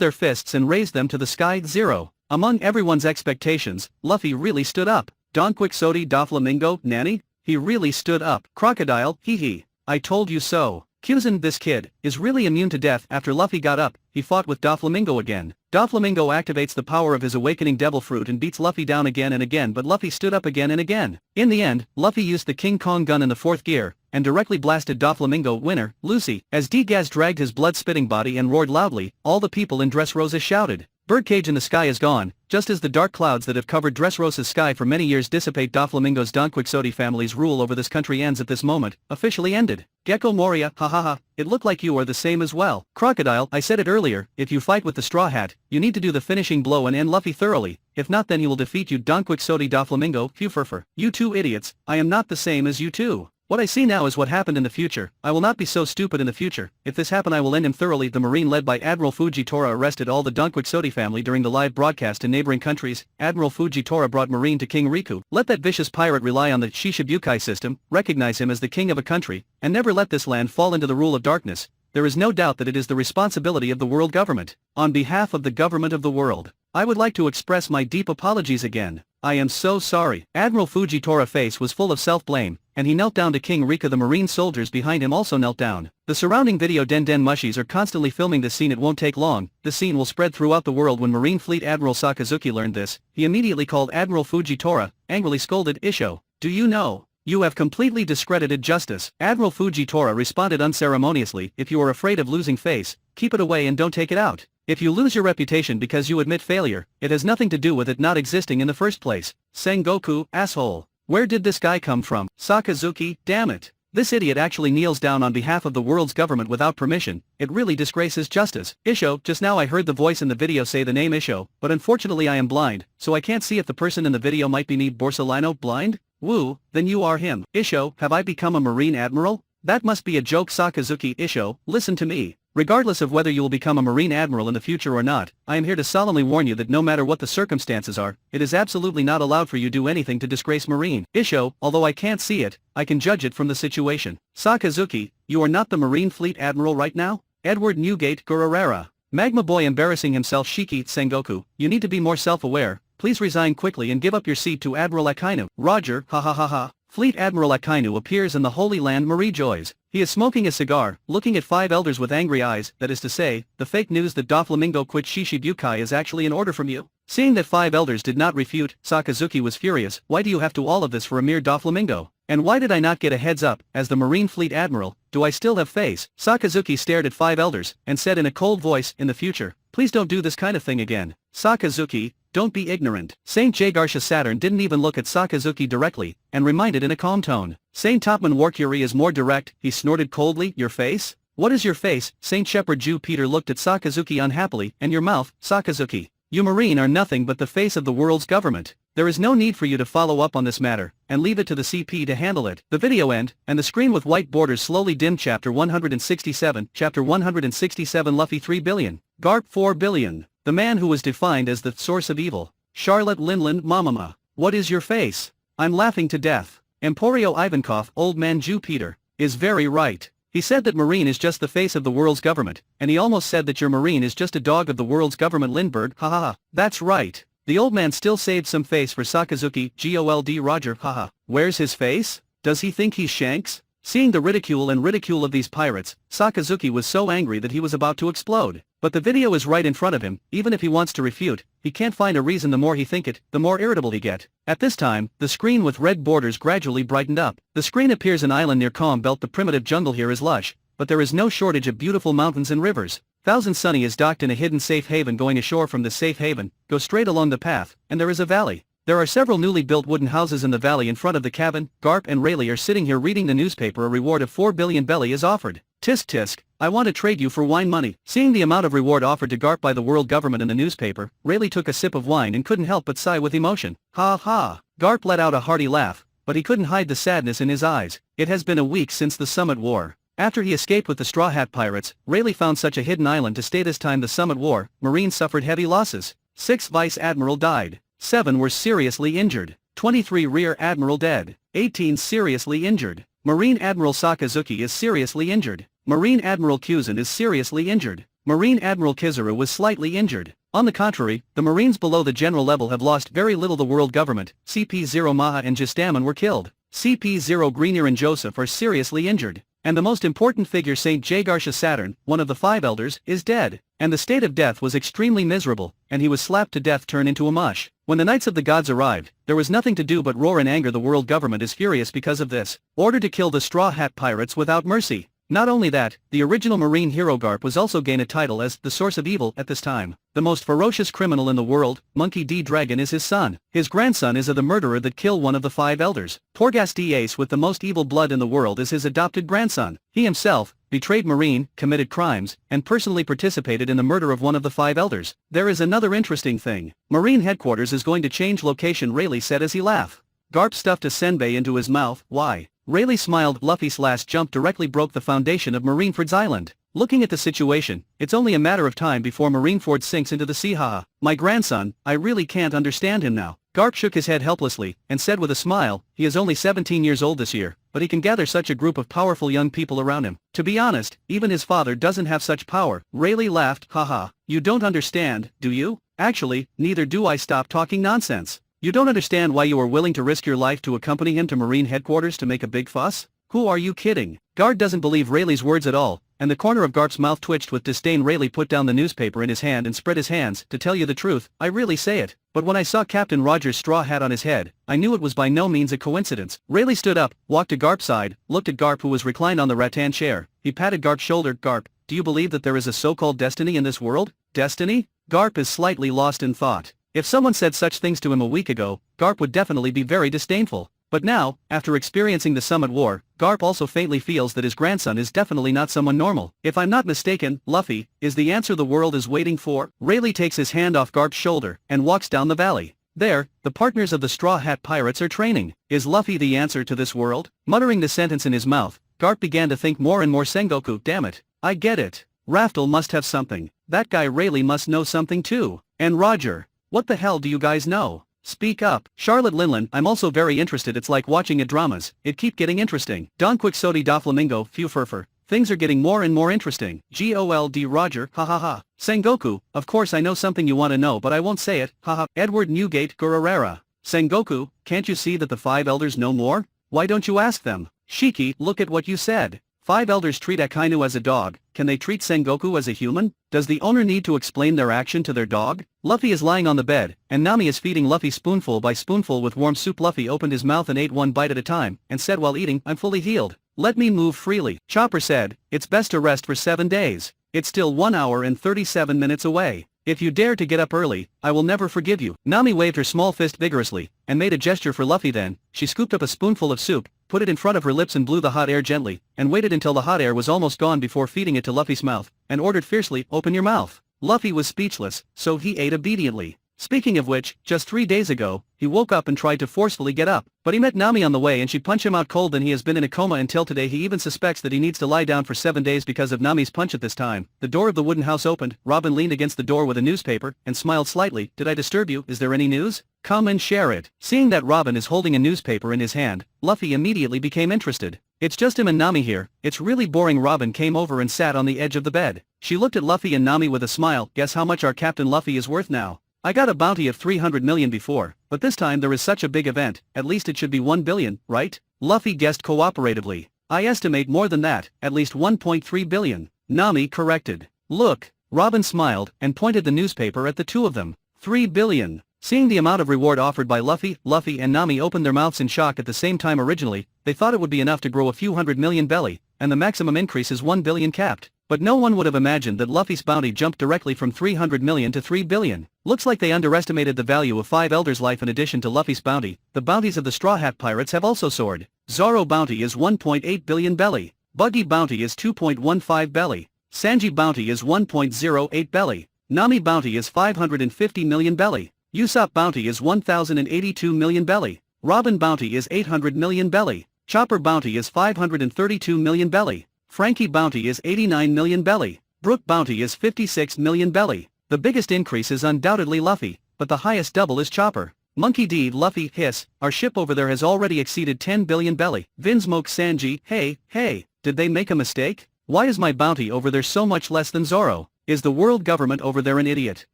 their fists and raised them to the sky, 0. Among everyone's expectations, Luffy really stood up. Don Quixote Doflamingo, nanny? He really stood up. Crocodile, hee hee. I told you so. Kyuzen, this kid, is really immune to death. After Luffy got up, he fought with Doflamingo again. Doflamingo activates the power of his awakening devil fruit and beats Luffy down again and again, but Luffy stood up again and again. In the end, Luffy used the King Kong gun in the 4th gear, and directly blasted Doflamingo. Winner, Lucy. As Degaz dragged his blood-spitting body and roared loudly, all the people in Dressrosa shouted, Birdcage in the sky is gone, just as the dark clouds that have covered Dressrosa's sky for many years dissipate. Doflamingo's Don Quixote family's rule over this country ends at this moment, officially ended. Gecko Moria, ha ha ha, it looked like you are the same as well. Crocodile, I said it earlier, if you fight with the Straw Hat, you need to do the finishing blow and end Luffy thoroughly, if not then he will defeat you. Don Quixote Doflamingo, Fufurfur. You two idiots, I am not the same as you two. What I see now is what happened in the future. I will not be so stupid in the future. If this happen I will end him thoroughly. The Marine led by Admiral Fujitora arrested all the Don Quixote family during the live broadcast in neighboring countries. Admiral Fujitora brought Marine to King Riku. Let that vicious pirate rely on the Shishibukai system, recognize him as the king of a country, and never let this land fall into the rule of darkness. There is no doubt that it is the responsibility of the world government. On behalf of the government of the world, I would like to express my deep apologies again. I am so sorry. Admiral Fujitora face was full of self-blame, and he knelt down to King Rika. The Marine soldiers behind him also knelt down. The surrounding video Den Mushies are constantly filming this scene. It won't take long, the scene will spread throughout the world. When Marine Fleet Admiral Sakazuki learned this, he immediately called Admiral Fujitora, angrily scolded, "Isho, do you know? You have completely discredited justice." Admiral Fujitora responded unceremoniously, "If you are afraid of losing face, keep it away and don't take it out. If you lose your reputation because you admit failure, it has nothing to do with it not existing in the first place. Sengoku, asshole. Where did this guy come from? Sakazuki, damn it. This idiot actually kneels down on behalf of the world's government without permission. It really disgraces justice." Isho, just now I heard the voice in the video say the name Isho, but unfortunately I am blind, so I can't see if the person in the video might be me. Borsalino, blind? Woo, then you are him. Isho, have I become a Marine Admiral? That must be a joke. Sakazuki. Isho, listen to me. Regardless of whether you will become a Marine Admiral in the future or not, I am here to solemnly warn you that no matter what the circumstances are, it is absolutely not allowed for you to do anything to disgrace Marine. Isho, although I can't see it, I can judge it from the situation. Sakazuki, you are not the Marine Fleet Admiral right now? Edward Newgate Gururera. Magma Boy embarrassing himself. Shiki, Sengoku, you need to be more self-aware. Please resign quickly and give up your seat to Admiral Akainu. Roger, ha ha ha ha. Fleet Admiral Akainu appears in the Holy Land. Marie joys. He is smoking a cigar, looking at five elders with angry eyes. That is to say, the fake news that Doflamingo quit Shishibukai is actually an order from you. Seeing that five elders did not refute, Sakazuki was furious. Why do you have to all of this for a mere Doflamingo? And why did I not get a heads up? As the Marine Fleet Admiral, do I still have face? Sakazuki stared at five elders, and said in a cold voice, in the future, please don't do this kind of thing again. Sakazuki, don't be ignorant. Saint Jagarsha Saturn didn't even look at Sakazuki directly, and reminded in a calm tone. Saint Topman Warcurie is more direct. He snorted coldly, your face? What is your face? Saint Shepherd Jew Peter looked at Sakazuki unhappily, and your mouth, Sakazuki. You Marine are nothing but the face of the world's government. There is no need for you to follow up on this matter, and leave it to the CP to handle it. The video end, and the screen with white borders slowly dimmed. Chapter 167, Chapter 167 Luffy 3 billion. Garp 4 billion. The man who was defined as the source of evil. Charlotte Linland Mamama. What is your face? I'm laughing to death. Emporio Ivankov, old man Jew Peter, is very right. He said that Marine is just the face of the world's government, and he almost said that your Marine is just a dog of the world's government. Lindbergh, haha. That's right. The old man still saved some face for Sakazuki. Gold Roger, haha. Where's his face? Does he think he's Shanks? Seeing the ridicule of these pirates, Sakazuki was so angry that he was about to explode. But the video is right in front of him. Even if he wants to refute, he can't find a reason. The more he think it, the more irritable he get. At this time, the screen with red borders gradually brightened up. The screen appears an island near Calm Belt. The primitive jungle here is lush, but there is no shortage of beautiful mountains and rivers. Thousand Sunny is docked in a hidden safe haven. Going ashore from this safe haven, go straight along the path, and there is a valley. There are several newly built wooden houses in the valley in front of the cabin. Garp and Rayleigh are sitting here reading the newspaper. A reward of 4 billion belly is offered. Tisk tisk, I want to trade you for wine money. Seeing the amount of reward offered to Garp by the world government in the newspaper, Rayleigh took a sip of wine and couldn't help but sigh with emotion. Ha ha. Garp let out a hearty laugh, but he couldn't hide the sadness in his eyes. It has been a week since the Summit War. After he escaped with the Straw Hat Pirates, Rayleigh found such a hidden island to stay. This time the Summit War, Marines suffered heavy losses. 6 Vice Admiral died. 7 were seriously injured. 23 Rear Admiral dead. 18 seriously injured. Marine Admiral Sakazuki is seriously injured. Marine Admiral Kuzan is seriously injured. Marine Admiral Kizaru was slightly injured. On the contrary, the Marines below the general level have lost very little. The world government, CP0 Maha and Jistaman were killed. CP0 Greenier and Joseph are seriously injured. And the most important figure, Saint Jagarsha Saturn, one of the 5 elders, is dead. And the state of death was extremely miserable, and he was slapped to death, turned into a mush. When the Knights of the Gods arrived, there was nothing to do but roar in anger. The world government is furious because of this. Ordered to kill the Straw Hat Pirates without mercy. Not only that, the original Marine hero Garp was also gain a title as the source of evil at this time. The most ferocious criminal in the world, Monkey D. Dragon is his son. His grandson is the murderer that killed one of the 5 elders. Porgas D. Ace with the most evil blood in the world is his adopted grandson. He himself betrayed Marine, committed crimes, and personally participated in the murder of one of the 5 elders. There is another interesting thing. Marine headquarters is going to change location, Rayleigh said as he laughed. Garp stuffed a senbei into his mouth. Why? Rayleigh smiled. Luffy's last jump directly broke the foundation of Marineford's island. Looking at the situation, it's only a matter of time before Marineford sinks into the sea. Haha. My grandson, I really can't understand him now. Garp shook his head helplessly, and said with a smile, he is only 17 years old this year, but he can gather such a group of powerful young people around him. To be honest, even his father doesn't have such power. Rayleigh laughed. Haha. You don't understand, do you? Actually, neither do I. Stop talking nonsense. You don't understand why you are willing to risk your life to accompany him to Marine headquarters to make a big fuss? Who are you kidding? Garp doesn't believe Rayleigh's words at all, and the corner of Garp's mouth twitched with disdain. Rayleigh put down the newspaper in his hand and spread his hands. To tell you the truth, I really say it, but when I saw Captain Roger's straw hat on his head, I knew it was by no means a coincidence. Rayleigh stood up, walked to Garp's side, looked at Garp who was reclined on the rattan chair. He patted Garp's shoulder. Garp, do you believe that there is a so-called destiny in this world? Destiny? Garp is slightly lost in thought. If someone said such things to him a week ago, Garp would definitely be very disdainful. But now, after experiencing the Summit War, Garp also faintly feels that his grandson is definitely not someone normal. If I'm not mistaken, Luffy is the answer the world is waiting for. Rayleigh takes his hand off Garp's shoulder and walks down the valley. There, the partners of the Straw Hat Pirates are training. Is Luffy the answer to this world? Muttering the sentence in his mouth, Garp began to think more and more. Sengoku, damn it. I get it. Raftel must have something. That guy Rayleigh must know something too. And Roger. What the hell do you guys know? Speak up. Charlotte Linlin, I'm also very interested. It's like watching at dramas. It keep getting interesting. Don Quixote da Flamingo, Phew Furfur. Things are getting more and more interesting. Gold Roger, ha ha ha. Sengoku, of course I know something you want to know but I won't say it, haha. Edward Newgate Gururera. Sengoku, can't you see that the 5 elders know more? Why don't you ask them? Shiki, look at what you said. 5 elders treat Akainu as a dog, can they treat Sengoku as a human? Does the owner need to explain their action to their dog? Luffy is lying on the bed, and Nami is feeding Luffy spoonful by spoonful with warm soup. Luffy opened his mouth and ate one bite at a time, and said while eating, I'm fully healed. Let me move freely. Chopper said, it's best to rest for 7 days. It's still 1 hour and 37 minutes away. If you dare to get up early, I will never forgive you. Nami waved her small fist vigorously, and made a gesture for Luffy. Then, she scooped up a spoonful of soup, put it in front of her lips and blew the hot air gently, and waited until the hot air was almost gone before feeding it to Luffy's mouth, and ordered fiercely, open your mouth. Luffy was speechless, so he ate obediently. Speaking of which, just 3 days ago, he woke up and tried to forcefully get up, but he met Nami on the way and she punched him out cold. Then he has been in a coma until today. He even suspects that he needs to lie down for 7 days because of Nami's punch. At this time, the door of the wooden house opened. Robin leaned against the door with a newspaper, and smiled slightly. Did I disturb you? Is there any news? Come and share it. Seeing that Robin is holding a newspaper in his hand, Luffy immediately became interested. It's just him and Nami here, it's really boring. Robin came over and sat on the edge of the bed. She looked at Luffy and Nami with a smile. Guess how much our Captain Luffy is worth now? I got a bounty of 300 million before, but this time there is such a big event, at least it should be 1 billion, right? Luffy guessed cooperatively. I estimate more than that, at least 1.3 billion. Nami corrected. Look. Robin smiled, and pointed the newspaper at the two of them. 3 billion. Seeing the amount of reward offered by Luffy and Nami opened their mouths in shock at the same time. Originally, they thought it would be enough to grow a few 100 million belly, and the maximum increase is 1 billion capped. But no one would have imagined that Luffy's bounty jumped directly from 300 million to 3 billion. Looks like they underestimated the value of 5 elders' life. In addition to Luffy's bounty, the bounties of the Straw Hat Pirates have also soared. Zoro bounty is 1.8 billion belly. Buggy bounty is 2.15 belly. Sanji bounty is 1.08 belly. Nami bounty is 550 million belly. Usopp bounty is 1082 million belly. Robin bounty is 800 million belly. Chopper bounty is 532 million belly. Frankie bounty is 89 million belly. Brook bounty is 56 million belly. The biggest increase is undoubtedly Luffy, but the highest double is Chopper. Monkey D. Luffy, hiss, our ship over there has already exceeded 10 billion belly. Vinsmoke Sanji, hey, did they make a mistake? Why is my bounty over there so much less than Zoro? Is the world government over there an idiot?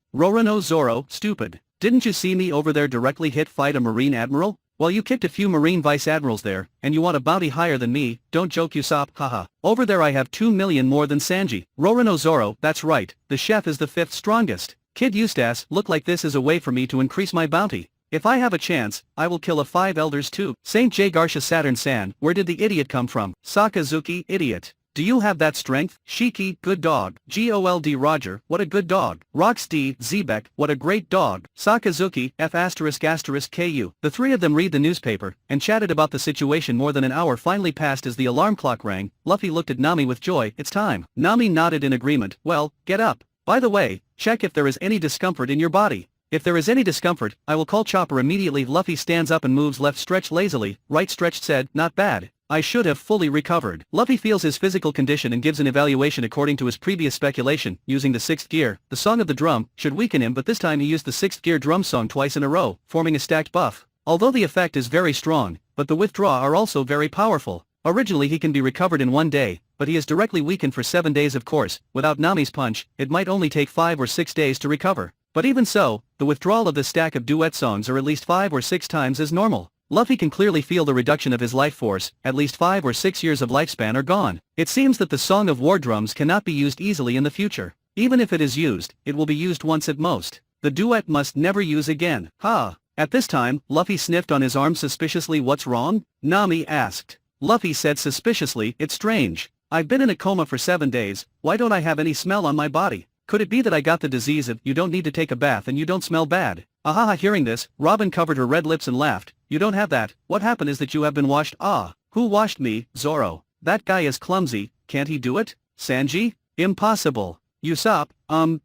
Roronoa Zoro, stupid. Didn't you see me over there directly fight a Marine Admiral? Well, you kicked a few Marine Vice Admirals there, and you want a bounty higher than me, don't joke Usopp, haha. Over there I have 2 million more than Sanji. Roronoa Zoro, that's right, the chef is the 5th strongest. Kid Eustace, look like this is a way for me to increase my bounty. If I have a chance, I will kill a 5 elders too. Saint J. Garcia Saturn San, where did the idiot come from? Sakazuki, idiot. Do you have that strength? Shiki, good dog. Gold Roger, what a good dog. Rox D, Xebec, what a great dog. Sakazuki, F***ku. The three of them read the newspaper, and chatted about the situation. More than an hour finally passed as the alarm clock rang. Luffy looked at Nami with joy. It's time. Nami nodded in agreement. Well, get up. By the way, check if there is any discomfort in your body. If there is any discomfort, I will call Chopper immediately. Luffy stands up and moves left, stretched lazily, right stretched, said, not bad. I should have fully recovered. Luffy feels his physical condition and gives an evaluation according to his previous speculation. Using the 6th gear, the song of the drum, should weaken him, but this time he used the 6th gear drum song twice in a row, forming a stacked buff. Although the effect is very strong, but the withdraw are also very powerful. Originally he can be recovered in 1 day, but he is directly weakened for 7 days of course. Without Nami's punch, it might only take 5 or 6 days to recover. But even so, the withdrawal of the stack of duet songs are at least 5 or 6 times as normal. Luffy can clearly feel the reduction of his life force. At least 5 or 6 years of lifespan are gone. It seems that the Song of War drums cannot be used easily in the future. Even if it is used, it will be used once at most. The duet must never use again. Ha! At this time, Luffy sniffed on his arm suspiciously. What's wrong? Nami asked. Luffy said suspiciously, it's strange. I've been in a coma for 7 days, why don't I have any smell on my body? Could it be that I got the disease of you don't need to take a bath and you don't smell bad? Ahaha. Hearing this, Robin covered her red lips and laughed. You don't have that. What happened is that you have been washed. Ah, who washed me? Zoro. That guy is clumsy. Can't he do it? Sanji? Impossible. Usopp,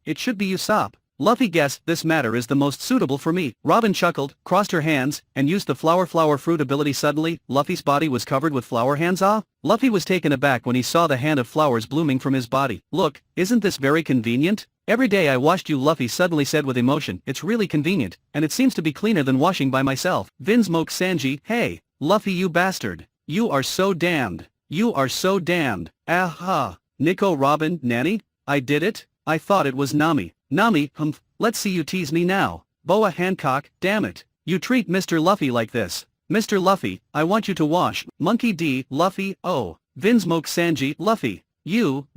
it should be Usopp. Luffy guessed this matter is the most suitable for me. Robin chuckled, crossed her hands, and used the flower fruit ability. Suddenly, Luffy's body was covered with flower hands. Ah! Luffy was taken aback when he saw the hand of flowers blooming from his body. Look, isn't this very convenient? Every day I washed you, Luffy suddenly said with emotion. It's really convenient, and it seems to be cleaner than washing by myself. Vinsmoke Sanji, hey, Luffy you bastard. You are so damned. You are so damned. Aha. Nico Robin, Nanny? I did it? I thought it was Nami. Nami, let's see you tease me now. Boa Hancock, damn it. You treat Mr. Luffy like this. Mr. Luffy, I want you to wash. Monkey D, Luffy, oh. Vinsmoke Sanji, Luffy. You.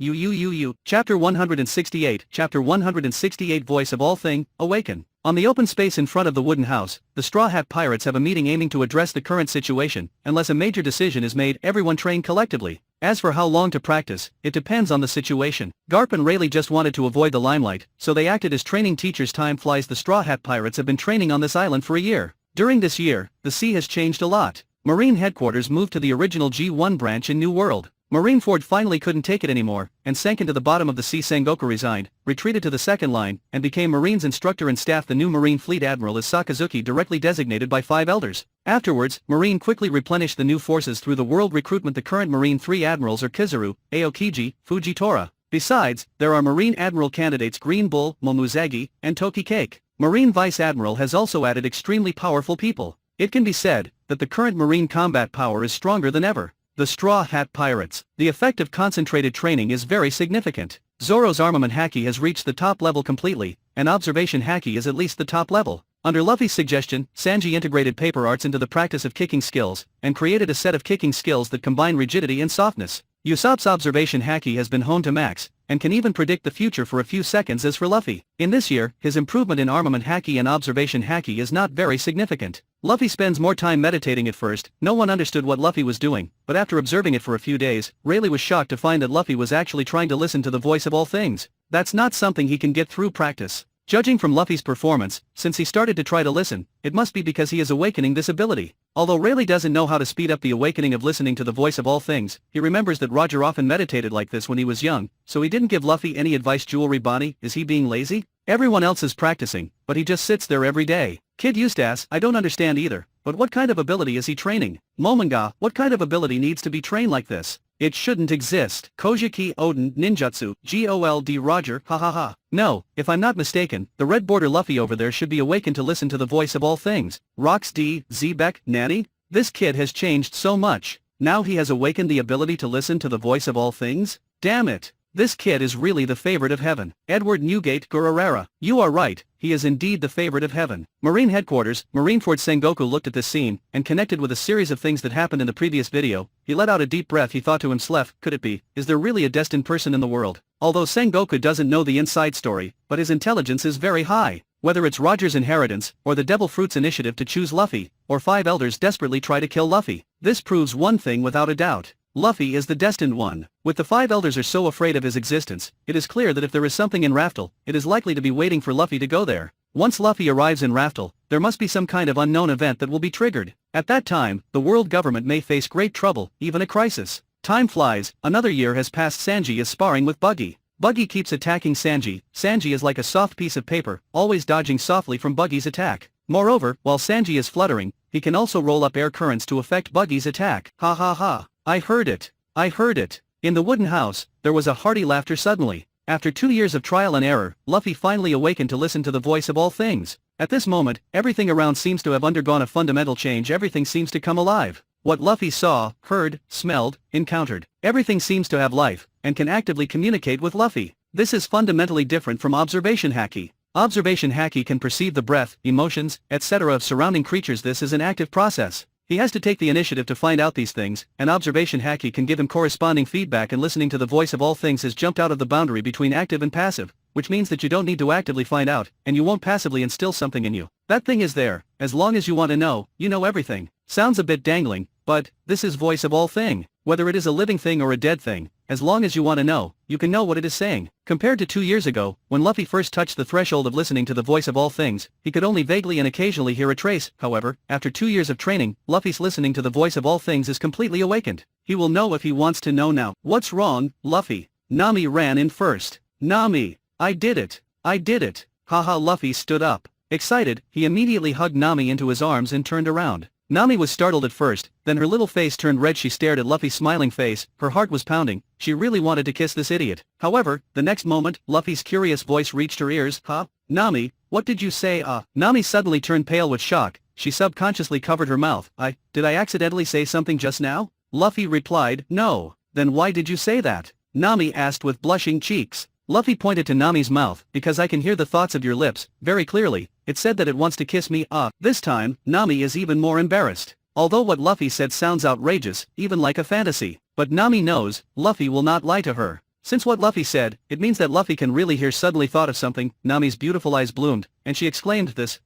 Chapter 168. Chapter 168. Voice of All Thing, Awaken. On the open space in front of the wooden house, the Straw Hat Pirates have a meeting aiming to address the current situation. Unless a major decision is made, everyone train collectively. As for how long to practice, it depends on the situation. Garp and Rayleigh just wanted to avoid the limelight, so they acted as training teachers. Time flies. The Straw Hat Pirates have been training on this island for a year. During this year, the sea has changed a lot. Marine headquarters moved to the original G1 branch in New World. Marineford finally couldn't take it anymore, and sank into the bottom of the sea. Sengoku resigned, retreated to the second line, and became Marines instructor and staff. The new Marine Fleet Admiral is Sakazuki, directly designated by 5 elders. Afterwards, Marine quickly replenished the new forces through the world recruitment. The current Marine 3 admirals are Kizaru, Aokiji, Fujitora. Besides, there are Marine Admiral candidates Green Bull, Momuzagi, and Toki Cake. Marine Vice Admiral has also added extremely powerful people. It can be said that the current Marine combat power is stronger than ever. The Straw Hat Pirates. The effect of concentrated training is very significant. Zoro's armament haki has reached the top level completely, and observation haki is at least the top level. Under Luffy's suggestion, Sanji integrated paper arts into the practice of kicking skills, and created a set of kicking skills that combine rigidity and softness. Usopp's observation haki has been honed to max, and can even predict the future for a few seconds. As for Luffy, in this year, his improvement in armament haki and observation haki is not very significant. Luffy spends more time meditating. At first, no one understood what Luffy was doing, but after observing it for a few days, Rayleigh was shocked to find that Luffy was actually trying to listen to the voice of all things. That's not something he can get through practice. Judging from Luffy's performance, since he started to try to listen, it must be because he is awakening this ability. Although Rayleigh doesn't know how to speed up the awakening of listening to the voice of all things, he remembers that Roger often meditated like this when he was young, so he didn't give Luffy any advice. Jewelry Bonnie, is he being lazy? Everyone else is practicing, but he just sits there every day. Kid Eustace, I don't understand either, but what kind of ability is he training? Momanga, what kind of ability needs to be trained like this? It shouldn't exist. Kojiki Odin Ninjutsu, Gold Roger, hahaha. No, if I'm not mistaken, the red border Luffy over there should be awakened to listen to the voice of all things. Rox D, Xebec, Nanny? This kid has changed so much. Now he has awakened the ability to listen to the voice of all things? Damn it. This kid is really the favorite of heaven. Edward Newgate Gururara. You are right, he is indeed the favorite of heaven. Marine headquarters, Marineford. Sengoku looked at this scene, and connected with a series of things that happened in the previous video. He let out a deep breath. He thought to himself, could it be, is there really a destined person in the world? Although Sengoku doesn't know the inside story, but his intelligence is very high. Whether it's Roger's inheritance, or the Devil Fruit's initiative to choose Luffy, or 5 elders desperately try to kill Luffy, this proves one thing without a doubt. Luffy is the destined one. With the five elders are so afraid of his existence, it is clear that if there is something in Raftel, it is likely to be waiting for Luffy to go there. Once Luffy arrives in Raftel, there must be some kind of unknown event that will be triggered. At that time, the world government may face great trouble, even a crisis. Time flies, another year has passed. Sanji is sparring with Buggy. Buggy keeps attacking Sanji. Sanji is like a soft piece of paper, always dodging softly from Buggy's attack. Moreover, while Sanji is fluttering, he can also roll up air currents to affect Buggy's attack. Ha ha ha. I heard it. I heard it. In the wooden house, there was a hearty laughter suddenly. After 2 years of trial and error, Luffy finally awakened to listen to the voice of all things. At this moment, everything around seems to have undergone a fundamental change. Everything seems to come alive. What Luffy saw, heard, smelled, encountered, everything seems to have life, and can actively communicate with Luffy. This is fundamentally different from observation haki. Observation haki can perceive the breath, emotions, etc. of surrounding creatures. This is an active process. He has to take the initiative to find out these things, and observation haki can give him corresponding feedback, and listening to the voice of all things has jumped out of the boundary between active and passive, which means that you don't need to actively find out, and you won't passively instill something in you. That thing is there. As long as you want to know, you know everything. Sounds a bit dangling, but this is voice of all thing. Whether it is a living thing or a dead thing, as long as you want to know, you can know what it is saying. Compared to 2 years ago, when Luffy first touched the threshold of listening to the voice of all things, he could only vaguely and occasionally hear a trace. However, after 2 years of training, Luffy's listening to the voice of all things is completely awakened. He will know if he wants to know now. What's wrong, Luffy? Nami ran in first. Nami! I did it! I did it! Haha. Luffy stood up. Excited, he immediately hugged Nami into his arms and turned around. Nami was startled at first, then her little face turned red. She stared at Luffy's smiling face, her heart was pounding. She really wanted to kiss this idiot. However, the next moment, Luffy's curious voice reached her ears. Huh? Nami, what did you say? Nami suddenly turned pale with shock. She subconsciously covered her mouth. Did I accidentally say something just now? Luffy replied, no. Then why did you say that? Nami asked with blushing cheeks. Luffy pointed to Nami's mouth. Because I can hear the thoughts of your lips, very clearly. It said that it wants to kiss me. This time, Nami is even more embarrassed. Although what Luffy said sounds outrageous, even like a fantasy, but Nami knows, Luffy will not lie to her. Since what Luffy said, it means that Luffy can really hear. Suddenly thought of something, Nami's beautiful eyes bloomed, and she exclaimed, is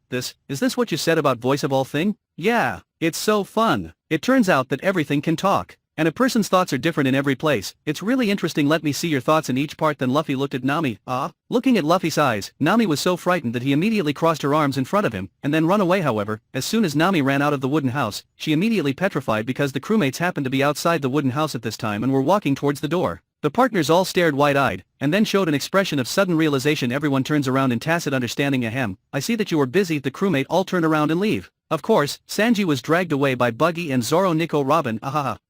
this what you said about voice of all thing? Yeah, it's so fun. It turns out that everything can talk. And a person's thoughts are different in every place. It's really interesting. Let me see your thoughts in each part. Then Luffy looked at Nami. Looking at Luffy's eyes, Nami was so frightened that he immediately crossed her arms in front of him, and then run away. However, as soon as Nami ran out of the wooden house, she immediately petrified because the crewmates happened to be outside the wooden house at this time and were walking towards the door. The partners all stared wide-eyed, and then showed an expression of sudden realization. Everyone turns around in tacit understanding. Ahem, I see that you were busy. The crewmate all turn around and leave. Of course, Sanji was dragged away by Buggy and Zoro. Nico, Robin.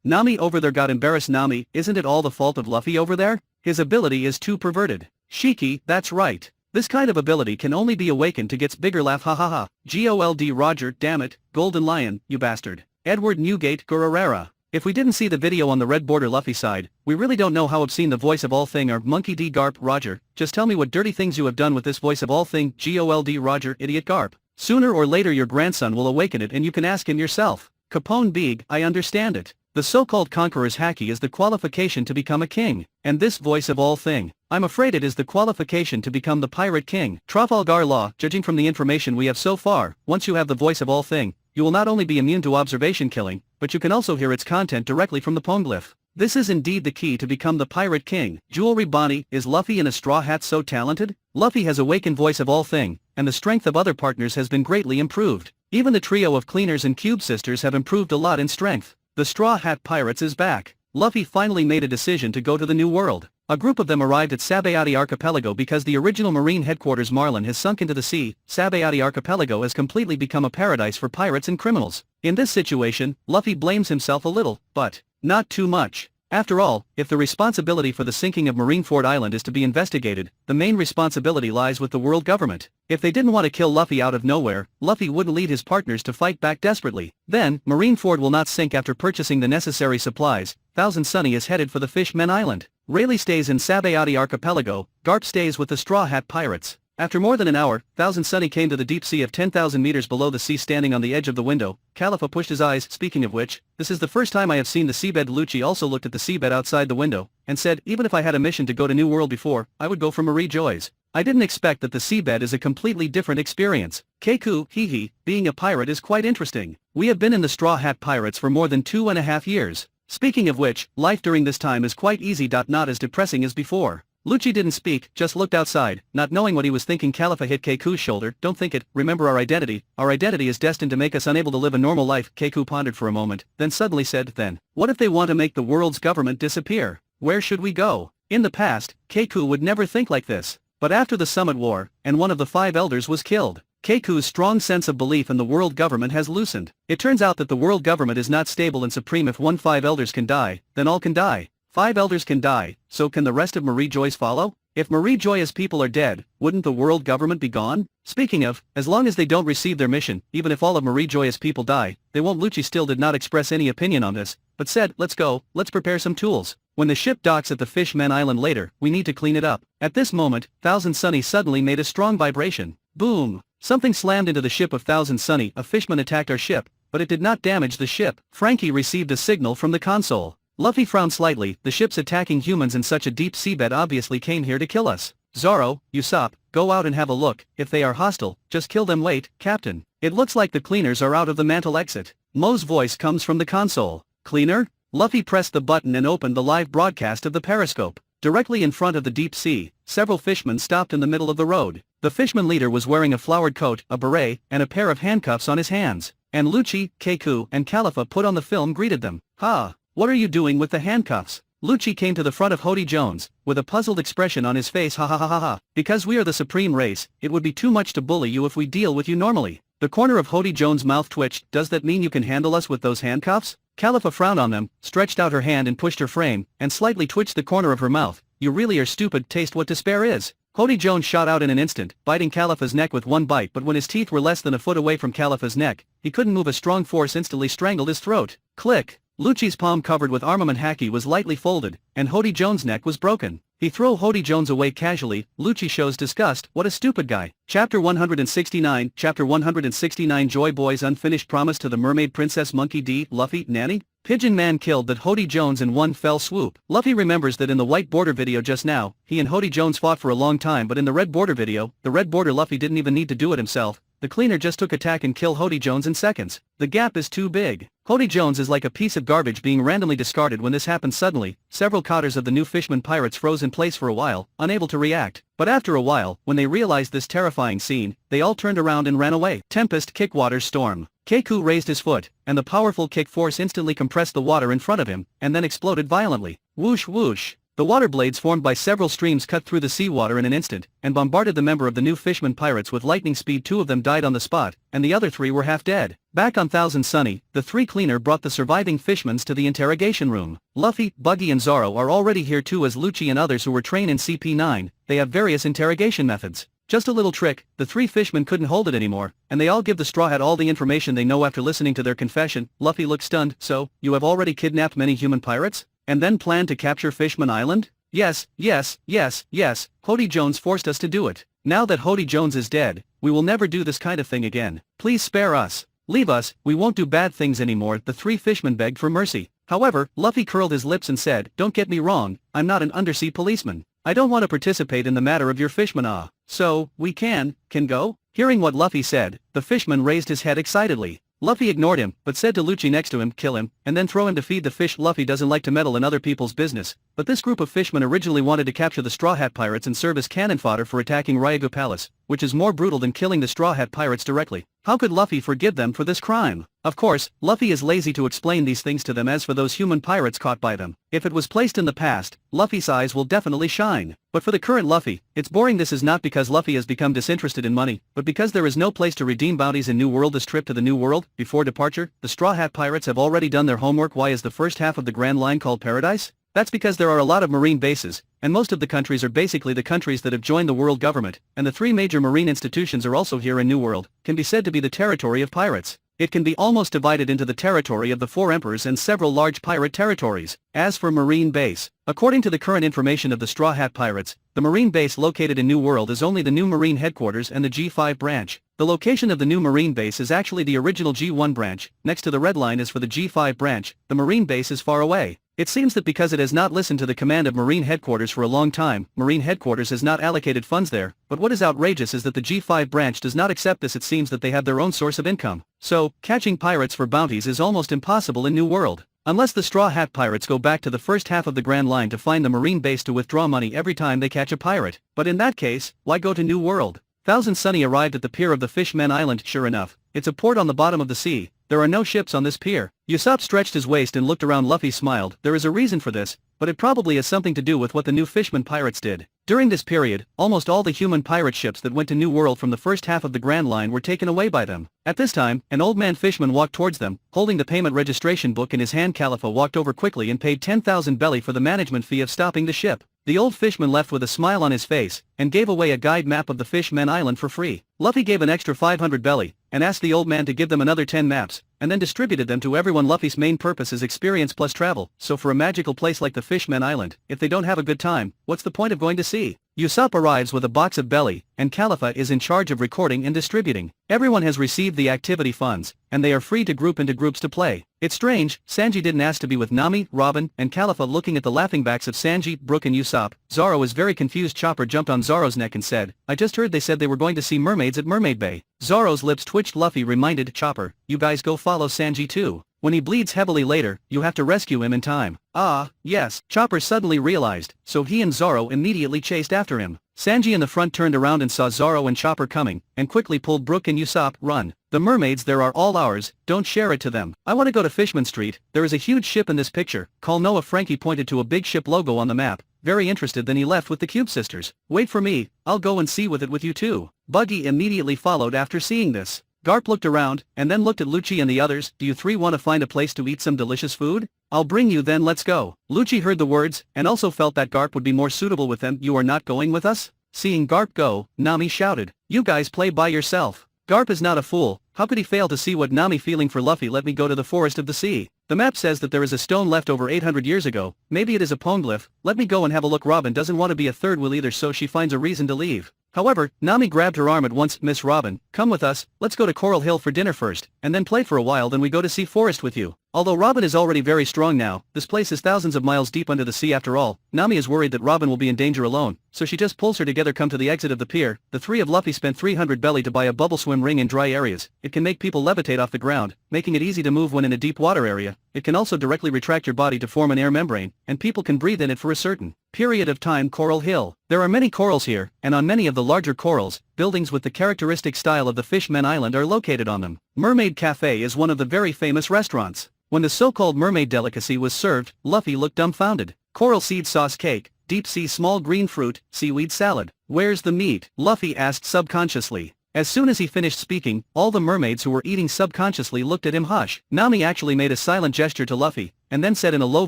Nami over there got embarrassed. Nami, isn't it all the fault of Luffy over there? His ability is too perverted. Shiki, that's right. This kind of ability can only be awakened to gets bigger. Laugh. Gold Roger, damn it, Golden Lion, you bastard. Edward Newgate, Gururera. If we didn't see the video on the red border Luffy side, we really don't know how obscene the voice of all thing are. Monkey D. Garp, Roger, just tell me what dirty things you have done with this voice of all thing. Gold Roger, idiot Garp. Sooner or later your grandson will awaken it and you can ask him yourself. Capone Big, I understand it. The so-called conqueror's haki is the qualification to become a king, and this voice of all thing, I'm afraid it is the qualification to become the pirate king. Trafalgar Law, judging from the information we have so far, once you have the voice of all thing, you will not only be immune to observation killing, but you can also hear its content directly from the poneglyph. This is indeed the key to become the pirate king. Jewelry Bonnie, is Luffy in a straw hat so talented? Luffy has awakened voice of all thing, and the strength of other partners has been greatly improved. Even the trio of cleaners and cube sisters have improved a lot in strength. The Straw Hat Pirates is back. Luffy finally made a decision to go to the New World. A group of them arrived at Sabayati Archipelago because the original marine headquarters Marlin has sunk into the sea. Sabayati Archipelago has completely become a paradise for pirates and criminals. In this situation, Luffy blames himself a little, but not too much. After all, if the responsibility for the sinking of Marineford Island is to be investigated, the main responsibility lies with the world government. If they didn't want to kill Luffy out of nowhere, Luffy wouldn't lead his partners to fight back desperately. Then, Marineford will not sink after purchasing the necessary supplies. Thousand Sunny is headed for the Fishman Island. Rayleigh stays in Sabayati Archipelago. Garp stays with the Straw Hat Pirates. After more than an hour, Thousand Sunny came to the deep sea of 10,000 meters below the sea. Standing on the edge of the window, Califa pushed his eyes. Speaking of which, this is the first time I have seen the seabed. Lucci also looked at the seabed outside the window, and said, even if I had a mission to go to New World before, I would go for Marie Joy's. I didn't expect that the seabed is a completely different experience. Keiku, hee, being a pirate is quite interesting. We have been in the Straw Hat Pirates for more than 2.5 years. Speaking of which, life during this time is quite easy. Not as depressing as before. Lucci didn't speak, just looked outside, not knowing what he was thinking. Khalifa hit Keku's shoulder. Don't think it, remember our identity is destined to make us unable to live a normal life. Keku pondered for a moment, then suddenly said, then, what if they want to make the world's government disappear? Where should we go? In the past, Keku would never think like this. But after the Summit War, and one of the 5 elders was killed, Keku's strong sense of belief in the world government has loosened. It turns out that the world government is not stable and supreme. If 5 elders can die, then all can die. 5 elders can die, so can the rest of Marie Joy's follow? If Marie Joy's people are dead, wouldn't the world government be gone? Speaking of, as long as they don't receive their mission, even if all of Marie Joy's people die, they won't. Lucci still did not express any opinion on this, but said, let's go, let's prepare some tools. When the ship docks at the Fishman Island later, we need to clean it up. At this moment, Thousand Sunny suddenly made a strong vibration. Boom! Something slammed into the ship of Thousand Sunny. A fishman attacked our ship, but it did not damage the ship. Frankie received a signal from the console. Luffy frowned slightly. The ships attacking humans in such a deep seabed obviously came here to kill us. Zoro, Usopp, go out and have a look. If they are hostile, just kill them. Wait, Captain. It looks like the cleaners are out of the mantle exit. Mo's voice comes from the console. Cleaner? Luffy pressed the button and opened the live broadcast of the periscope. Directly in front of the deep sea, several fishmen stopped in the middle of the road. The fishman leader was wearing a flowered coat, a beret, and a pair of handcuffs on his hands. And Lucci, Keku, and Khalifa put on the film greeted them. Ha! What are you doing with the handcuffs? Lucci came to the front of Hody Jones, with a puzzled expression on his face. Ha ha ha ha ha. Because we are the supreme race, it would be too much to bully you if we deal with you normally. The corner of Hody Jones' mouth twitched. Does that mean you can handle us with those handcuffs? Khalifa frowned on them, stretched out her hand and pushed her frame, and slightly twitched the corner of her mouth. You really are stupid. Taste what despair is. Hody Jones shot out in an instant, biting Khalifa's neck with one bite, but when his teeth were less than a foot away from Khalifa's neck, he couldn't move. A strong force instantly strangled his throat. Click. Lucci's palm covered with armament haki was lightly folded, and Hody Jones' neck was broken. He threw Hody Jones away casually. Lucci shows disgust. What a stupid guy. Chapter 169. Chapter 169. Joy Boy's unfinished promise to the mermaid princess. Monkey D. Luffy, Nanny? Pigeon Man killed that Hody Jones in one fell swoop. Luffy remembers that in the white border video just now, he and Hody Jones fought for a long time, but in the red border video, the red border Luffy didn't even need to do it himself. The cleaner just took attack and kill Hody Jones in seconds. The gap is too big. Hody Jones is like a piece of garbage being randomly discarded. When this happened suddenly, several cotters of the new Fishman Pirates froze in place for a while, unable to react. But after a while, when they realized this terrifying scene, they all turned around and ran away. Tempest Kick Water Storm. Keku raised his foot, and the powerful kick force instantly compressed the water in front of him, and then exploded violently. Whoosh whoosh. The water blades formed by several streams cut through the seawater in an instant, and bombarded the member of the new Fishman Pirates with lightning speed. 2 of them died on the spot, and the other 3 were half dead. Back on Thousand Sunny, the 3 cleaner brought the surviving fishmans to the interrogation room. Luffy, Buggy and Zoro are already here too, as Lucci and others who were trained in CP9, they have various interrogation methods. Just a little trick, the 3 fishmen couldn't hold it anymore, and they all give the Straw Hat all the information they know after listening to their confession. Luffy looked stunned. So, you have already kidnapped many human pirates? And then plan to capture Fishman Island? Yes, yes, yes, yes, Hody Jones forced us to do it. Now that Hody Jones is dead, we will never do this kind of thing again. Please spare us. Leave us, we won't do bad things anymore. The 3 fishmen begged for mercy. However, Luffy curled his lips and said, don't get me wrong, I'm not an undersea policeman. I don't want to participate in the matter of your fishman. So, we can go? Hearing what Luffy said, the fishman raised his head excitedly. Luffy ignored him, but said to Lucci next to him, kill him, and then throw him to feed the fish. Luffy doesn't like to meddle in other people's business, but this group of fishmen originally wanted to capture the Straw Hat Pirates and serve as cannon fodder for attacking Ryagu Palace, which is more brutal than killing the Straw Hat Pirates directly. How could Luffy forgive them for this crime? Of course, Luffy is lazy to explain these things to them. As for those human pirates caught by them, if it was placed in the past, Luffy's eyes will definitely shine. But for the current Luffy, it's boring. This is not because Luffy has become disinterested in money, but because there is no place to redeem bounties in New World. This trip to the New World, before departure, the Straw Hat Pirates have already done their homework. Why is the first half of the Grand Line called Paradise? That's because there are a lot of marine bases, and most of the countries are basically the countries that have joined the world government, and the 3 major marine institutions are also here in New World, can be said to be the territory of pirates. It can be almost divided into the territory of the 4 emperors and several large pirate territories. As for marine base, according to the current information of the Straw Hat Pirates, the marine base located in New World is only the new marine headquarters and the G5 branch. The location of the new marine base is actually the original G1 branch. Next to the red line is for the G5 branch. The marine base is far away. It seems that because it has not listened to the command of Marine Headquarters for a long time, Marine Headquarters has not allocated funds there. But what is outrageous is that the G5 branch does not accept this. It seems that they have their own source of income. So, catching pirates for bounties is almost impossible in New World. Unless the Straw Hat Pirates go back to the first half of the Grand Line to find the Marine base to withdraw money every time they catch a pirate. But in that case, why go to New World? Thousand Sunny arrived at the pier of the Fishmen Island. Sure enough, it's a port on the bottom of the sea. There are no ships on this pier. Usopp stretched his waist and looked around. Luffy smiled. There is a reason for this, but it probably has something to do with what the new Fishmen Pirates did. During this period, almost all the human pirate ships that went to New World from the first half of the Grand Line were taken away by them. At this time, an old man Fishman walked towards them, holding the payment registration book in his hand. Khalifa walked over quickly and paid 10,000 belly for the management fee of stopping the ship. The old fishman left with a smile on his face, and gave away a guide map of the Fishmen Island for free. Luffy gave an extra 500 belly, and asked the old man to give them another 10 maps, and then distributed them to everyone. Luffy's main purpose is experience plus travel, so for a magical place like the Fishmen Island, if they don't have a good time, what's the point of going to sea? Usopp arrives with a box of belly, and Khalifa is in charge of recording and distributing. Everyone has received the activity funds, and they are free to group into groups to play. It's strange, Sanji didn't ask to be with Nami, Robin, and Khalifa. Looking at the laughing backs of Sanji, Brook and Usopp, Zoro is very confused. Chopper jumped on Zoro's neck and said, I just heard they said they were going to see mermaids at Mermaid Bay. Zoro's lips twitched. Luffy reminded Chopper, you guys go follow Sanji too. When he bleeds heavily later, you have to rescue him in time. Ah, yes, Chopper suddenly realized, so he and Zoro immediately chased after him. Sanji in the front turned around and saw Zoro and Chopper coming, and quickly pulled Brook and Usopp. Run. The mermaids there are all ours, don't share it to them. I want to go to Fishman Street. There is a huge ship in this picture. Call Noah. Frankie pointed to a big ship logo on the map, very interested. Then he left with the Cube Sisters. Wait for me, I'll go and see with you too. Buggy immediately followed after seeing this. Garp looked around, and then looked at Lucci and the others. Do you three want to find a place to eat some delicious food? I'll bring you then, let's go. Lucci heard the words, and also felt that Garp would be more suitable with them. You are not going with us? Seeing Garp go, Nami shouted, you guys play by yourself. Garp is not a fool, how could he fail to see what Nami feeling for Luffy? Let me go to the forest of the sea. The map says that there is a stone left over 800 years ago, maybe it is a poneglyph. Let me go and have a look. Robin doesn't want to be a third wheel either, so she finds a reason to leave. However, Nami grabbed her arm at once. Miss Robin, come with us, let's go to Coral Hill for dinner first, and then play for a while, then we go to Sea Forest with you. Although Robin is already very strong now, this place is thousands of miles deep under the sea after all. Nami is worried that Robin will be in danger alone, so she just pulls her together. Come to the exit of the pier. The three of Luffy spent 300 belly to buy a bubble swim ring in dry areas. It can make people levitate off the ground, making it easy to move when in a deep water area. It can also directly retract your body to form an air membrane, and people can breathe in it for a certain period of time. Coral Hill. There are many corals here, and on many of the larger corals, buildings with the characteristic style of the Fishmen Island are located on them. Mermaid Cafe is one of the very famous restaurants. When the so-called mermaid delicacy was served, Luffy looked dumbfounded. Coral seed sauce cake, deep sea small green fruit, seaweed salad. Where's the meat? Luffy asked subconsciously. As soon as he finished speaking, all the mermaids who were eating subconsciously looked at him. Hush. Nami actually made a silent gesture to Luffy, and then said in a low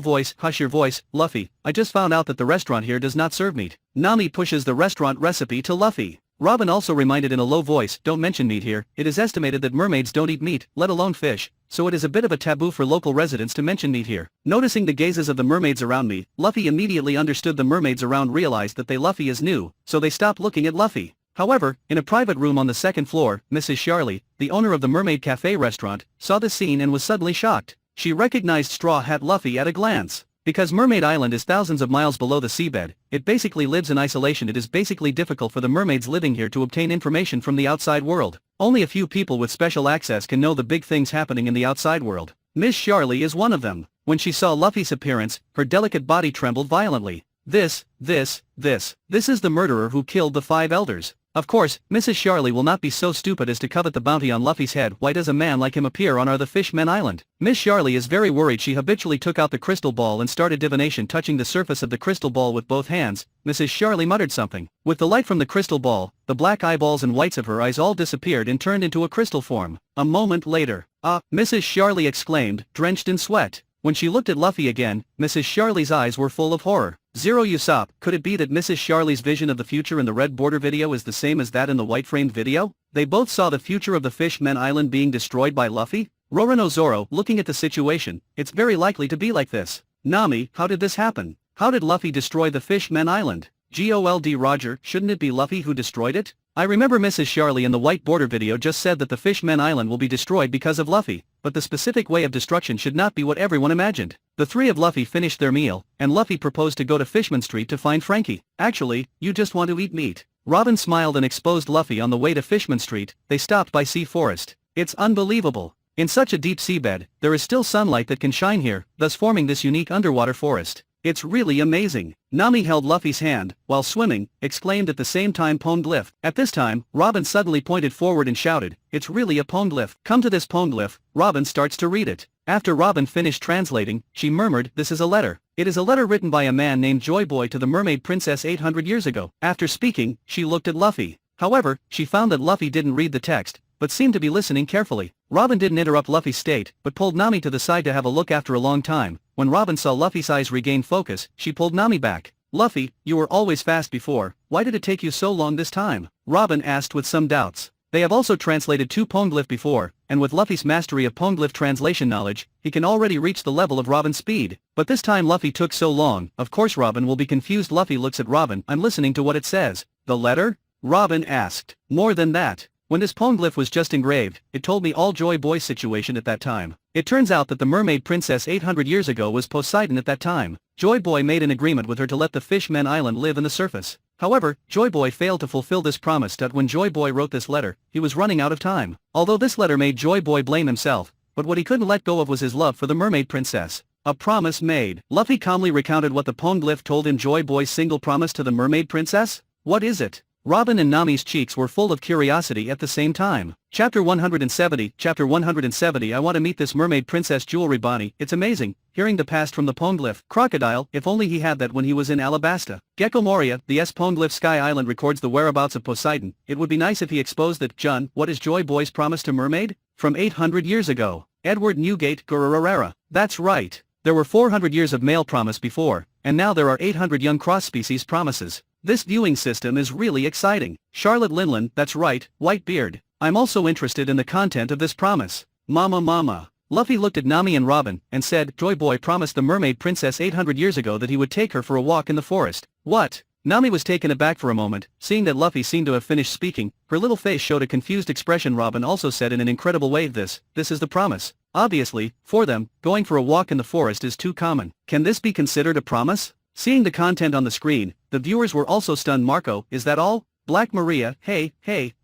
voice, hush your voice, Luffy, I just found out that the restaurant here does not serve meat. Nami pushes the restaurant recipe to Luffy. Robin also reminded in a low voice, don't mention meat here. It is estimated that mermaids don't eat meat, let alone fish, so it is a bit of a taboo for local residents to mention meat here. Noticing the gazes of the mermaids around me, Luffy immediately understood. The mermaids around realized that Luffy is new, so they stopped looking at Luffy. However, in a private room on the second floor, Mrs. Charlie, the owner of the Mermaid Cafe restaurant, saw the scene and was suddenly shocked. She recognized Straw Hat Luffy at a glance. Because Mermaid Island is thousands of miles below the seabed, it basically lives in isolation. It is basically difficult for the mermaids living here to obtain information from the outside world. Only a few people with special access can know the big things happening in the outside world. Miss Charlie is one of them. When she saw Luffy's appearance, her delicate body trembled violently. This is the murderer who killed the 5 elders. Of course, Mrs. Charlie will not be so stupid as to covet the bounty on Luffy's head. Why does a man like him appear on the Fishmen Island? Miss Charlie is very worried. She habitually took out the crystal ball and started divination, touching the surface of the crystal ball with both hands. Mrs. Charlie muttered something. With the light from the crystal ball, the black eyeballs and whites of her eyes all disappeared and turned into a crystal form. A moment later, Mrs. Charlie exclaimed, drenched in sweat. When she looked at Luffy again, Mrs. Charlie's eyes were full of horror. Zero. Usopp, could it be that Mrs. Charlie's vision of the future in the red border video is the same as that in the white framed video? They both saw the future of the Fishmen Island being destroyed by Luffy? Roronoa Zoro, looking at the situation, it's very likely to be like this. Nami, how did this happen? How did Luffy destroy the Fishmen Island? Gold Roger, shouldn't it be Luffy who destroyed it? I remember Mrs. Charlie in the white border video just said that the Fishmen Island will be destroyed because of Luffy, but the specific way of destruction should not be what everyone imagined. The three of Luffy finished their meal, and Luffy proposed to go to Fishman Street to find Frankie. Actually, you just want to eat meat. Robin smiled and exposed Luffy on the way to Fishman Street. They stopped by Sea Forest. It's unbelievable. In such a deep seabed, there is still sunlight that can shine here, thus forming this unique underwater forest. It's really amazing. Nami held Luffy's hand, while swimming, exclaimed at the same time Poneglyph. At this time, Robin suddenly pointed forward and shouted, "It's really a Poneglyph. Come to this Poneglyph." Robin starts to read it. After Robin finished translating, she murmured, "This is a letter. It is a letter written by a man named Joy Boy to the Mermaid Princess 800 years ago." After speaking, she looked at Luffy. However, she found that Luffy didn't read the text, but seemed to be listening carefully. Robin didn't interrupt Luffy's state, but pulled Nami to the side to have a look. After a long time, when Robin saw Luffy's eyes regain focus, she pulled Nami back. "Luffy, you were always fast before, why did it take you so long this time?" Robin asked with some doubts. They have also translated 2 Poneglyph before, and with Luffy's mastery of Poneglyph translation knowledge, he can already reach the level of Robin's speed. But this time Luffy took so long, of course Robin will be confused. Luffy looks at Robin. "I'm listening to what it says." "The letter?" Robin asked. "More than that. When this Poneglyph was just engraved, it told me all Joy Boy's situation at that time. It turns out that the Mermaid Princess 800 years ago was Poseidon at that time. Joy Boy made an agreement with her to let the Fishmen Island live in the surface. However, Joy Boy failed to fulfill this promise. When Joy Boy wrote this letter, he was running out of time. Although this letter made Joy Boy blame himself, but what he couldn't let go of was his love for the Mermaid Princess. A promise made. Luffy calmly recounted what the Poneglyph told him. Joy Boy's single promise to the Mermaid Princess? What is it? Robin and Nami's cheeks were full of curiosity at the same time. Chapter 170. Chapter 170. I want to meet this Mermaid Princess Jewelry Bonnie. It's amazing, hearing the past from the Poneglyph. Crocodile, if only he had that when he was in Alabasta. Gecko Moria, the Poneglyph Sky Island records the whereabouts of Poseidon. It would be nice if he exposed that. Jun, what is Joy Boy's promise to Mermaid? From 800 years ago. Edward Newgate Gururarara. That's right. There were 400 years of male promise before, and now there are 800 young cross-species promises. This viewing system is really exciting. Charlotte Linlin, that's right, Whitebeard. I'm also interested in the content of this promise. Mama. Luffy looked at Nami and Robin, and said, Joy Boy promised the Mermaid Princess 800 years ago that he would take her for a walk in the forest. What? Nami was taken aback for a moment, seeing that Luffy seemed to have finished speaking. Her little face showed a confused expression. Robin also said in an incredible way, this is the promise. Obviously, for them, going for a walk in the forest is too common. Can this be considered a promise? Seeing the content on the screen, the viewers were also stunned. Marco, is that all? Black Maria, hey,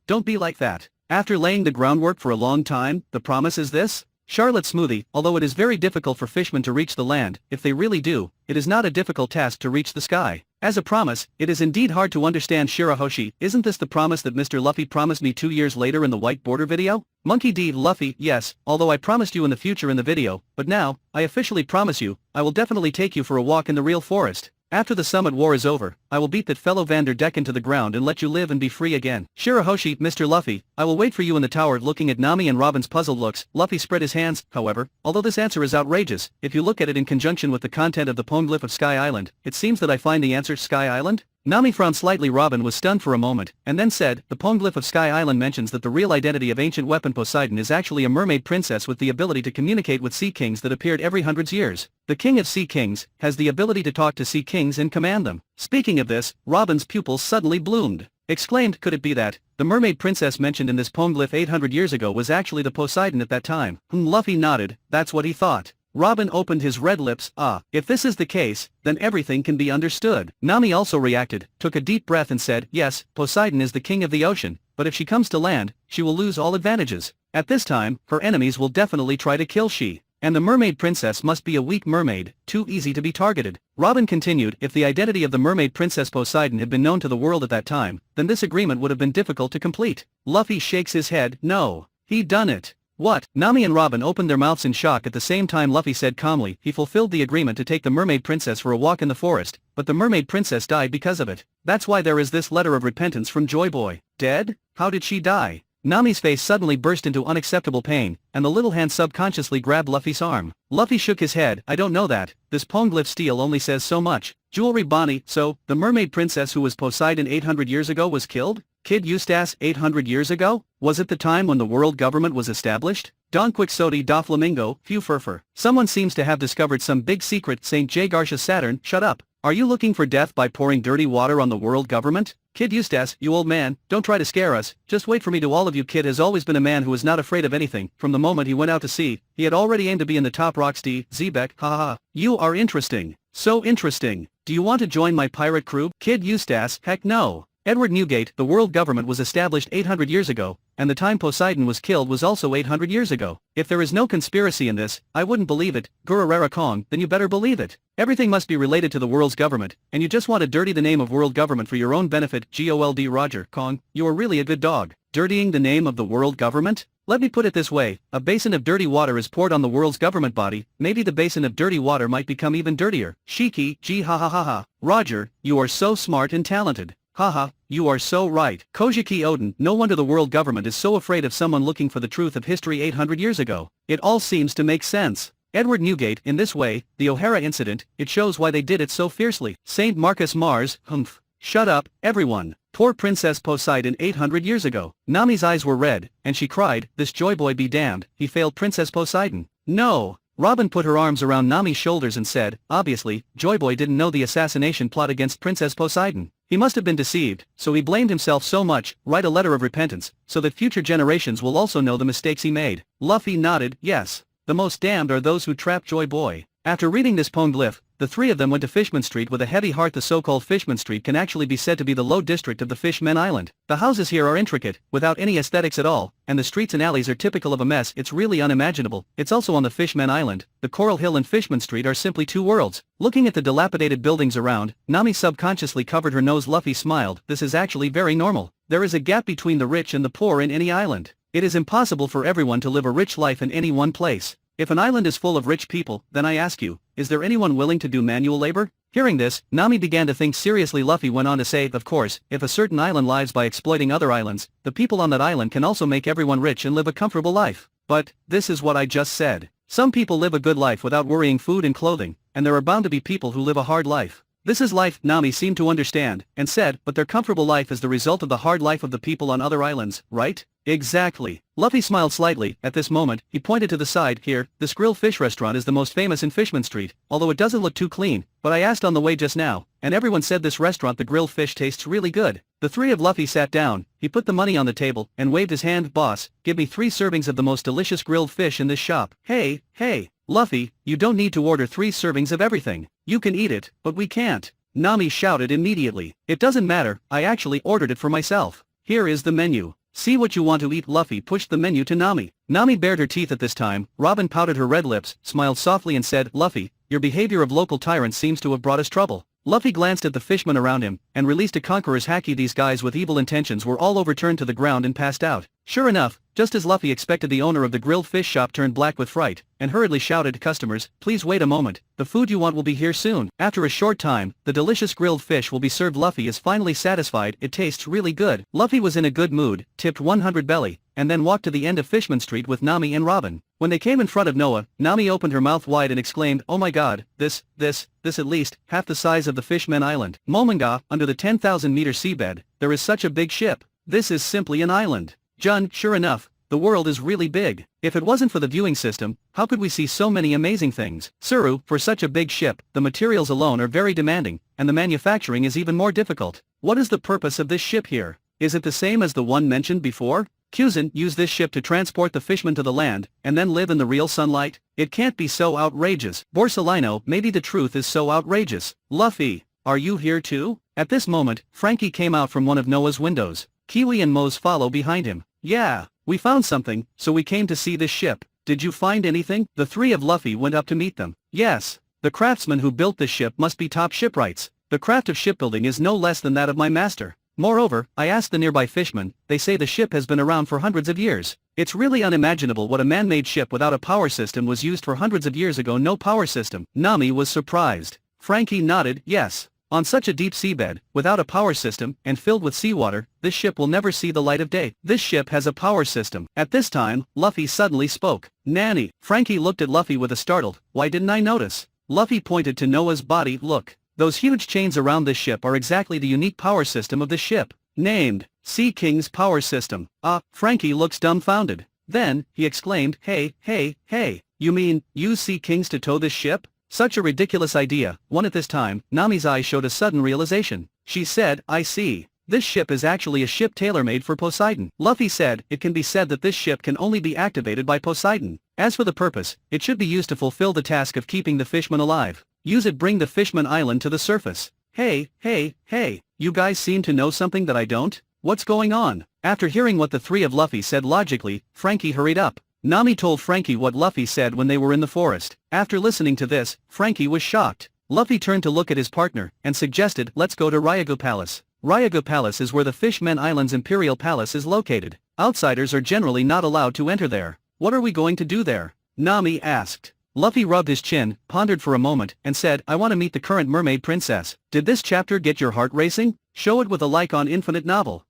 don't be like that. After laying the groundwork for a long time, the promise is this? Charlotte Smoothie, although it is very difficult for fishmen to reach the land, if they really do, it is not a difficult task to reach the sky. As a promise, it is indeed hard to understand. Shirahoshi, isn't this the promise that Mr. Luffy promised me 2 years later in the White Border video? Monkey D. Luffy, yes, although I promised you in the future in the video, but now, I officially promise you, I will definitely take you for a walk in the real forest. After the summit war is over, I will beat that fellow Vanderdecken to the ground and let you live and be free again. Shirahoshi, Mr. Luffy, I will wait for you in the tower. Looking at Nami and Robin's puzzled looks, Luffy spread his hands. However, although this answer is outrageous, if you look at it in conjunction with the content of the Poneglyph of Sky Island, it seems that I find the answer Sky Island? Nami frowned slightly. Robin was stunned for a moment, and then said, the Poneglyph of Sky Island mentions that the real identity of ancient weapon Poseidon is actually a mermaid princess with the ability to communicate with sea kings that appeared every hundreds years. The king of sea kings has the ability to talk to sea kings and command them. Speaking of this, Robin's pupils suddenly bloomed. Exclaimed, could it be that the mermaid princess mentioned in this Poneglyph 800 years ago was actually the Poseidon at that time? Luffy nodded, that's what he thought. Robin opened his red lips. If this is the case, then everything can be understood. Nami also reacted, took a deep breath and said, yes, Poseidon is the king of the ocean, but if she comes to land, she will lose all advantages. At this time, her enemies will definitely try to kill she. And the mermaid princess must be a weak mermaid, too easy to be targeted. Robin continued, if the identity of the mermaid princess Poseidon had been known to the world at that time, then this agreement would have been difficult to complete. Luffy shakes his head, no. He done it. What? Nami and Robin opened their mouths in shock. At the same time Luffy said calmly, he fulfilled the agreement to take the mermaid princess for a walk in the forest, but the mermaid princess died because of it. That's why there is this letter of repentance from Joy Boy. Dead? How did she die? Nami's face suddenly burst into unacceptable pain, and the little hand subconsciously grabbed Luffy's arm. Luffy shook his head, I don't know that, this Poneglyph stele only says so much. Jewelry Bonnie, so, the mermaid princess who was Poseidon 800 years ago was killed? Kid Eustace 800 years ago? Was it the time when the world government was established? Don Quixote da Flamingo, Few Furfur. Someone seems to have discovered some big secret. St. J. Garcia Saturn, shut up. Are you looking for death by pouring dirty water on the world government? Kid Eustace, you old man, don't try to scare us, just wait for me. To all of you, Kid has always been a man who was not afraid of anything. From the moment he went out to sea, he had already aimed to be in the top rocks. Xebec, haha. You are interesting. So interesting. Do you want to join my pirate crew? Kid Eustace, heck no. Edward Newgate, the world government was established 800 years ago, and the time Poseidon was killed was also 800 years ago. If there is no conspiracy in this, I wouldn't believe it, Gururara Kong, then you better believe it. Everything must be related to the world's government, and you just want to dirty the name of world government for your own benefit. Gold Roger, Kong, you are really a good dog. Dirtying the name of the world government? Let me put it this way, a basin of dirty water is poured on the world's government body, maybe the basin of dirty water might become even dirtier. Shiki, gee ha ha ha ha. Roger, you are so smart and talented. Haha, you are so right. Kojiki Odin, no wonder the world government is so afraid of someone looking for the truth of history 800 years ago. It all seems to make sense. Edward Newgate, in this way, the O'Hara incident, it shows why they did it so fiercely. Saint Marcus Mars, humph. Shut up, everyone. Poor Princess Poseidon 800 years ago. Nami's eyes were red, and she cried, this Joyboy be damned, he failed Princess Poseidon. No. Robin put her arms around Nami's shoulders and said, obviously, Joyboy didn't know the assassination plot against Princess Poseidon. He must have been deceived, so he blamed himself so much. Write a letter of repentance, so that future generations will also know the mistakes he made. Luffy nodded, yes. The most damned are those who trap Joyboy. After reading this poneglyph, the three of them went to Fishman Street with a heavy heart. The so-called Fishman Street can actually be said to be the low district of the Fishmen Island. The houses here are intricate, without any aesthetics at all, and the streets and alleys are typical of a mess. It's really unimaginable. It's also on the Fishmen Island. The Coral Hill and Fishman Street are simply two worlds. Looking at the dilapidated buildings around, Nami subconsciously covered her nose. Luffy smiled. This is actually very normal. There is a gap between the rich and the poor in any island. It is impossible for everyone to live a rich life in any one place. If an island is full of rich people, then I ask you, is there anyone willing to do manual labor? Hearing this, Nami began to think seriously. Luffy went on to say, of course, if a certain island lives by exploiting other islands, the people on that island can also make everyone rich and live a comfortable life. But, this is what I just said. Some people live a good life without worrying food and clothing, and there are bound to be people who live a hard life. This is life. Nami seemed to understand, and said, but their comfortable life is the result of the hard life of the people on other islands, right? Exactly. Luffy smiled slightly. At this moment, he pointed to the side. Here, this grilled fish restaurant is the most famous in Fishman Street, although it doesn't look too clean, but I asked on the way just now, and everyone said this restaurant the grilled fish tastes really good. The three of Luffy sat down, he put the money on the table, and waved his hand. Boss, give me 3 servings of the most delicious grilled fish in this shop. Hey, Luffy, you don't need to order 3 servings of everything. You can eat it, but we can't. Nami shouted immediately. It doesn't matter, I actually ordered it for myself. Here is the menu. See what you want to eat. Luffy pushed the menu to Nami. Nami bared her teeth at this time. Robin pouted her red lips, smiled softly and said, Luffy, your behavior of local tyrants seems to have brought us trouble. Luffy glanced at the fishmen around him, and released a conqueror's haki. These guys with evil intentions were all overturned to the ground and passed out. Sure enough, just as Luffy expected, the owner of the grilled fish shop turned black with fright, and hurriedly shouted to customers, please wait a moment, the food you want will be here soon. After a short time, the delicious grilled fish will be served. Luffy is finally satisfied. It tastes really good. Luffy was in a good mood, tipped 100 belly, and then walked to the end of Fishman Street with Nami and Robin. When they came in front of Noah, Nami opened her mouth wide and exclaimed, oh my god, this at least, half the size of the Fishmen Island. Momanga, under the 10,000 meter seabed, there is such a big ship. This is simply an island. Jun, sure enough, the world is really big. If it wasn't for the viewing system, how could we see so many amazing things? Suru, for such a big ship, the materials alone are very demanding, and the manufacturing is even more difficult. What is the purpose of this ship here? Is it the same as the one mentioned before? Kuzan used this ship to transport the fishmen to the land, and then live in the real sunlight? It can't be so outrageous. Borsalino, maybe the truth is so outrageous. Luffy, are you here too? At this moment, Frankie came out from one of Noah's windows. Kiwi and Mose follow behind him. Yeah, we found something, so we came to see this ship. Did you find anything? The three of Luffy went up to meet them. Yes, the craftsmen who built this ship must be top shipwrights. The craft of shipbuilding is no less than that of my master. Moreover, I asked the nearby fishmen, they say the ship has been around for hundreds of years. It's really unimaginable what a man-made ship without a power system was used for hundreds of years ago. No power system. Nami was surprised. Frankie nodded, yes. On such a deep seabed, without a power system, and filled with seawater, this ship will never see the light of day. This ship has a power system. At this time, Luffy suddenly spoke. Nanny. Frankie looked at Luffy with a startled, why didn't I notice? Luffy pointed to Noah's body. Look. Those huge chains around this ship are exactly the unique power system of this ship. Named, Sea King's power system. Frankie looks dumbfounded. Then, he exclaimed, hey, you mean, use Sea Kings to tow this ship? Such a ridiculous idea. At this time, Nami's eyes showed a sudden realization. She said, I see. This ship is actually a ship tailor-made for Poseidon. Luffy said, it can be said that this ship can only be activated by Poseidon. As for the purpose, it should be used to fulfill the task of keeping the fishmen alive. Use it, bring the Fishman Island to the surface. Hey, you guys seem to know something that I don't? What's going on? After hearing what the three of Luffy said logically, Frankie hurried up. Nami told Frankie what Luffy said when they were in the forest. After listening to this, Frankie was shocked. Luffy turned to look at his partner, and suggested, let's go to Ryago Palace. Ryago Palace is where the Fishman Island's Imperial Palace is located. Outsiders are generally not allowed to enter there. What are we going to do there? Nami asked. Luffy rubbed his chin, pondered for a moment, and said, I want to meet the current mermaid princess. Did this chapter get your heart racing? Show it with a like on Infinite Novel.